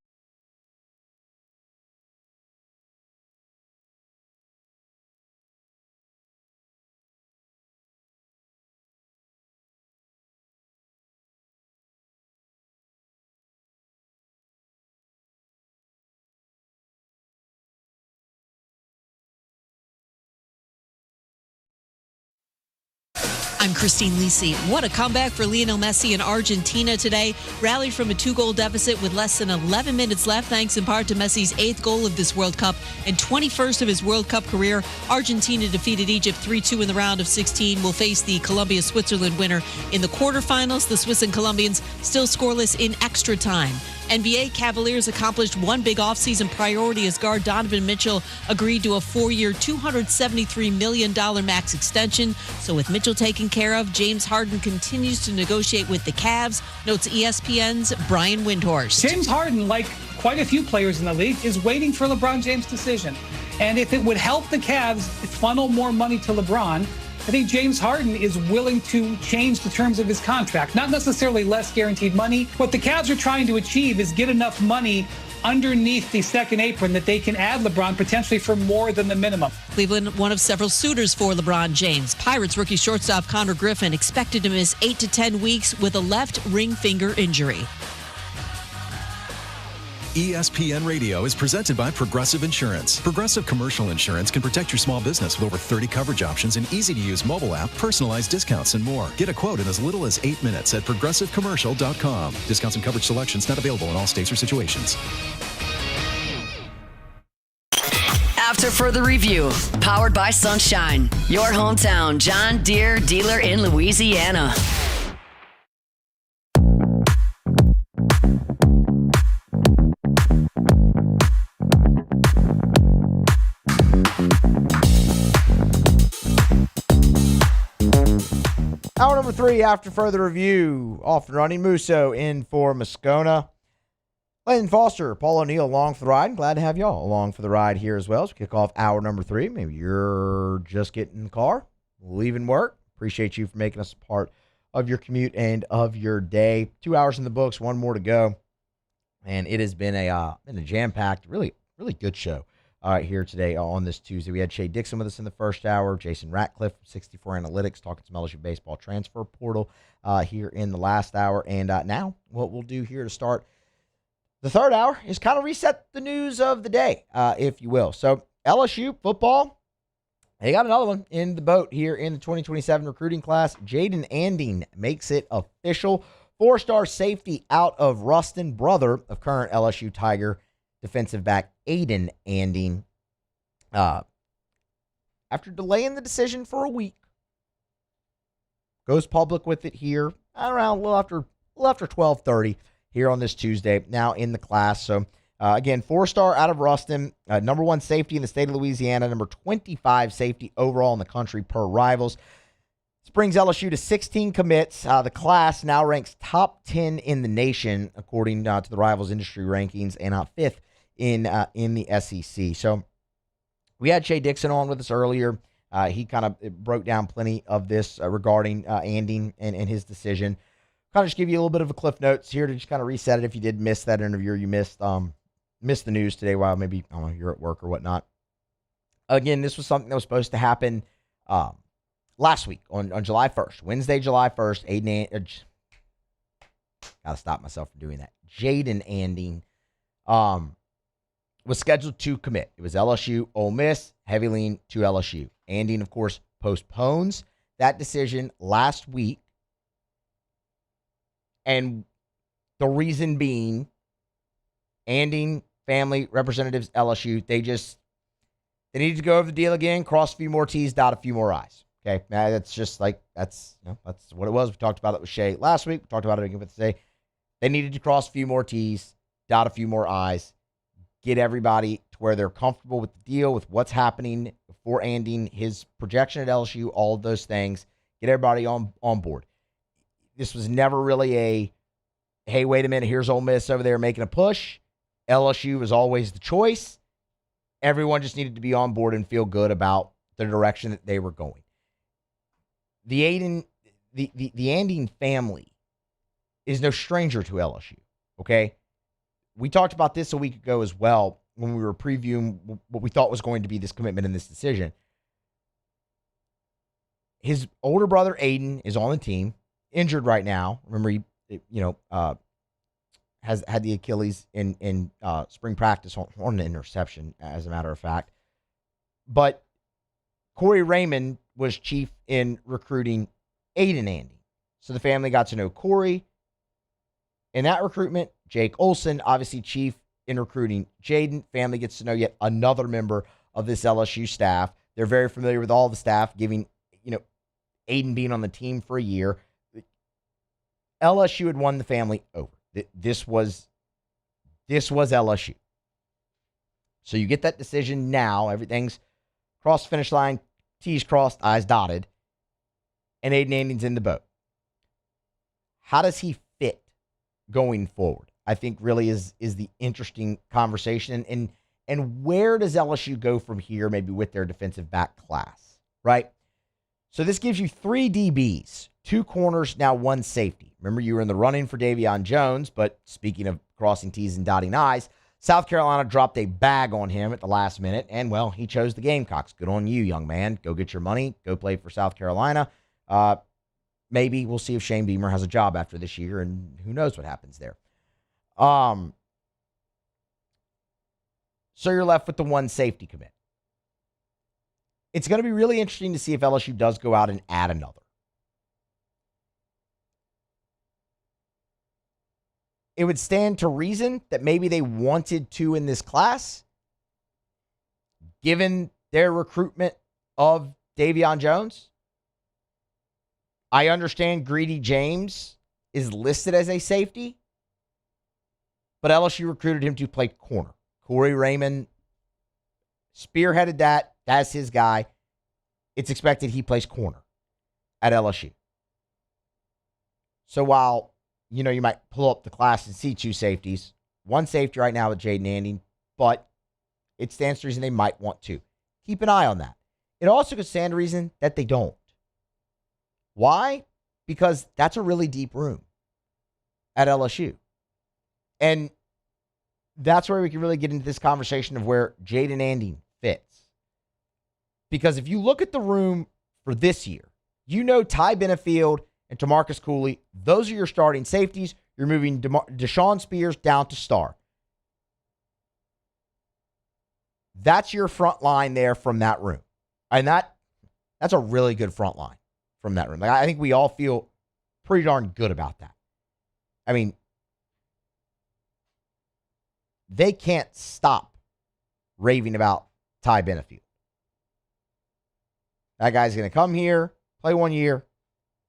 I'm Christine Lisi. What a comeback for Lionel Messi in Argentina today. Rallied from a 2-goal deficit with less than 11 minutes left, thanks in part to Messi's 8th goal of this World Cup and 21st of his World Cup career. Argentina defeated Egypt 3-2 in the round of 16. Will face the Colombia-Switzerland winner in the quarterfinals. The Swiss and Colombians still scoreless in extra time. NBA Cavaliers accomplished one big offseason priority as guard Donovan Mitchell agreed to a 4-year, $273 million max extension. So with Mitchell taken care of, James Harden continues to negotiate with the Cavs, notes ESPN's Brian Windhorst. James Harden, like quite a few players in the league, is waiting for LeBron James' decision. And if it would help the Cavs funnel more money to LeBron, I think James Harden is willing to change the terms of his contract. Not necessarily less guaranteed money. What the Cavs are trying to achieve is get enough money underneath the second apron that they can add LeBron potentially for more than the minimum. Cleveland, one of several suitors for LeBron James. Pirates rookie shortstop Connor Griffin expected to miss 8 to 10 weeks with a left ring finger injury. ESPN Radio is presented by Progressive Insurance. Progressive Commercial Insurance can protect your small business with over 30 coverage options, an easy-to-use mobile app, personalized discounts, and more. Get a quote in as little as 8 minutes at progressivecommercial.com. Discounts and coverage selections not available in all states or situations. After further review, powered by Sunshine, your hometown John Deere dealer in Louisiana. Hour number 3, after further review, off and running. Musso in for Moscona. Landon Foster, Paul O'Neill along for the ride. Glad to have y'all along for the ride here as well as we kick off hour number 3. Maybe you're just getting in the car, leaving work. Appreciate you for making us a part of your commute and of your day. 2 hours in the books, 1 more to go. And it has been a jam-packed, really good show here today on this Tuesday. We had Shea Dixon with us in the first hour, Jason Ratcliff from 64 Analytics talking some LSU baseball transfer portal here in the last hour. And now what we'll do here to start the third hour is kind of reset the news of the day, if you will. So LSU football, they got another one in the boat here in the 2027 recruiting class. Jayden Anding makes it official. 4-star safety out of Ruston, brother of current LSU Tiger defensive back Jayden Anding. After delaying the decision for a week, goes public with it here around a little after 12:30 here on this Tuesday. Now in the class, so again, 4-star out of Ruston, number 1 safety in the state of Louisiana, number 25 safety overall in the country per Rivals. This brings LSU to 16 commits. The class now ranks top 10 in the nation according to the Rivals industry rankings, and 5th in the SEC. So we had Shea Dixon on with us earlier. He kind of broke down plenty of this regarding Anding and his decision. Kind of just give you a little bit of a cliff notes here to just kind of reset it if you did miss that interview or you missed the news today while maybe, I don't know, you're at work or whatnot. Again, this was something that was supposed to happen last week on July 1st, Wednesday, July 1st. Gotta stop myself from doing that. Jayden Anding was scheduled to commit. It was LSU, Ole Miss, heavy lean to LSU. Anding, of course, postpones that decision last week. And the reason being, Anding family representatives, LSU, they needed to go over the deal again, cross a few more T's, dot a few more I's. Okay, that's just like, that's what it was. We talked about it with Shea last week. We talked about it again with today. They needed to cross a few more T's, dot a few more I's, get everybody to where they're comfortable with the deal, with what's happening for Anding, his projection at LSU, all of those things, get everybody on board. This was never really a, hey, wait a minute, here's Ole Miss over there making a push. LSU was always the choice. Everyone just needed to be on board and feel good about the direction that they were going. The Anding family is no stranger to LSU, okay? We talked about this a week ago as well when we were previewing what we thought was going to be this commitment and this decision. His older brother, Aiden, is on the team, injured right now. Remember, he has had the Achilles in spring practice on an interception, as a matter of fact. But Corey Raymond was chief in recruiting Jayden Anding. So the family got to know Corey. In that recruitment, Jake Olson, obviously chief in recruiting Jayden. Family gets to know yet another member of this LSU staff. They're very familiar with all the staff, giving, Aiden being on the team for a year. LSU had won the family over. This was LSU. So you get that decision now. Everything's crossed finish line, T's crossed, I's dotted, and Jayden Anding's in the boat. How does he fit going forward? I think really is the interesting conversation. And where does LSU go from here, maybe with their defensive back class, right? So this gives you 3 DBs, 2 corners, now 1 safety. Remember, you were in the running for Davion Jones, but speaking of crossing T's and dotting I's, South Carolina dropped a bag on him at the last minute, and, well, he chose the Gamecocks. Good on you, young man. Go get your money. Go play for South Carolina. Maybe we'll see if Shane Beamer has a job after this year, and who knows what happens there. So you're left with the 1 safety commit. It's going to be really interesting to see if LSU does go out and add another. It would stand to reason that maybe they wanted to in this class, given their recruitment of Davion Jones. I understand Greedy James is listed as a safety, but LSU recruited him to play corner. Corey Raymond spearheaded that. That's his guy. It's expected he plays corner at LSU. So while, you might pull up the class and see 2 safeties, 1 safety right now with Jayden Anding, but it stands to reason they might want to. Keep an eye on that. It also could stand to reason that they don't. Why? Because that's a really deep room at LSU. And that's where we can really get into this conversation of where Jayden Anding fits. Because if you look at the room for this year, Ty Benefield and Tamarcus Cooley, those are your starting safeties. You're moving Deshaun Spears down to star. That's your front line there from that room. And that's a really good front line from that room. Like, I think we all feel pretty darn good about that. I mean, they can't stop raving about Ty Benefield. That guy's going to come here, play 1 year,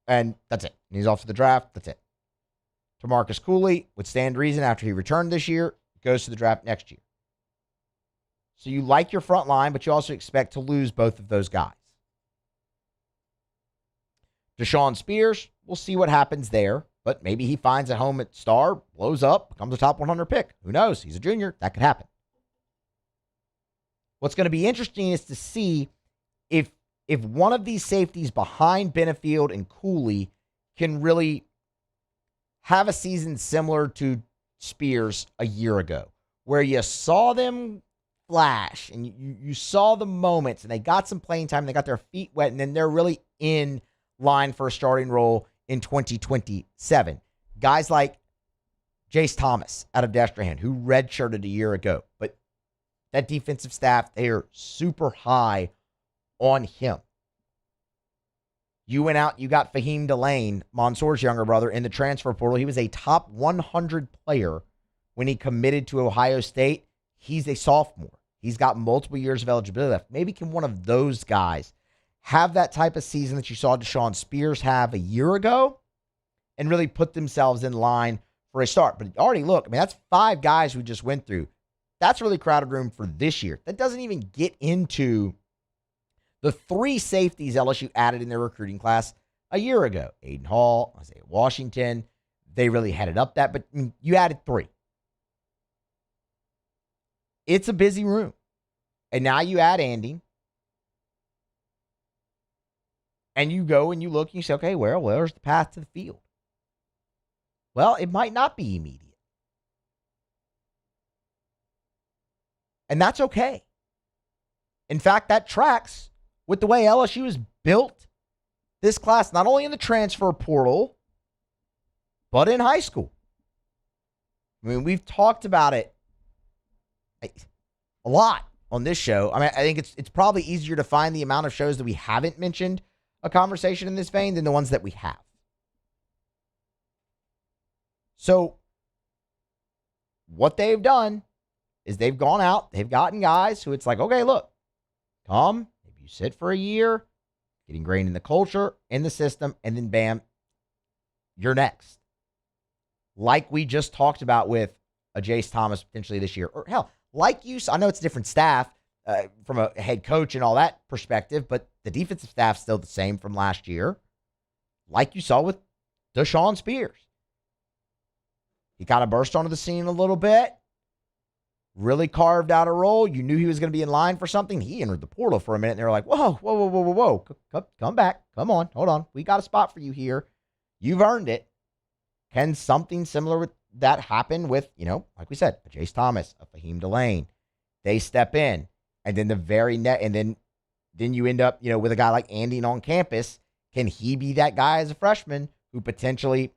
and that's it. And he's off to the draft. That's it. Tamarcus Cooley would stand reason after he returned this year, goes to the draft next year. So you like your front line, but you also expect to lose both of those guys. Deshaun Spears, we'll see what happens there, but maybe he finds a home at star, blows up, becomes a top 100 pick. Who knows? He's a junior. That could happen. What's going to be interesting is to see if one of these safeties behind Benefield and Cooley can really have a season similar to Spears a year ago, where you saw them flash and you saw the moments and they got some playing time, they got their feet wet, and then they're really in line for a starting role in 2027. Guys like Jace Thomas out of Destrehan, who redshirted a year ago, but that defensive staff, they are super high on him. You went out, you got Fahim Delane, Mansour's younger brother, in the transfer portal. He was a top 100 player when he committed to Ohio State. He's a sophomore. He's got multiple years of eligibility left. Maybe can one of those guys have that type of season that you saw Deshaun Spears have a year ago and really put themselves in line for a start. But already, look, I mean, that's 5 guys we just went through. That's really crowded room for this year. That doesn't even get into the 3 safeties LSU added in their recruiting class a year ago. Aiden Hall, Isaiah Washington. They really headed up that, but you added 3. It's a busy room. And now you add Anding. And you go and you look and you say, okay, well, where's the path to the field? Well, it might not be immediate. And that's okay. In fact, that tracks with the way LSU has built this class, not only in the transfer portal, but in high school. I mean, we've talked about it a lot on this show. I mean, I think it's probably easier to find the amount of shows that we haven't mentioned a conversation in this vein than the ones that we have. So what they've done is they've gone out, they've gotten guys who it's like, okay, look, come, maybe you sit for a year, get ingrained in the culture, in the system, and then bam, you're next. Like we just talked about with a Jace Thomas potentially this year. Or hell, like you, I know it's different staff from a head coach and all that perspective, but the defensive staff's still the same from last year. Like you saw with Deshaun Spears. He kind of burst onto the scene a little bit. Really carved out a role. You knew he was going to be in line for something. He entered the portal for a minute, and they were like, whoa. Come back. Come on. Hold on. We got a spot for you here. You've earned it. Can something similar with that happen with, like we said, a Jace Thomas, a Fahim Delane? They step in, and then the very and then you end up, with a guy like Anding on campus. Can he be that guy as a freshman who potentially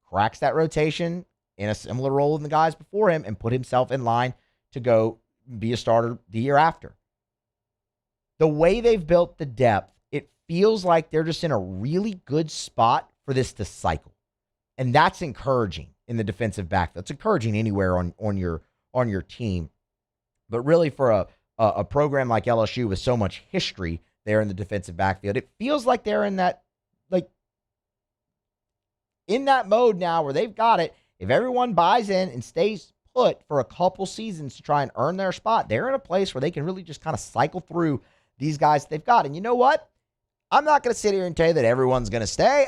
cracks that rotation in a similar role than the guys before him and put himself in line to go be a starter the year after? The way they've built the depth, it feels like they're just in a really good spot for this to cycle. And that's encouraging in the defensive backfield. It's encouraging anywhere on your team. But really for a program like LSU with so much history there in the defensive backfield, it feels like they're in that mode now where they've got it. If everyone buys in and stays put for a couple seasons to try and earn their spot, they're in a place where they can really just kind of cycle through these guys they've got. And you know what? I'm not going to sit here and tell you that everyone's going to stay.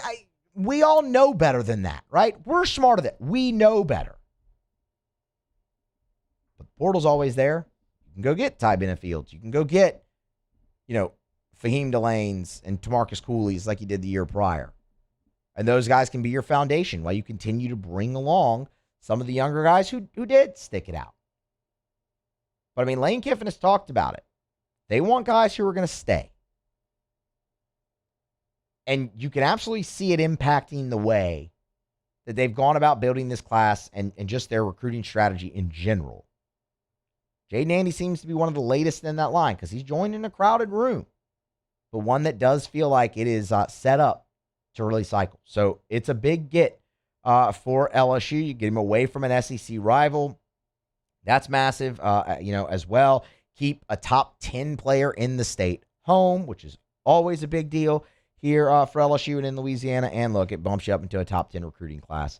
We all know better than that, right? We're smarter than that. We know better. But the portal's always there. You can go get Ty Benefields. You can go get, Fahim Delanes and Tamarcus Cooley's like you did the year prior. And those guys can be your foundation while you continue to bring along some of the younger guys who did stick it out. But, Lane Kiffin has talked about it. They want guys who are going to stay. And you can absolutely see it impacting the way that they've gone about building this class and just their recruiting strategy in general. Jayden Anding seems to be one of the latest in that line because he's joined in a crowded room, but one that does feel like it is set up to really cycle. So it's a big get for LSU. You get him away from an SEC rival. That's massive, as well. Keep a top 10 player in the state home, which is always a big deal here for LSU and in Louisiana. And look, it bumps you up into a top 10 recruiting class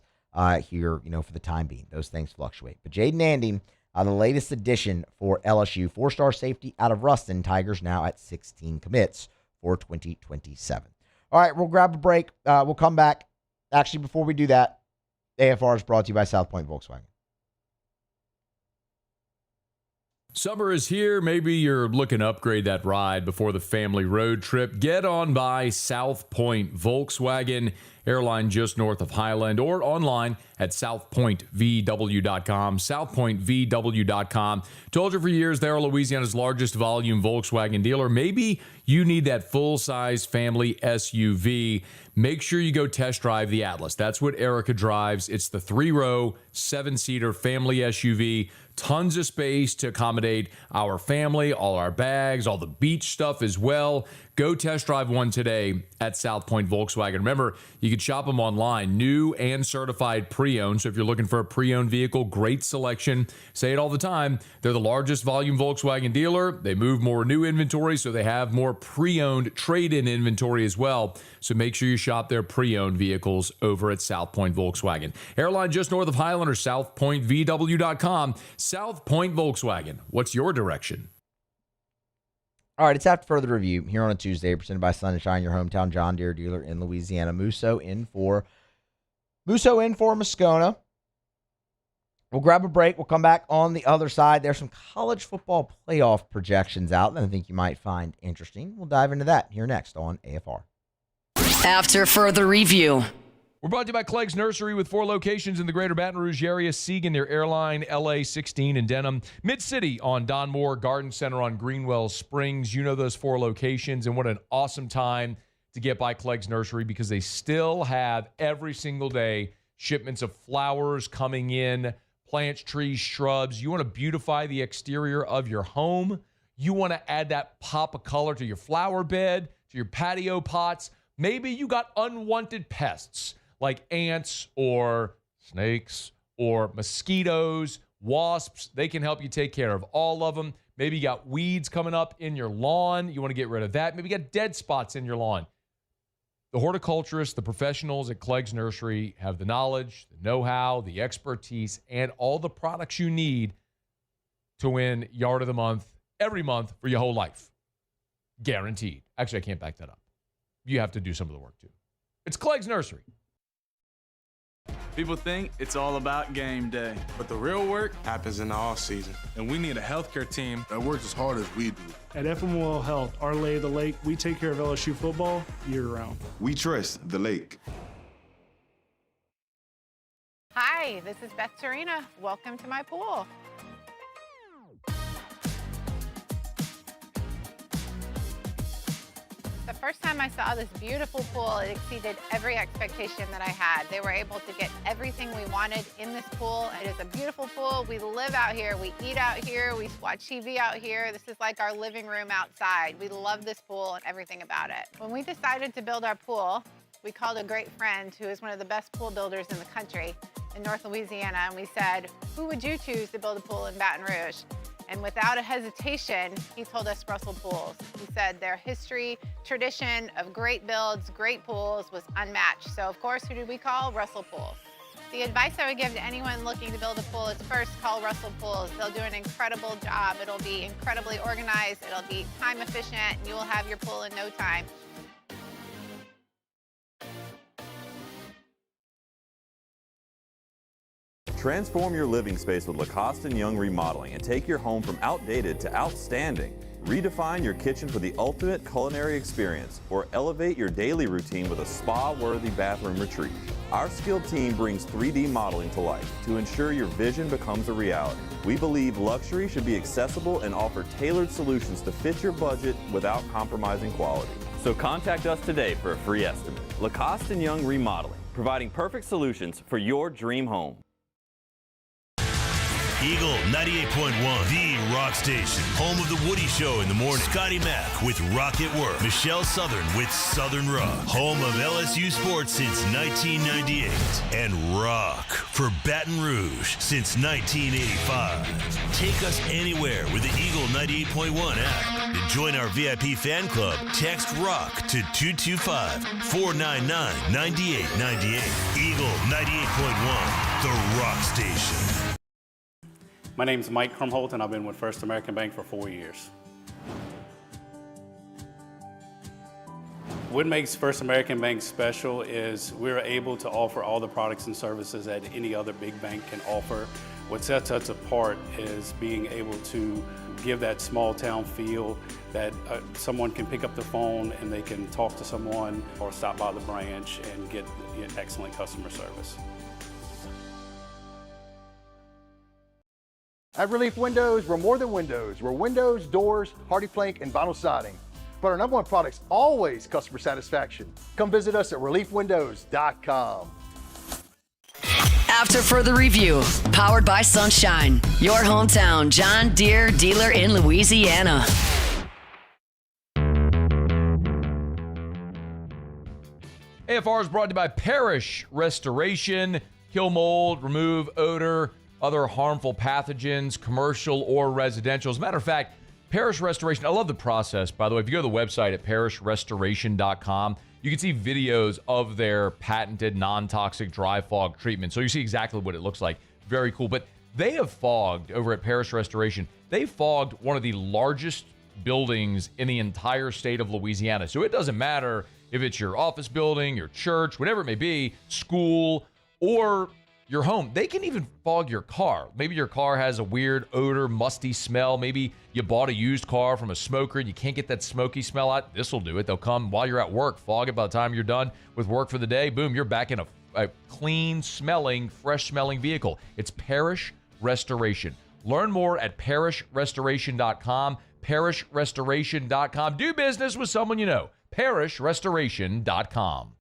here, for the time being. Those things fluctuate. But Jayden Anding, the latest addition for LSU, 4-star safety out of Ruston. Tigers now at 16 commits for 2027. All right, we'll grab a break. We'll come back. Actually, before we do that, AFR is brought to you by South Point Volkswagen. Summer is here. Maybe you're looking to upgrade that ride before the family road trip. Get on by South Point Volkswagen, airline just north of Highland, or online at southpointvw.com. Southpointvw.com. Told you for years, they're Louisiana's largest volume Volkswagen dealer. Maybe you need that full-size family SUV. Make sure you go test drive the Atlas. That's what Erica drives. It's the 3-row, 7-seater family SUV. Tons of space to accommodate our family, all our bags, all the beach stuff as well. Go test drive one today at South Point Volkswagen. Remember, you can shop them online, new and certified pre-owned. So if you're looking for a pre-owned vehicle, great selection. Say it all the time. They're the largest volume Volkswagen dealer. They move more new inventory, so they have more pre-owned trade-in inventory as well. So make sure you shop their pre-owned vehicles over at South Point Volkswagen. Airline just north of Highland or southpointvw.com. South Point Volkswagen. What's your direction? All right, it's after further review here on a Tuesday, presented by Sunshine, your hometown John Deere dealer in Louisiana. Musso in for Moscona. We'll grab a break. We'll come back on the other side. There's some college football playoff projections out that I think you might find interesting. We'll dive into that here next on AFR. After further review. We're brought to you by Clegg's Nursery with 4 locations in the greater Baton Rouge area. Siegen near Airline, LA 16 in Denham. Mid-City on Don Moore, Garden Center on Greenwell Springs. You know those 4 locations, and what an awesome time to get by Clegg's Nursery because they still have every single day shipments of flowers coming in, plants, trees, shrubs. You want to beautify the exterior of your home. You want to add that pop of color to your flower bed, to your patio pots. Maybe you got unwanted pests like ants or snakes or mosquitoes, wasps. They can help you take care of all of them. Maybe you got weeds coming up in your lawn. You want to get rid of that. Maybe you got dead spots in your lawn. The horticulturists, the professionals at Clegg's Nursery have the knowledge, the know-how, the expertise, and all the products you need to win Yard of the Month every month for your whole life. Guaranteed. Actually, I can't back that up. You have to do some of the work, too. It's Clegg's Nursery. People think it's all about game day, but the real work happens in the off season. And we need a healthcare team that works as hard as we do. At FML Health, our Lay of the Lake, we take care of LSU football year-round. We trust the lake. Hi, this is Beth Serena. Welcome to my pool. The first time I saw this beautiful pool, it exceeded every expectation that I had. They were able to get everything we wanted in this pool. It is a beautiful pool. We live out here. We eat out here. We watch TV out here. This is like our living room outside. We love this pool and everything about it. When we decided to build our pool, we called a great friend who is one of the best pool builders in the country in North Louisiana, and we said, who would you choose to build a pool in Baton Rouge? And without a hesitation, he told us Russell Pools. He said their history, tradition of great builds, great pools was unmatched. So of course, who did we call? Russell Pools. The advice I would give to anyone looking to build a pool is first call Russell Pools. They'll do an incredible job. It'll be incredibly organized. It'll be time efficient, and you will have your pool in no time. Transform your living space with Lacoste & Young Remodeling and take your home from outdated to outstanding. Redefine your kitchen for the ultimate culinary experience or elevate your daily routine with a spa-worthy bathroom retreat. Our skilled team brings 3D modeling to life to ensure your vision becomes a reality. We believe luxury should be accessible and offer tailored solutions to fit your budget without compromising quality. So contact us today for a free estimate. Lacoste & Young Remodeling, providing perfect solutions for your dream home. Eagle 98.1, the rock station. Home of the Woody Show in the morning. Scotty Mack with Rock at Work. Michelle Southern with Southern Rock. Home of LSU sports since 1998. And rock for Baton Rouge since 1985. Take us anywhere with the Eagle 98.1 app. To join our VIP fan club, text ROCK to 225-499-9898. Eagle 98.1, the rock station. My name is Mike Krumholt, and I've been with First American Bank for 4 years. What makes First American Bank special is we're able to offer all the products and services that any other big bank can offer. What sets us apart is being able to give that small town feel that someone can pick up the phone and they can talk to someone or stop by the branch and get excellent customer service. At Relief Windows, we're more than windows. We're windows, doors, hardy plank, and vinyl siding. But our number one product's always customer satisfaction. Come visit us at reliefwindows.com. After further review, powered by Sunshine, your hometown John Deere dealer in Louisiana. AFR is brought to you by Parish Restoration. Kill mold, remove odor, other harmful pathogens, commercial or residential. As a matter of fact, Parish Restoration, I love the process, by the way. If you go to the website at parishrestoration.com, you can see videos of their patented non-toxic dry fog treatment. So you see exactly what it looks like. Very cool. But they have fogged, over at Parish Restoration, they fogged one of the largest buildings in the entire state of Louisiana. So it doesn't matter if it's your office building, your church, whatever it may be, school, or your home. They can even fog your car. Maybe your car has a weird odor, musty smell. Maybe you bought a used car from a smoker and you can't get that smoky smell out. This will do it. They'll come while you're at work, fog it. By the time you're done with work for the day, boom, you're back in a clean-smelling, fresh-smelling vehicle. It's Parish Restoration. Learn more at parishrestoration.com. Parishrestoration.com. Do business with someone you know. Parishrestoration.com.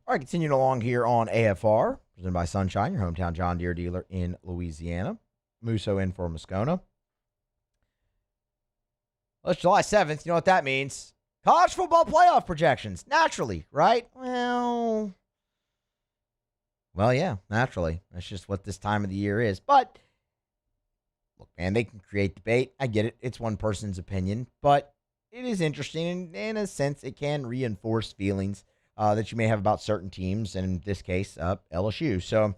All right, continuing along here on AFR, presented by Sunshine, your hometown John Deere dealer in Louisiana. Musso in for Moscona. Well, it's July 7th. You know what that means? College football playoff projections. Naturally, right? Well, yeah, naturally. That's just what this time of the year is. But, look, man, they can create debate. I get it. It's one person's opinion. But it is interesting. And in a sense, it can reinforce feelings that you may have about certain teams, and in this case, LSU. So,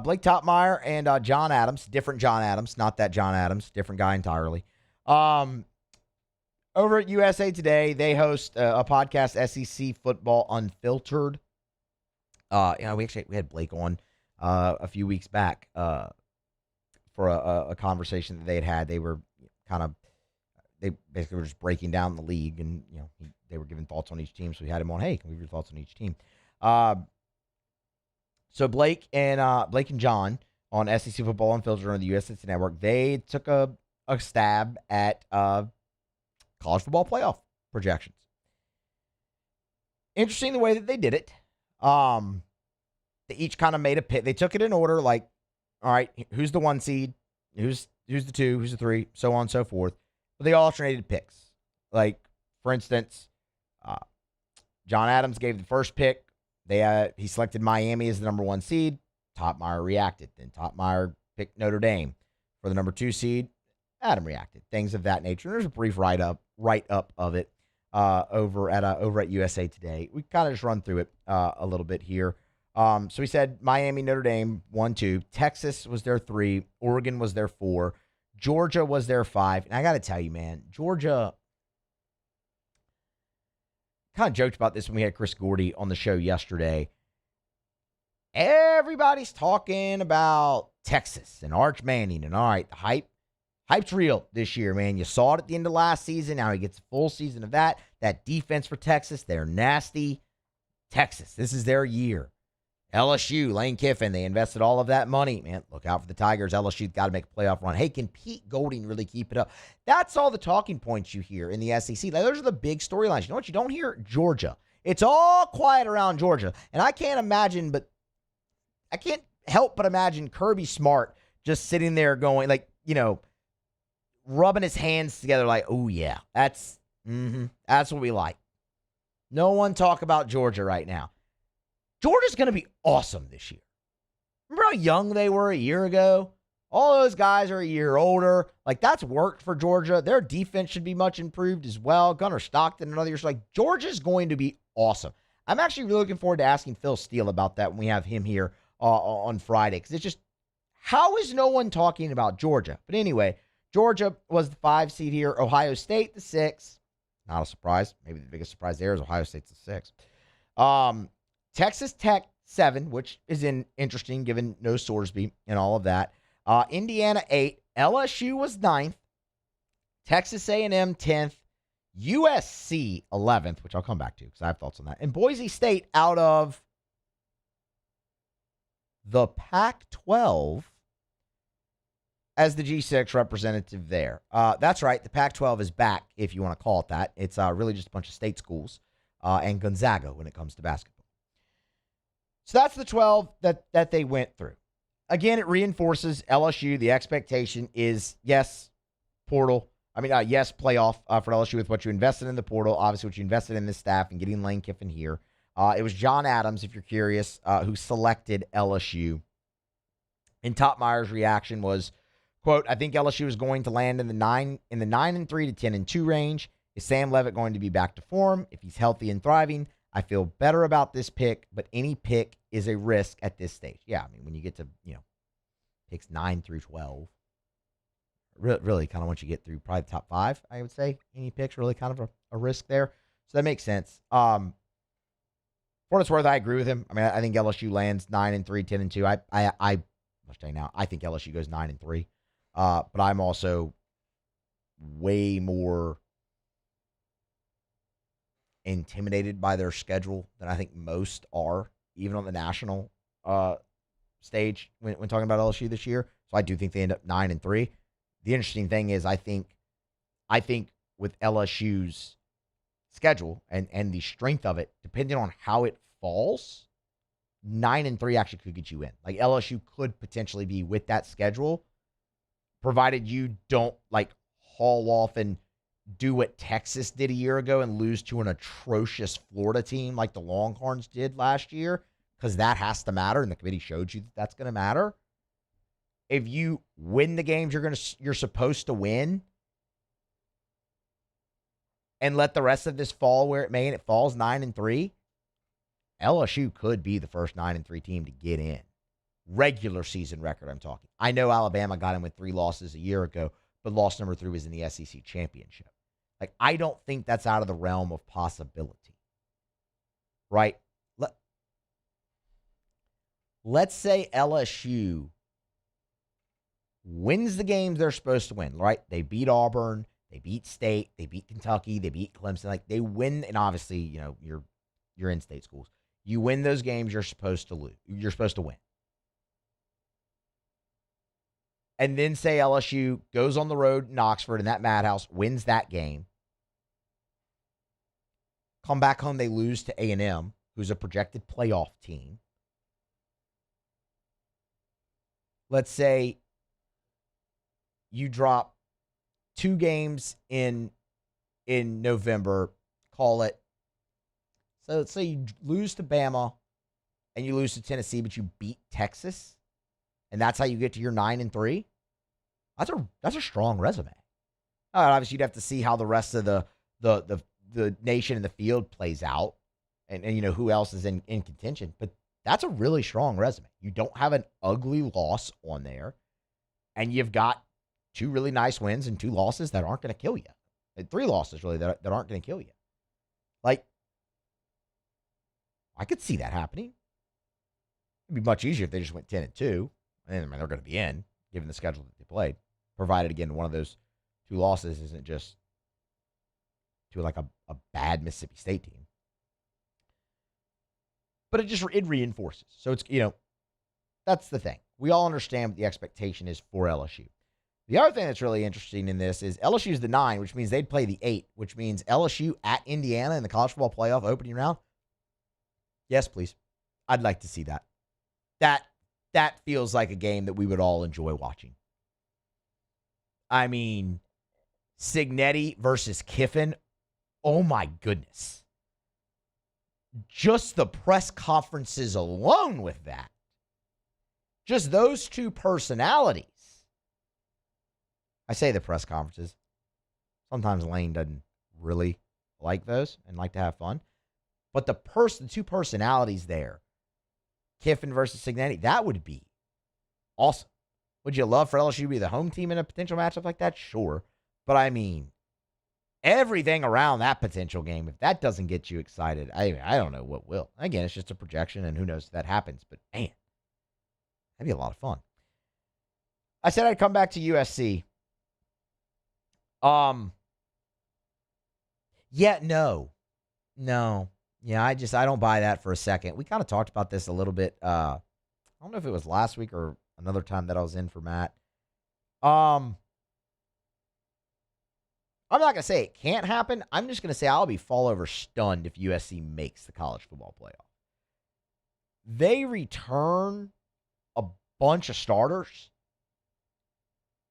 Blake Topmeyer and John Adams, different John Adams, not that John Adams, different guy entirely. Over at USA Today, they host a podcast, SEC Football Unfiltered. We had Blake on a few weeks back for a conversation that they had. They were they basically were just breaking down the league, and they were giving thoughts on each team. So we had him on. Hey, can we give your thoughts on each team? So Blake and John on SEC Football Unfiltered on the USA Network, they took a stab at college football playoff projections. Interesting the way that they did it. They each kind of made a pick. They took it in order, like, all right, who's the 1 seed? Who's the 2? Who's the 3? So on and so forth. But they alternated picks. Like, for instance, John Adams gave the first pick. He selected Miami as the number 1 seed. Topmeyer reacted. Then Topmeyer picked Notre Dame for the number 2 seed. Adam reacted. Things of that nature. And there's a brief write-up of it over at USA Today. We kind of just run through it a little bit here. So we said Miami, Notre Dame, 1, 2. Texas was their 3. Oregon was their 4. Georgia was their 5. And I got to tell you, man, Georgia, kind of joked about this when we had Chris Gordy on the show yesterday. Everybody's talking about Texas and Arch Manning. And all right, the hype's real this year, man. You saw it at the end of last season. Now he gets a full season of that. That defense for Texas, they're nasty. Texas, this is their year. LSU, Lane Kiffin, they invested all of that money. Man, look out for the Tigers. LSU's got to make a playoff run. Hey, can Pete Golding really keep it up? That's all the talking points you hear in the SEC. Like, those are the big storylines. You know what? You don't hear Georgia. It's all quiet around Georgia. And I can't help but imagine Kirby Smart just sitting there going, like, rubbing his hands together like, oh, yeah, that's what we like. No one talk about Georgia right now. Georgia's going to be awesome this year. Remember how young they were a year ago? All those guys are a year older. Like, that's worked for Georgia. Their defense should be much improved as well. Gunnar Stockton another year. So, like, Georgia's going to be awesome. I'm actually really looking forward to asking Phil Steele about that when we have him here on Friday. Because it's just, how is no one talking about Georgia? But anyway, Georgia was the 5 seed here. Ohio State, the 6. Not a surprise. Maybe the biggest surprise there is Ohio State's the 6. Texas Tech, 7, which is interesting given no Sorsby and all of that. Indiana, 8. LSU was 9th. Texas A&M, 10th. USC, 11th, which I'll come back to because I have thoughts on that. And Boise State out of the Pac-12 as the G6 representative there. That's right. The Pac-12 is back, if you want to call it that. It's really just a bunch of state schools and Gonzaga when it comes to basketball. So that's the 12 that they went through. Again, it reinforces LSU. The expectation is, yes, portal, I mean, yes, playoff for LSU with what you invested in the portal, obviously what you invested in this staff and getting Lane Kiffin here. It was John Adams, if you're curious, who selected LSU. And Topmeyer's reaction was, quote, I think LSU is going to land in the 9-3 to 10-2 range. Is Sam Leavitt going to be back to form? If he's healthy and thriving, I feel better about this pick, but any pick is a risk at this stage. Yeah, I mean, when you get to, picks 9 through 12, really kind of once you get through probably the top 5, I would say, any picks really kind of a risk there. So that makes sense. For what it's worth, I agree with him. I mean, I think LSU lands 9-3, 10-2. I'll tell you now, I think LSU goes 9-3. But I'm also way more intimidated by their schedule than I think most are, even on the national stage when talking about LSU this year. So I do think they end up 9-3. The interesting thing is I think with LSU's schedule and the strength of it, depending on how it falls, 9-3 actually could get you in. Like LSU could potentially be with that schedule, provided you don't like haul off and do what Texas did a year ago and lose to an atrocious Florida team like the Longhorns did last year, because that has to matter, and the committee showed you that that's going to matter. If you win the games you're supposed to win and let the rest of this fall where it may, and it falls 9-3, LSU could be the first 9-3 team to get in. Regular season record, I'm talking. I know Alabama got in with 3 losses a year ago, but loss number 3 was in the SEC championship. Like, I don't think that's out of the realm of possibility. Right? Let's say LSU wins the games they're supposed to win, right? They beat Auburn, they beat State, they beat Kentucky, they beat Clemson. Like, they win, and obviously, your in-state schools. You win those games you're supposed to lose. You're supposed to win. And then say LSU goes on the road in Oxford in that madhouse, wins that game. Come back home, they lose to A&M, who's a projected playoff team. Let's say you drop 2 games in November, call it. So let's say you lose to Bama and you lose to Tennessee, but you beat Texas, and that's how you get to your 9-3. That's a strong resume. Obviously, you'd have to see how the rest of the nation and the field plays out, and who else is in contention. But that's a really strong resume. You don't have an ugly loss on there, and you've got 2 really nice wins and 2 losses that aren't going to kill you. And 3 losses, really, that aren't going to kill you. Like, I could see that happening. It'd be much easier if they just went 10-2. And they're going to be in, given the schedule that they played. Provided, again, one of those 2 losses isn't just to like a bad Mississippi State team. But it reinforces. So it's, that's the thing. We all understand what the expectation is for LSU. The other thing that's really interesting in this is LSU's the 9, which means they'd play the 8, which means LSU at Indiana in the college football playoff opening round. Yes, please. I'd like to see that. That feels like a game that we would all enjoy watching. I mean, Cignetti versus Kiffin. Oh my goodness. Just the press conferences alone with that. Just those 2 personalities. I say the press conferences. Sometimes Lane doesn't really like those and like to have fun. But the 2 personalities there, Kiffin versus Cignetti, that would be awesome. Would you love for LSU to be the home team in a potential matchup like that? Sure. But I mean, everything around that potential game, if that doesn't get you excited, I don't know what will. Again, it's just a projection, and who knows if that happens. But man, that'd be a lot of fun. I said I'd come back to USC. No. Yeah, I don't buy that for a second. We kind of talked about this a little bit. I don't know if it was last week or another time that I was in for Matt. I'm not going to say it can't happen. I'm just going to say I'll be fall over stunned if USC makes the college football playoff. They return a bunch of starters.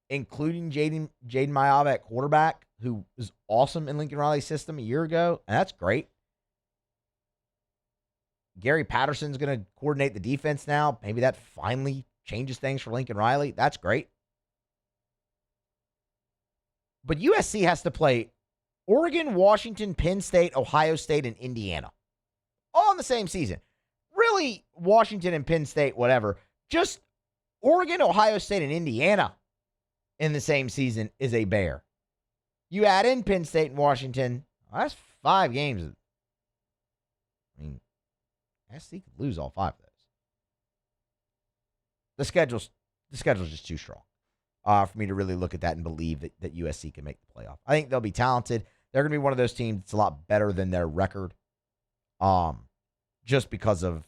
including Jayden Anding at quarterback, who was awesome in Lincoln Riley's system a year ago, and that's great. Gary Patterson's going to coordinate the defense now. Maybe that finally changes things for Lincoln Riley. That's great. But USC has to play Oregon, Washington, Penn State, Ohio State, and Indiana all in the same season. Really, Washington and Penn State, whatever. Just Oregon, Ohio State, and Indiana in the same season is a bear. You add in Penn State and Washington, that's 5 games. I mean, SC could lose all 5 of those. The schedule's just too strong for me to really look at that and believe that USC can make the playoff. I think they'll be talented. They're going to be one of those teams that's a lot better than their record, just because of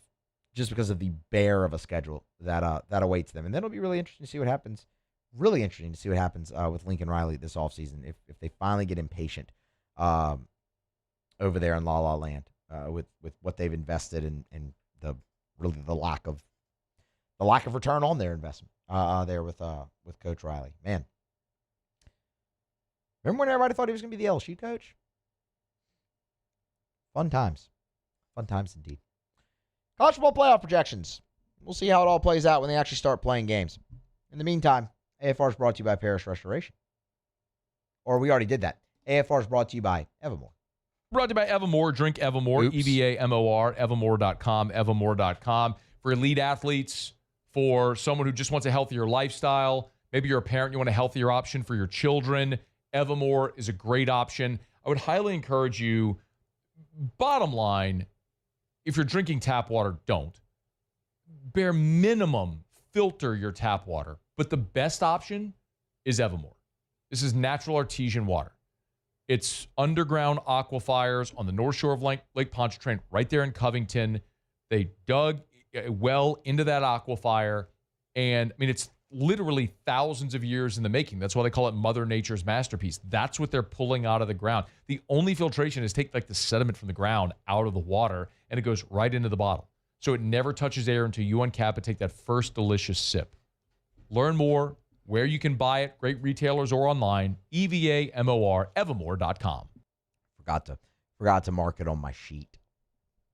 the bear of a schedule that awaits them. And then it'll be really interesting to see what happens. Really interesting to see what happens with Lincoln Riley this offseason if they finally get impatient over there in La La Land with what they've invested and the lack of return on their investment there with Coach Riley. Man, remember when everybody thought he was going to be the LSU coach? Fun times indeed. College football playoff projections. We'll see how it all plays out when they actually start playing games. In the meantime, AFR is brought to you by Parish Restoration. Or we already did that. AFR is brought to you by Evermore. Brought to you by Evermore. Drink Evermore. Oops. EVAMOR. Evermore.com. Evermore.com. For elite athletes, for someone who just wants a healthier lifestyle. Maybe you're a parent, you want a healthier option for your children. Evermore is a great option. I would highly encourage you, bottom line, if you're drinking tap water, don't. Bare minimum, filter your tap water. But the best option is Evermore. This is natural artesian water. It's underground aquifers on the north shore of Lake Pontchartrain, right there in Covington. They dug a well into that aquifer, and I mean, it's literally thousands of years in the making. That's why they call it Mother Nature's masterpiece. That's what they're pulling out of the ground. The only filtration is take like the sediment from the ground out of the water, and it goes right into the bottle. So it never touches air until you uncap it, take that first delicious sip. Learn more where you can buy it, great retailers or online, EVAMOR, Evermore.com. Forgot to mark it on my sheet.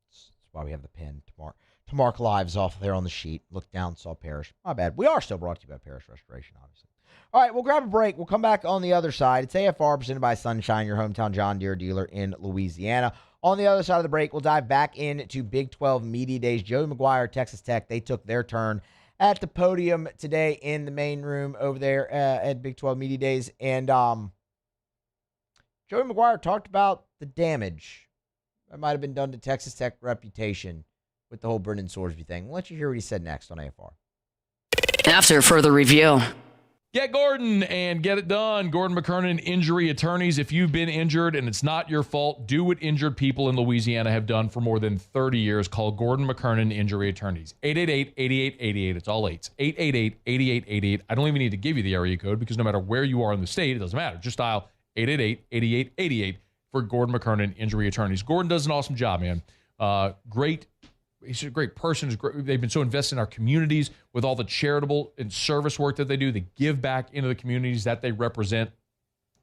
That's why we have the pen to mark lives off there on the sheet. Look down, saw Parish. My bad. We are still brought to you by Parish Restoration, obviously. All right, we'll grab a break. We'll come back on the other side. It's AFR presented by Sunshine, your hometown John Deere dealer in Louisiana. On the other side of the break, we'll dive back into Big 12 Media Days. Joey McGuire, Texas Tech, they took their turn at the podium today in the main room over there at Big 12 Media Days. And Joey McGuire talked about the damage that might have been done to Texas Tech reputation with the whole Brendan Sorsby thing. We'll let you hear what he said next on AFR. After further review. Get Gordon and get it done. Gordon McKernan Injury Attorneys. If you've been injured and it's not your fault, do what injured people in Louisiana have done for more than 30 years. Call Gordon McKernan Injury Attorneys. 888-8888. It's all 8s. 888-8888. I don't even need to give you the area code because no matter where you are in the state, it doesn't matter. Just dial 888-8888 for Gordon McKernan Injury Attorneys. Gordon does an awesome job, man. He's a great person. They've been so invested in our communities with all the charitable and service work that they do. They give back into the communities that they represent,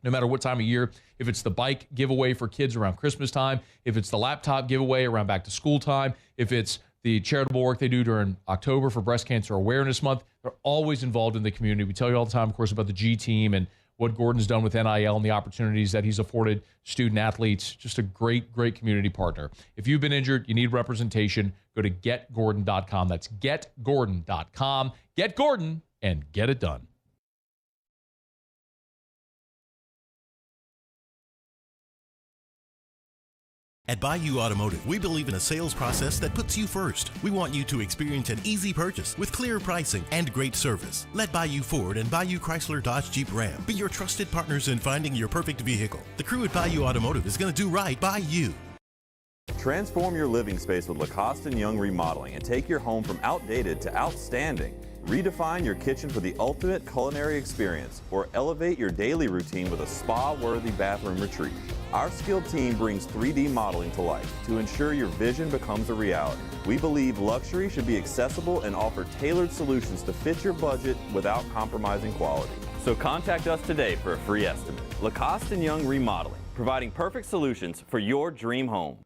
no matter what time of year. If it's the bike giveaway for kids around Christmas time, if it's the laptop giveaway around back to school time, if it's the charitable work they do during October for Breast Cancer Awareness Month, they're always involved in the community. We tell you all the time, of course, about the G team and what Gordon's done with NIL and the opportunities that he's afforded student athletes. Just a great, great community partner. If you've been injured, you need representation, go to getgordon.com. That's getgordon.com. Get Gordon and get it done. At Bayou Automotive, we believe in a sales process that puts you first. We want you to experience an easy purchase with clear pricing and great service. Let Bayou Ford and Bayou Chrysler Dodge Jeep Ram be your trusted partners in finding your perfect vehicle. The crew at Bayou Automotive is going to do right by you. Transform your living space with Lacoste & Young Remodeling and take your home from outdated to outstanding. Redefine your kitchen for the ultimate culinary experience or elevate your daily routine with a spa-worthy bathroom retreat. Our skilled team brings 3D modeling to life to ensure your vision becomes a reality. We believe luxury should be accessible and offer tailored solutions to fit your budget without compromising quality. So contact us today for a free estimate. Lacoste & Young Remodeling, providing perfect solutions for your dream home.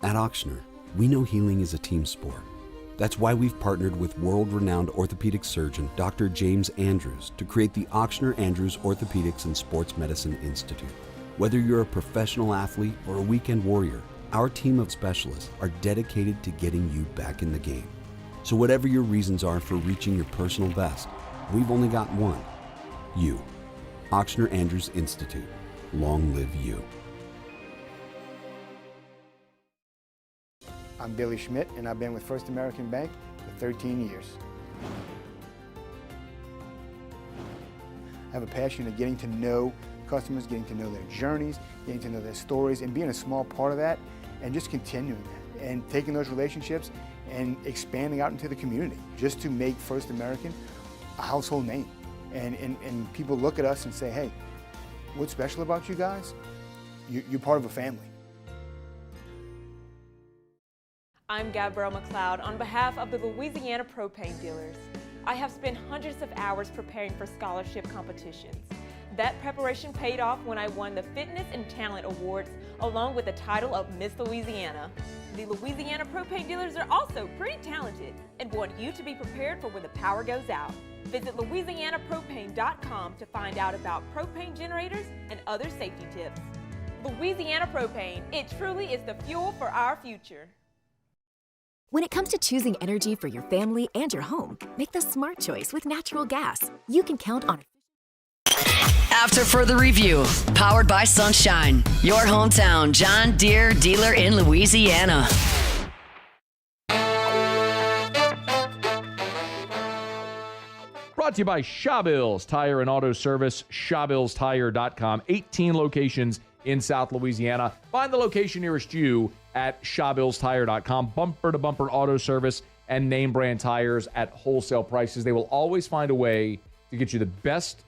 At Ochsner, we know healing is a team sport. That's why we've partnered with world-renowned orthopedic surgeon Dr. James Andrews to create the Ochsner Andrews Orthopedics and Sports Medicine Institute. Whether you're a professional athlete or a weekend warrior, our team of specialists are dedicated to getting you back in the game. So whatever your reasons are for reaching your personal best, we've only got one: you. Ochsner Andrews Institute. Long live you. I'm Billy Schmidt, and I've been with First American Bank for 13 years. I have a passion of getting to know customers, getting to know their journeys, getting to know their stories, and being a small part of that, and just continuing that, and taking those relationships and expanding out into the community, just to make First American a household name. And people look at us and say, hey, what's special about you guys? You're part of a family. I'm Gabrielle McLeod on behalf of the Louisiana Propane Dealers. I have spent hundreds of hours preparing for scholarship competitions. That preparation paid off when I won the Fitness and Talent Awards along with the title of Miss Louisiana. The Louisiana Propane Dealers are also pretty talented and want you to be prepared for when the power goes out. Visit LouisianaPropane.com to find out about propane generators and other safety tips. Louisiana Propane, it truly is the fuel for our future. When it comes to choosing energy for your family and your home, make the smart choice with natural gas. You can count on. After further review, powered by Sunshine, your hometown John Deere dealer in Louisiana. Brought to you by Shawbills Tire and Auto Service, ShawbillsTire.com. 18 locations in South Louisiana. Find the location nearest you at ShawbillsTire.com. Bumper-to-bumper auto service and name brand tires at wholesale prices. They will always find a way to get you the best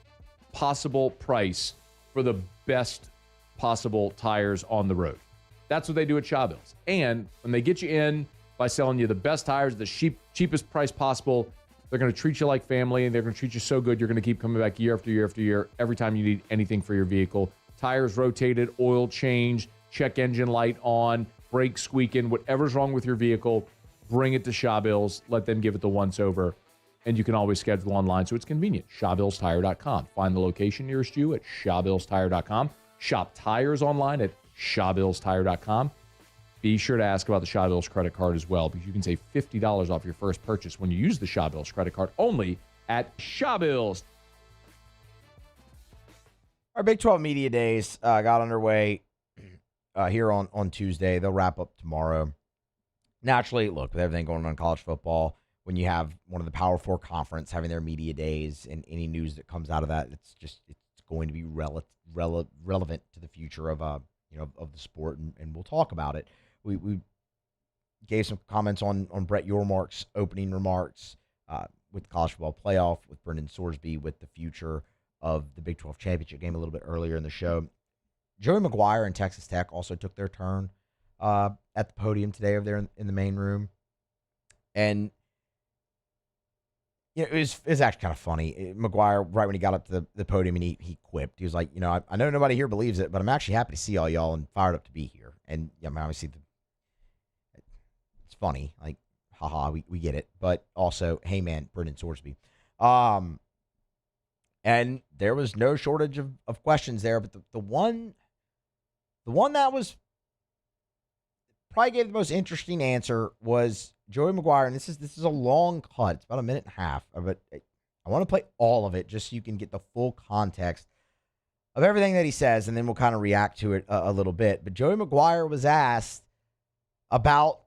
possible price for the best possible tires on the road. That's what they do at Shawbills. And when they get you in by selling you the best tires, the cheapest price possible, they're going to treat you like family, and they're going to treat you so good you're going to keep coming back year after year after year every time you need anything for your vehicle. Tires rotated, oil changed, check engine light on, brakes squeaking, whatever's wrong with your vehicle, bring it to Shawbills. Let them give it the once-over, and you can always schedule online, so it's convenient. ShawbillsTire.com. Find the location nearest you at ShawbillsTire.com. Shop tires online at ShawbillsTire.com. Be sure to ask about the Shawbills credit card as well, because you can save $50 off your first purchase when you use the Shawbills credit card only at Shawbills. Our Big 12 Media Days got underway here on Tuesday. They'll wrap up tomorrow. Naturally, look, with everything going on in college football, when you have one of the Power Four conference having their media days and any news that comes out of that, it's going to be relevant to the future of of the sport, and we'll talk about it. We gave some comments on Brett Yormark's opening remarks with the college football playoff, with Brendan Sorsby, with the future of the Big 12 championship game a little bit earlier in the show. Joey McGuire and Texas Tech also took their turn at the podium today over there in the main room. And it was actually kind of funny. McGuire, right when he got up to the podium, and he quipped. He was like, I know nobody here believes it, but I'm actually happy to see all y'all and fired up to be here. And obviously it's funny. Like, haha, we get it. But also, hey, man, Brendan Sorsby. And there was no shortage of questions there, but the one that was probably gave the most interesting answer was Joey McGuire, and this is a long cut. It's about a minute and a half, but I want to play all of it just so you can get the full context of everything that he says, and then we'll kind of react to it a little bit. But Joey McGuire was asked about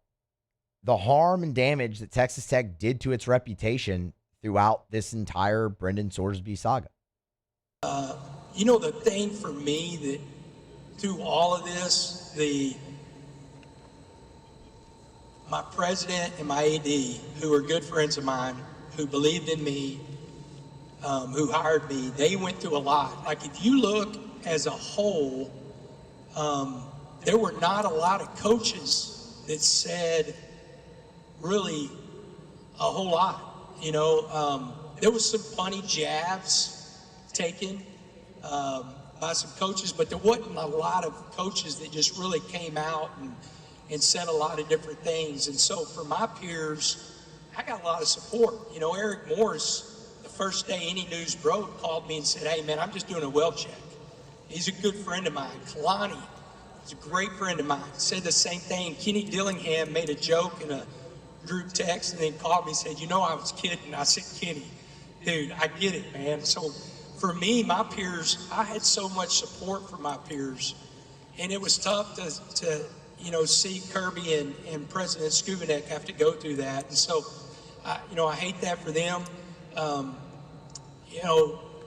the harm and damage that Texas Tech did to its reputation throughout this entire Brendan Sorsby saga. The thing for me that through all of this, my president and my AD, who are good friends of mine, who believed in me, who hired me, they went through a lot. Like, if you look as a whole, there were not a lot of coaches that said really a whole lot. There was some funny jabs taken by some coaches, but there wasn't a lot of coaches that just really came out and said a lot of different things. And so for my peers, I got a lot of support. Eric Morris, the first day any news broke, called me and said, "Hey man, I'm just doing a well check." He's a good friend of mine. Kalani is a great friend of mine. Said the same thing. Kenny Dillingham made a joke in a group text and then called me and said, I was kidding. I said, "Kenny, dude, I get it, man." So for me, my peers, I had so much support from my peers, and it was tough to see Kirby and President Skubanek have to go through that. And so, I hate that for them.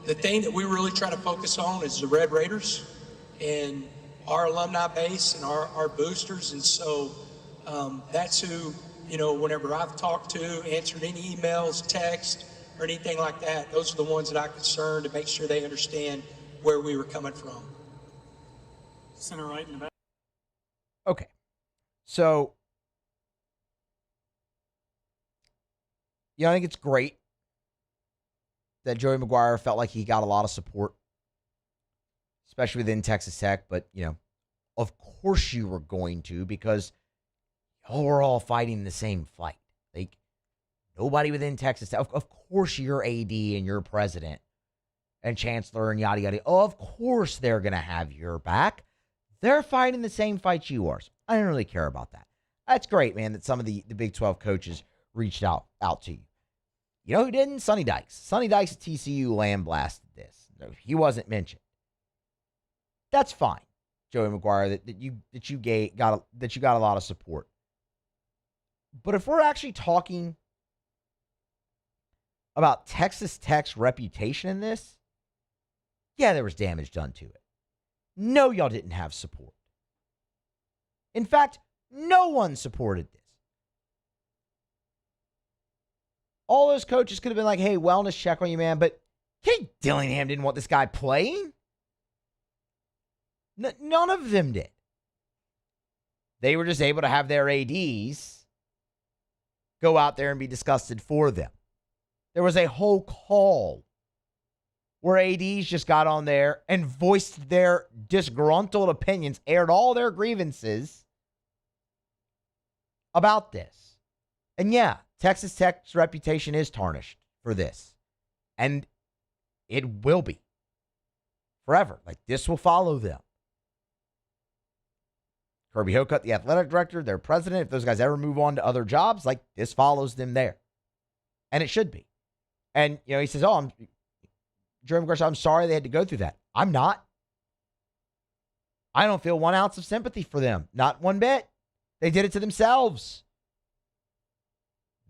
The thing that we really try to focus on is the Red Raiders and our alumni base and our boosters. And so that's who, whenever I've talked to, answered any emails, text, or anything like that, those are the ones that I'm concerned to make sure they understand where we were coming from. Center right in the back. Okay. So, I think it's great that Joey McGuire felt like he got a lot of support, especially within Texas Tech. But, of course you were going to, because y'all were all fighting the same fight. Like, nobody within Texas Tech. Of course your AD and your president and chancellor and yada, yada. Of course they're going to have your back. They're fighting the same fight you are. So I don't really care about that. That's great, man, that some of the Big 12 coaches reached out to you. You know who didn't? Sonny Dykes. Sonny Dykes at TCU lambasted this. He wasn't mentioned. That's fine, Joey McGuire, that you got a lot of support. But if we're actually talking about Texas Tech's reputation in this, yeah, there was damage done to it. No, y'all didn't have support. In fact, no one supported this. All those coaches could have been like, "Hey, wellness check on you, man," but Kenny Dillingham didn't want this guy playing. None of them did. They were just able to have their ADs go out there and be disgusted for them. There was a whole call where ADs just got on there and voiced their disgruntled opinions, aired all their grievances about this. And yeah, Texas Tech's reputation is tarnished for this. And it will be forever. Like, this will follow them. Kirby Hocutt, the athletic director, their president, if those guys ever move on to other jobs, like, this follows them there. And it should be. And, he says, Jeremy Garcia, I'm sorry they had to go through that. I'm not. I don't feel 1 ounce of sympathy for them. Not one bit. They did it to themselves.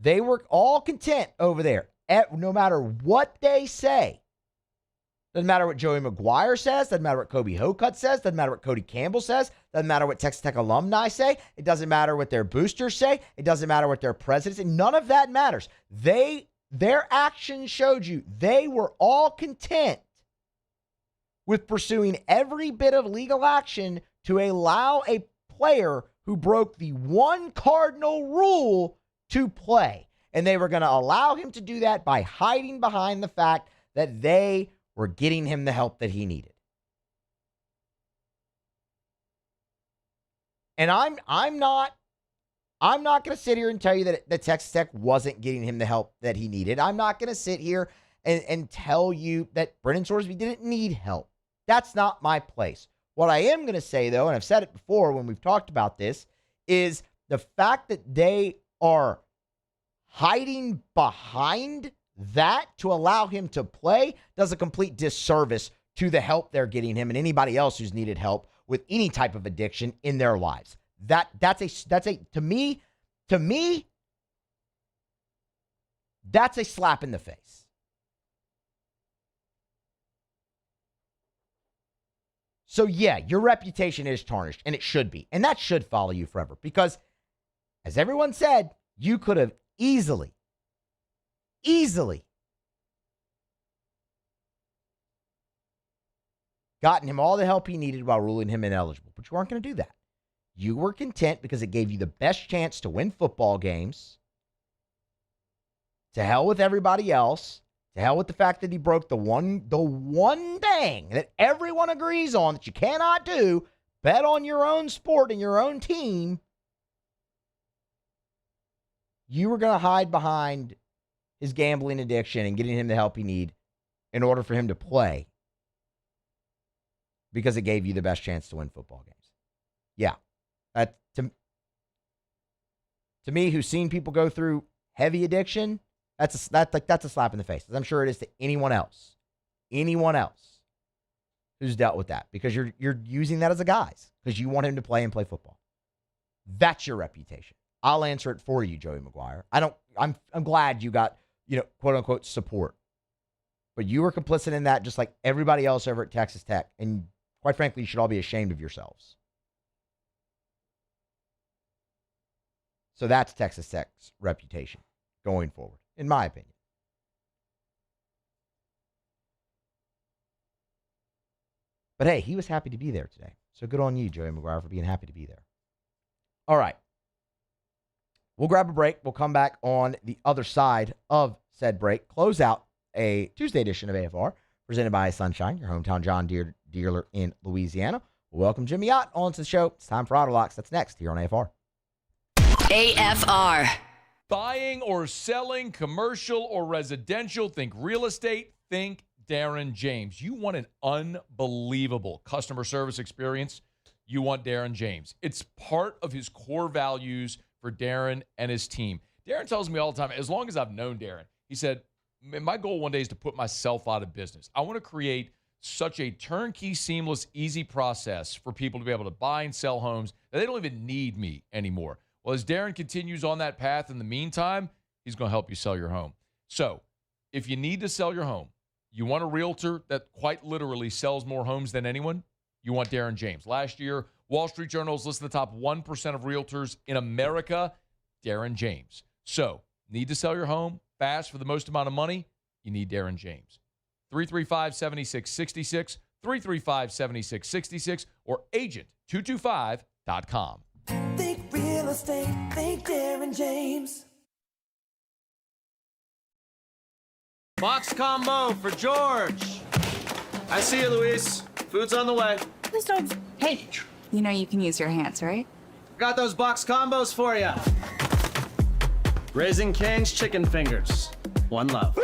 They were all content over there. No matter what they say. Doesn't matter what Joey McGuire says. Doesn't matter what Kobe Hocutt says. Doesn't matter what Cody Campbell says. Doesn't matter what Texas Tech alumni say. It doesn't matter what their boosters say. It doesn't matter what their presidents say. None of that matters. Their actions showed you they were all content with pursuing every bit of legal action to allow a player who broke the one cardinal rule to play. And they were going to allow him to do that by hiding behind the fact that they were getting him the help that he needed. And I'm not going to sit here and tell you that Texas Tech wasn't getting him the help that he needed. I'm not going to sit here and tell you that Brendan Sorsby didn't need help. That's not my place. What I am going to say, though, and I've said it before when we've talked about this, is the fact that they are hiding behind that to allow him to play does a complete disservice to the help they're getting him and anybody else who's needed help with any type of addiction in their lives. That's a to me That's a slap in the face. So, yeah, your reputation is tarnished, and it should be. And that should follow you forever because, as everyone said, you could have easily gotten him all the help he needed while ruling him ineligible. But you weren't going to do that. You were content because it gave you the best chance to win football games. To hell with everybody else. To hell with the fact that he broke the one thing that everyone agrees on that you cannot do, bet on your own sport and your own team. You were going to hide behind his gambling addiction and getting him the help he need in order for him to play because it gave you the best chance to win football games. Yeah. That to me, who's seen people go through heavy addiction, that's a slap in the face. As I'm sure it is to anyone else who's dealt with that, because you're using that as a guise because you want him to play football. That's your reputation. I'll answer it for you, Joey McGuire. I'm glad you got, quote unquote support, but you were complicit in that just like everybody else over at Texas Tech, and quite frankly, you should all be ashamed of yourselves. So that's Texas Tech's reputation going forward, in my opinion. But hey, he was happy to be there today. So good on you, Joey McGuire, for being happy to be there. All right. We'll grab a break. We'll come back on the other side of said break. Close out a Tuesday edition of AFR, presented by Sunshine, your hometown John Deere dealer in Louisiana. Welcome Jimmy Ott onto the show. It's time for Auto Locks. That's next here on AFR. AFR. Buying or selling, commercial or residential, think real estate, think Darren James. You want an unbelievable customer service experience, you want Darren James. It's part of his core values for Darren and his team. Darren tells me all the time, as long as I've known Darren, he said, my goal one day is to put myself out of business. I want to create such a turnkey, seamless, easy process for people to be able to buy and sell homes that they don't even need me anymore. Well, as Darren continues on that path in the meantime, he's going to help you sell your home. So if you need to sell your home, you want a realtor that quite literally sells more homes than anyone, you want Darren James. Last year, Wall Street Journal is listed the top 1% of realtors in America, Darren James. So need to sell your home fast for the most amount of money, you need Darren James. 335-7666, 335-7666, or agent225.com. Think real estate, think Darren James. Box combo for George. I see you, Luis. Food's on the way. Please don't. Hey, you know you can use your hands, right? Got those box combos for you. Raising Cane's chicken fingers. One love.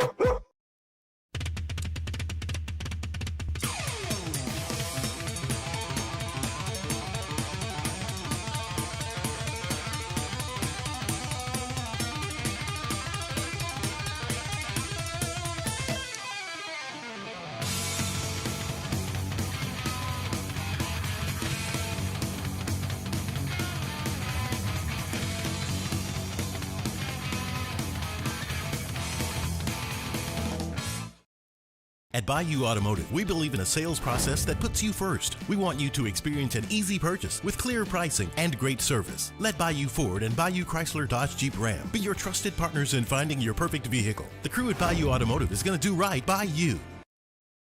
At Bayou Automotive, we believe in a sales process that puts you first. We want you to experience an easy purchase with clear pricing and great service. Let Bayou Ford and Bayou Chrysler Dodge Jeep Ram be your trusted partners in finding your perfect vehicle. The crew at Bayou Automotive is going to do right by you.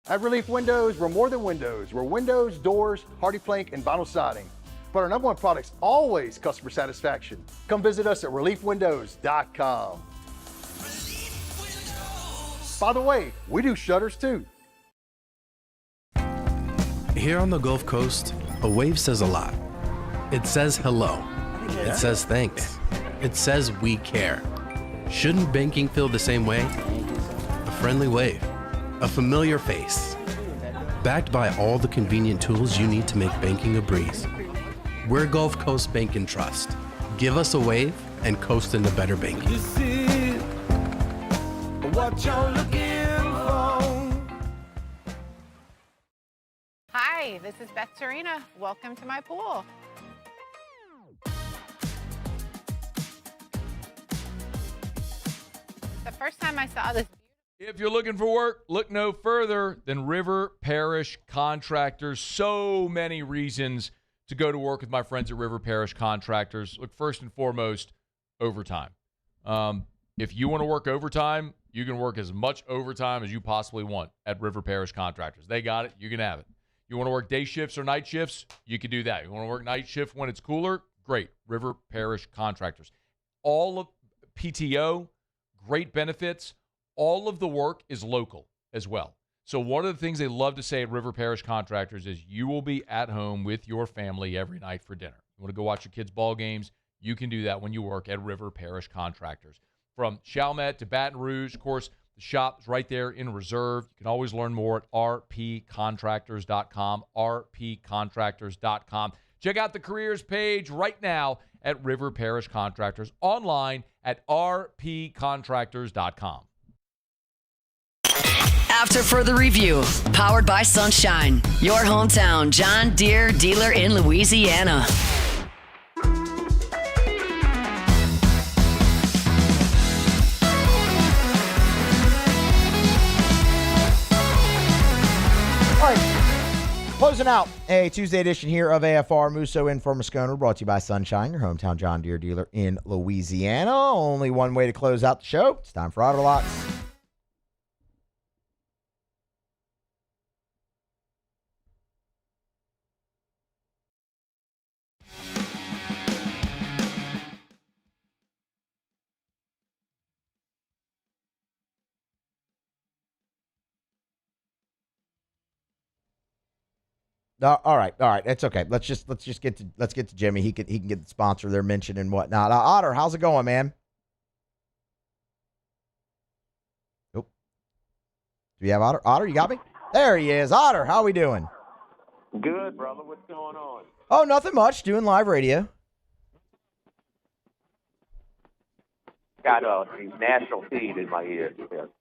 At Relief Windows, we're more than windows. We're windows, doors, hardy plank, and vinyl siding. But our number one product's always customer satisfaction. Come visit us at reliefwindows.com. By the way, we do shutters too. Here on the Gulf Coast, a wave says a lot. It says hello. It says thanks. It says we care. Shouldn't banking feel the same way? A friendly wave. A familiar face. Backed by all the convenient tools you need to make banking a breeze. We're Gulf Coast Bank and Trust. Give us a wave and coast into better banking. What you're looking for. Hi, this is Beth Serena. Welcome to my pool. The first time I saw this. If you're looking for work, look no further than River Parish Contractors. So many reasons to go to work with my friends at River Parish Contractors. Look, first and foremost, overtime. If you want to work overtime, you can work as much overtime as you possibly want at River Parish Contractors. They got it. You can have it. You want to work day shifts or night shifts? You can do that. You want to work night shift when it's cooler? Great. River Parish Contractors. All of PTO, great benefits. All of the work is local as well. So one of the things they love to say at River Parish Contractors is you will be at home with your family every night for dinner. You want to go watch your kids' ball games? You can do that when you work at River Parish Contractors. From Chalmette to Baton Rouge, of course, the shop is right there in Reserve. You can always learn more at rpcontractors.com, rpcontractors.com. Check out the careers page right now at River Parish Contractors, online at rpcontractors.com. After further review, powered by Sunshine, your hometown John Deere dealer in Louisiana. All right, closing out a Tuesday edition here of AFR. Musso in for Moscona, brought to you by Sunshine, your hometown John Deere dealer in Louisiana. Only one way to close out the show. It's time for Auto Locks. All right. That's okay. Let's get to Jimmy. He can get the sponsor they're mentioning and whatnot. Otter, how's it going, man? Nope. Do you have Otter? Otter, you got me? There he is. Otter, how we doing? Good, brother. What's going on? Oh, nothing much. Doing live radio. Got a national feed in my ear.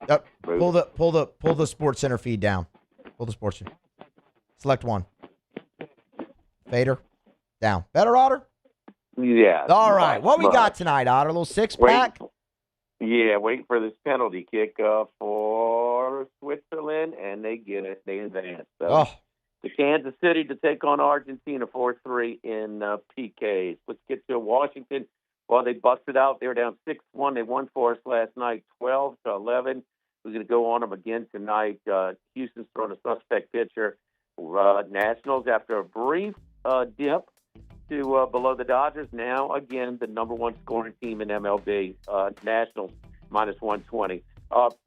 Yep. Pull the Sports Center feed down. Pull the Sports Center. Select one. Fader. Down. Better, Otter? Yeah. All right. What we got tonight, Otter? A little six-pack? Waiting for this penalty kick for Switzerland, and they get it. They advance. So the Kansas City to take on Argentina 4-3 in PKs. Let's get to Washington. Well, they busted out. They were down 6-1. They won for us last night, 12-11. We're going to go on them again tonight. Houston's throwing a suspect pitcher. Nationals, after a brief dip to below the Dodgers, now again the number one scoring team in MLB. Nationals minus 120.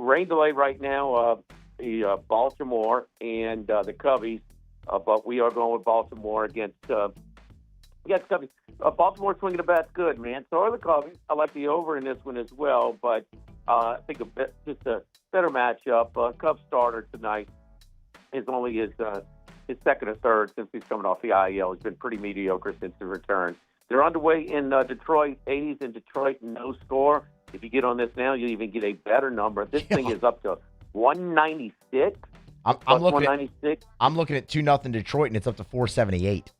Rain delay right now, Baltimore and the Cubbies, but we are going with Baltimore against Cubbies. Baltimore swinging the bat's good, man. So are the Cubbies. I like the over in this one as well, but I think just a better matchup. Cubs starter tonight is only his second or third since he's coming off the IL. He's been pretty mediocre since the return. They're underway in Detroit. A's in Detroit, no score. If you get on this now, you'll even get a better number. This thing is up to 196. I'm looking 196. I'm looking at 2-0 Detroit, and it's up to 478.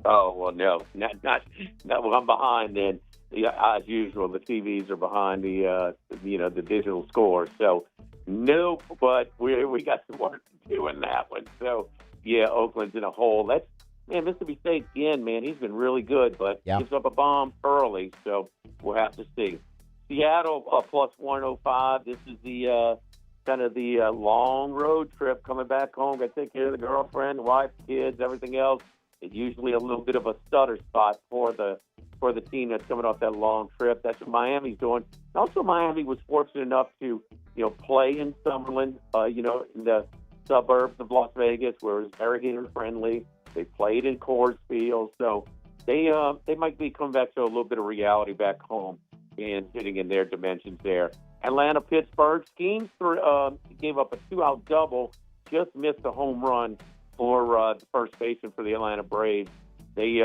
Oh well, no, not. Well, I'm behind. Then, as usual, the TVs are behind the the digital score. So, no, but we got some work to do in that one. So. Yeah, Oakland's in a hole. Mississippi State again, man. He's been really good, but gives up a bomb early, so we'll have to see. Seattle plus 105. This is the kind of the long road trip coming back home. Got to take care of the girlfriend, wife, kids, everything else. It's usually a little bit of a stutter spot for the team that's coming off that long trip. That's what Miami's doing. Also, Miami was fortunate enough to play in Summerlin, in the suburbs of Las Vegas, where it was very hitter-friendly. They played in Coors Field, so they might be coming back to a little bit of reality back home and hitting in their dimensions there. Atlanta-Pittsburgh, Skeens gave up a 2-out double, just missed a home run for the first baseman for the Atlanta Braves. They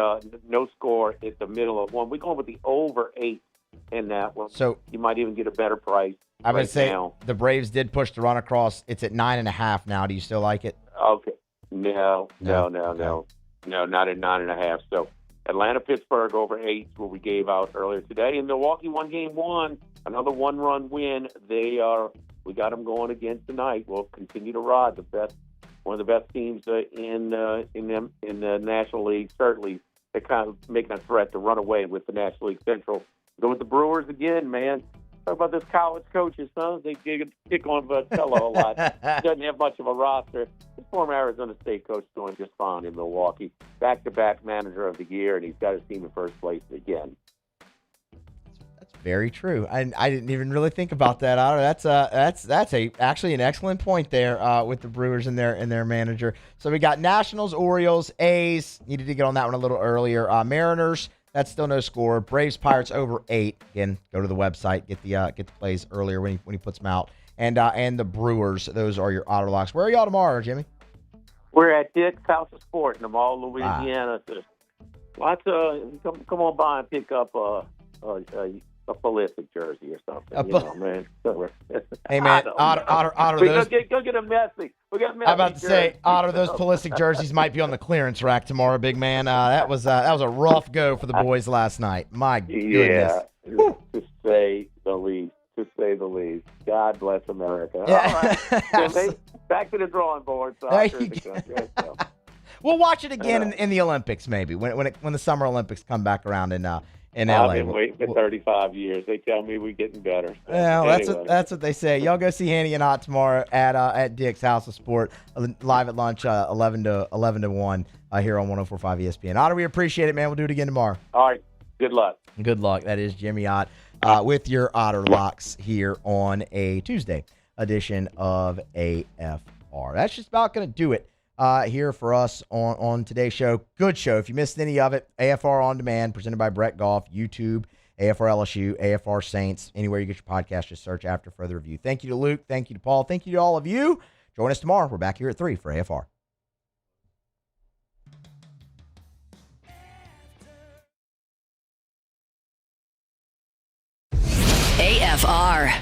no score at the middle of one. We're going with the over 8 in that one. So you might even get a better price. I would say the Braves did push the run across. It's at 9.5 now. Do you still like it? Okay. No, not at 9.5. So Atlanta, Pittsburgh over 8 is what we gave out earlier today. And Milwaukee won game 1 another one-run win. We got them going again tonight. We'll continue to ride one of the best teams in the National League. Certainly, they're kind of making a threat to run away with the National League Central. Go with the Brewers again, man. Talk about this college coaches, son. They pick on Vitello a lot. He doesn't have much of a roster. His former Arizona State coach is doing just fine in Milwaukee. Back-to-back manager of the year, and he's got his team in first place again. Very true. I didn't even really think about that, Otto. That's actually an excellent point there with the Brewers and their manager. So we got Nationals, Orioles, A's. Needed to get on that one a little earlier. Mariners, that's still no score. Braves, Pirates over 8. Again, go to the website, get the plays earlier when he puts them out. And the Brewers, those are your Otter locks. Where are y'all tomorrow, Jimmy? We're at Dick's House of Sport in the Mall, Louisiana. Lots of come on by and pick up a ballistic jersey or something, man. Hey, man, Otter, those... Go get a Messi. I'm about to say, Otter, those ballistic jerseys might be on the clearance rack tomorrow, big man. That was a rough go for the boys last night. My goodness. Yeah, to say the least. God bless America. Yeah. All right. Back to the drawing board. So we'll watch it again in the Olympics, maybe, when the Summer Olympics come back around in LA. I've been waiting for 35 years. They tell me we're getting better. So, well, anyway. That's what they say. Y'all go see Hanny and Ott tomorrow at Dick's House of Sport, live at lunch, 11 to 1 here on 104.5 ESPN. Otter, we appreciate it, man. We'll do it again tomorrow. All right. Good luck. Good luck. That is Jimmy Ott with your Otter locks here on a Tuesday edition of AFR. That's just about going to do it here for us on today's show. Good show. If you missed any of it, AFR On Demand, presented by Brett Goff, YouTube, AFR LSU, AFR Saints, anywhere you get your podcast, just search After Further Review. Thank you to Luke. Thank you to Paul. Thank you to all of you. Join us tomorrow. We're back here at 3 for AFR. AFR.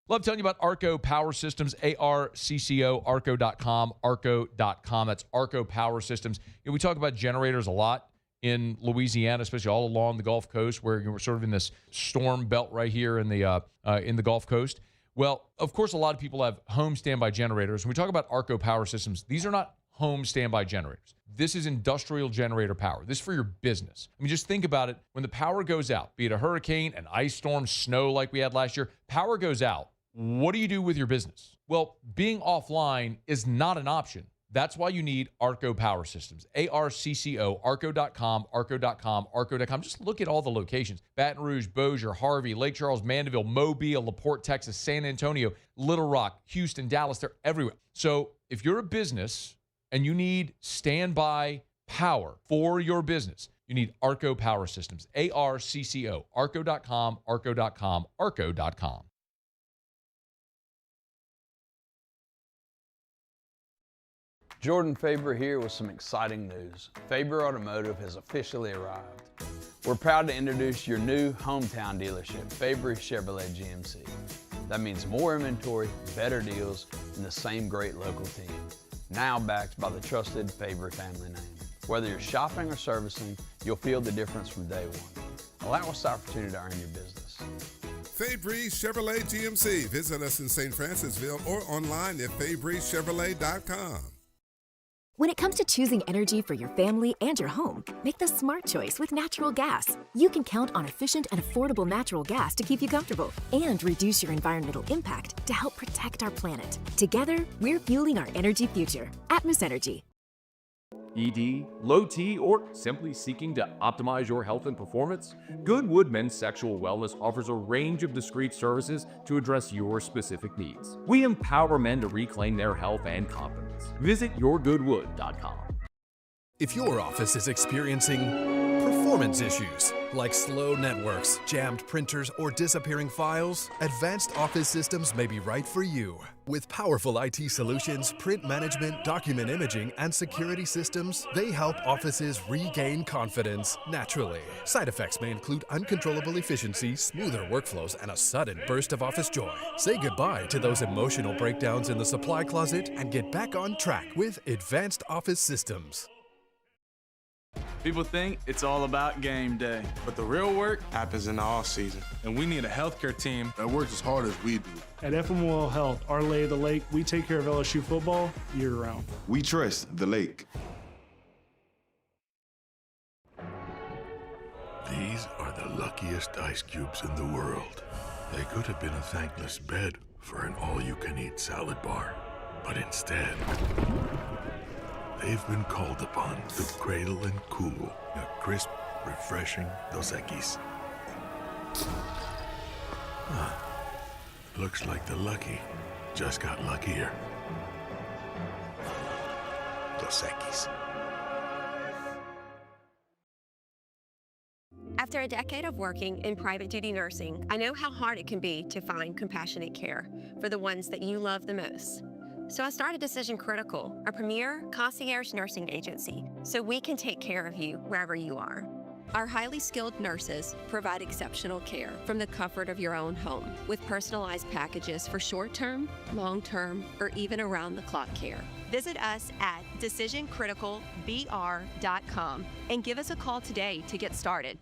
Love telling you about Arco Power Systems, ARCCO, arco.com, arco.com. That's Arco Power Systems. We talk about generators a lot in Louisiana, especially all along the Gulf Coast, where we're sort of in this storm belt right here in the Gulf Coast. Well, of course, a lot of people have home standby generators. When we talk about Arco Power Systems, these are not home standby generators. This is industrial generator power. This is for your business. I mean, just think about it. When the power goes out, be it a hurricane, an ice storm, snow like we had last year, power goes out. What do you do with your business? Well, being offline is not an option. That's why you need Arco Power Systems. ARCCO, arco.com, arco.com, arco.com. Just look at all the locations. Baton Rouge, Bossier, Harvey, Lake Charles, Mandeville, Mobile, LaPorte, Texas, San Antonio, Little Rock, Houston, Dallas. They're everywhere. So if you're a business and you need standby power for your business, you need Arco Power Systems. ARCCO, arco.com, arco.com, arco.com. Jordan Faber here with some exciting news. Faber Automotive has officially arrived. We're proud to introduce your new hometown dealership, Faber Chevrolet GMC. That means more inventory, better deals, and the same great local team. Now backed by the trusted Faber family name. Whether you're shopping or servicing, you'll feel the difference from day one. Allow us the opportunity to earn your business. Fabry Chevrolet GMC. Visit us in St. Francisville or online at FabryChevrolet.com. When it comes to choosing energy for your family and your home, make the smart choice with natural gas. You can count on efficient and affordable natural gas to keep you comfortable and reduce your environmental impact to help protect our planet. Together, we're fueling our energy future. Atmos Energy. ED, low T, or simply seeking to optimize your health and performance? Goodwood Men's Sexual Wellness offers a range of discreet services to address your specific needs. We empower men to reclaim their health and confidence. Visit yourgoodwood.com. If your office is experiencing performance issues like slow networks, jammed printers, or disappearing files, Advanced Office Systems may be right for you. With powerful IT solutions, print management, document imaging, and security systems, they help offices regain confidence naturally. Side effects may include uncontrollable efficiency, smoother workflows, and a sudden burst of office joy. Say goodbye to those emotional breakdowns in the supply closet and get back on track with Advanced Office Systems. People think it's all about game day, but the real work happens in the off season, and we need a healthcare team that works as hard as we do. At FML Health, our Lay of the Lake, we take care of LSU football year-round. We trust the lake. These are the luckiest ice cubes in the world. They could have been a thankless bed for an all-you-can-eat salad bar, but instead, they've been called upon to cradle and cool a crisp, refreshing Dos Equis. Looks like the lucky just got luckier. Dos Equis. After a decade of working in private duty nursing, I know how hard it can be to find compassionate care for the ones that you love the most. So I started Decision Critical, a premier concierge nursing agency, so we can take care of you wherever you are. Our highly skilled nurses provide exceptional care from the comfort of your own home with personalized packages for short-term, long-term, or even around-the-clock care. Visit us at decisioncriticalbr.com and give us a call today to get started.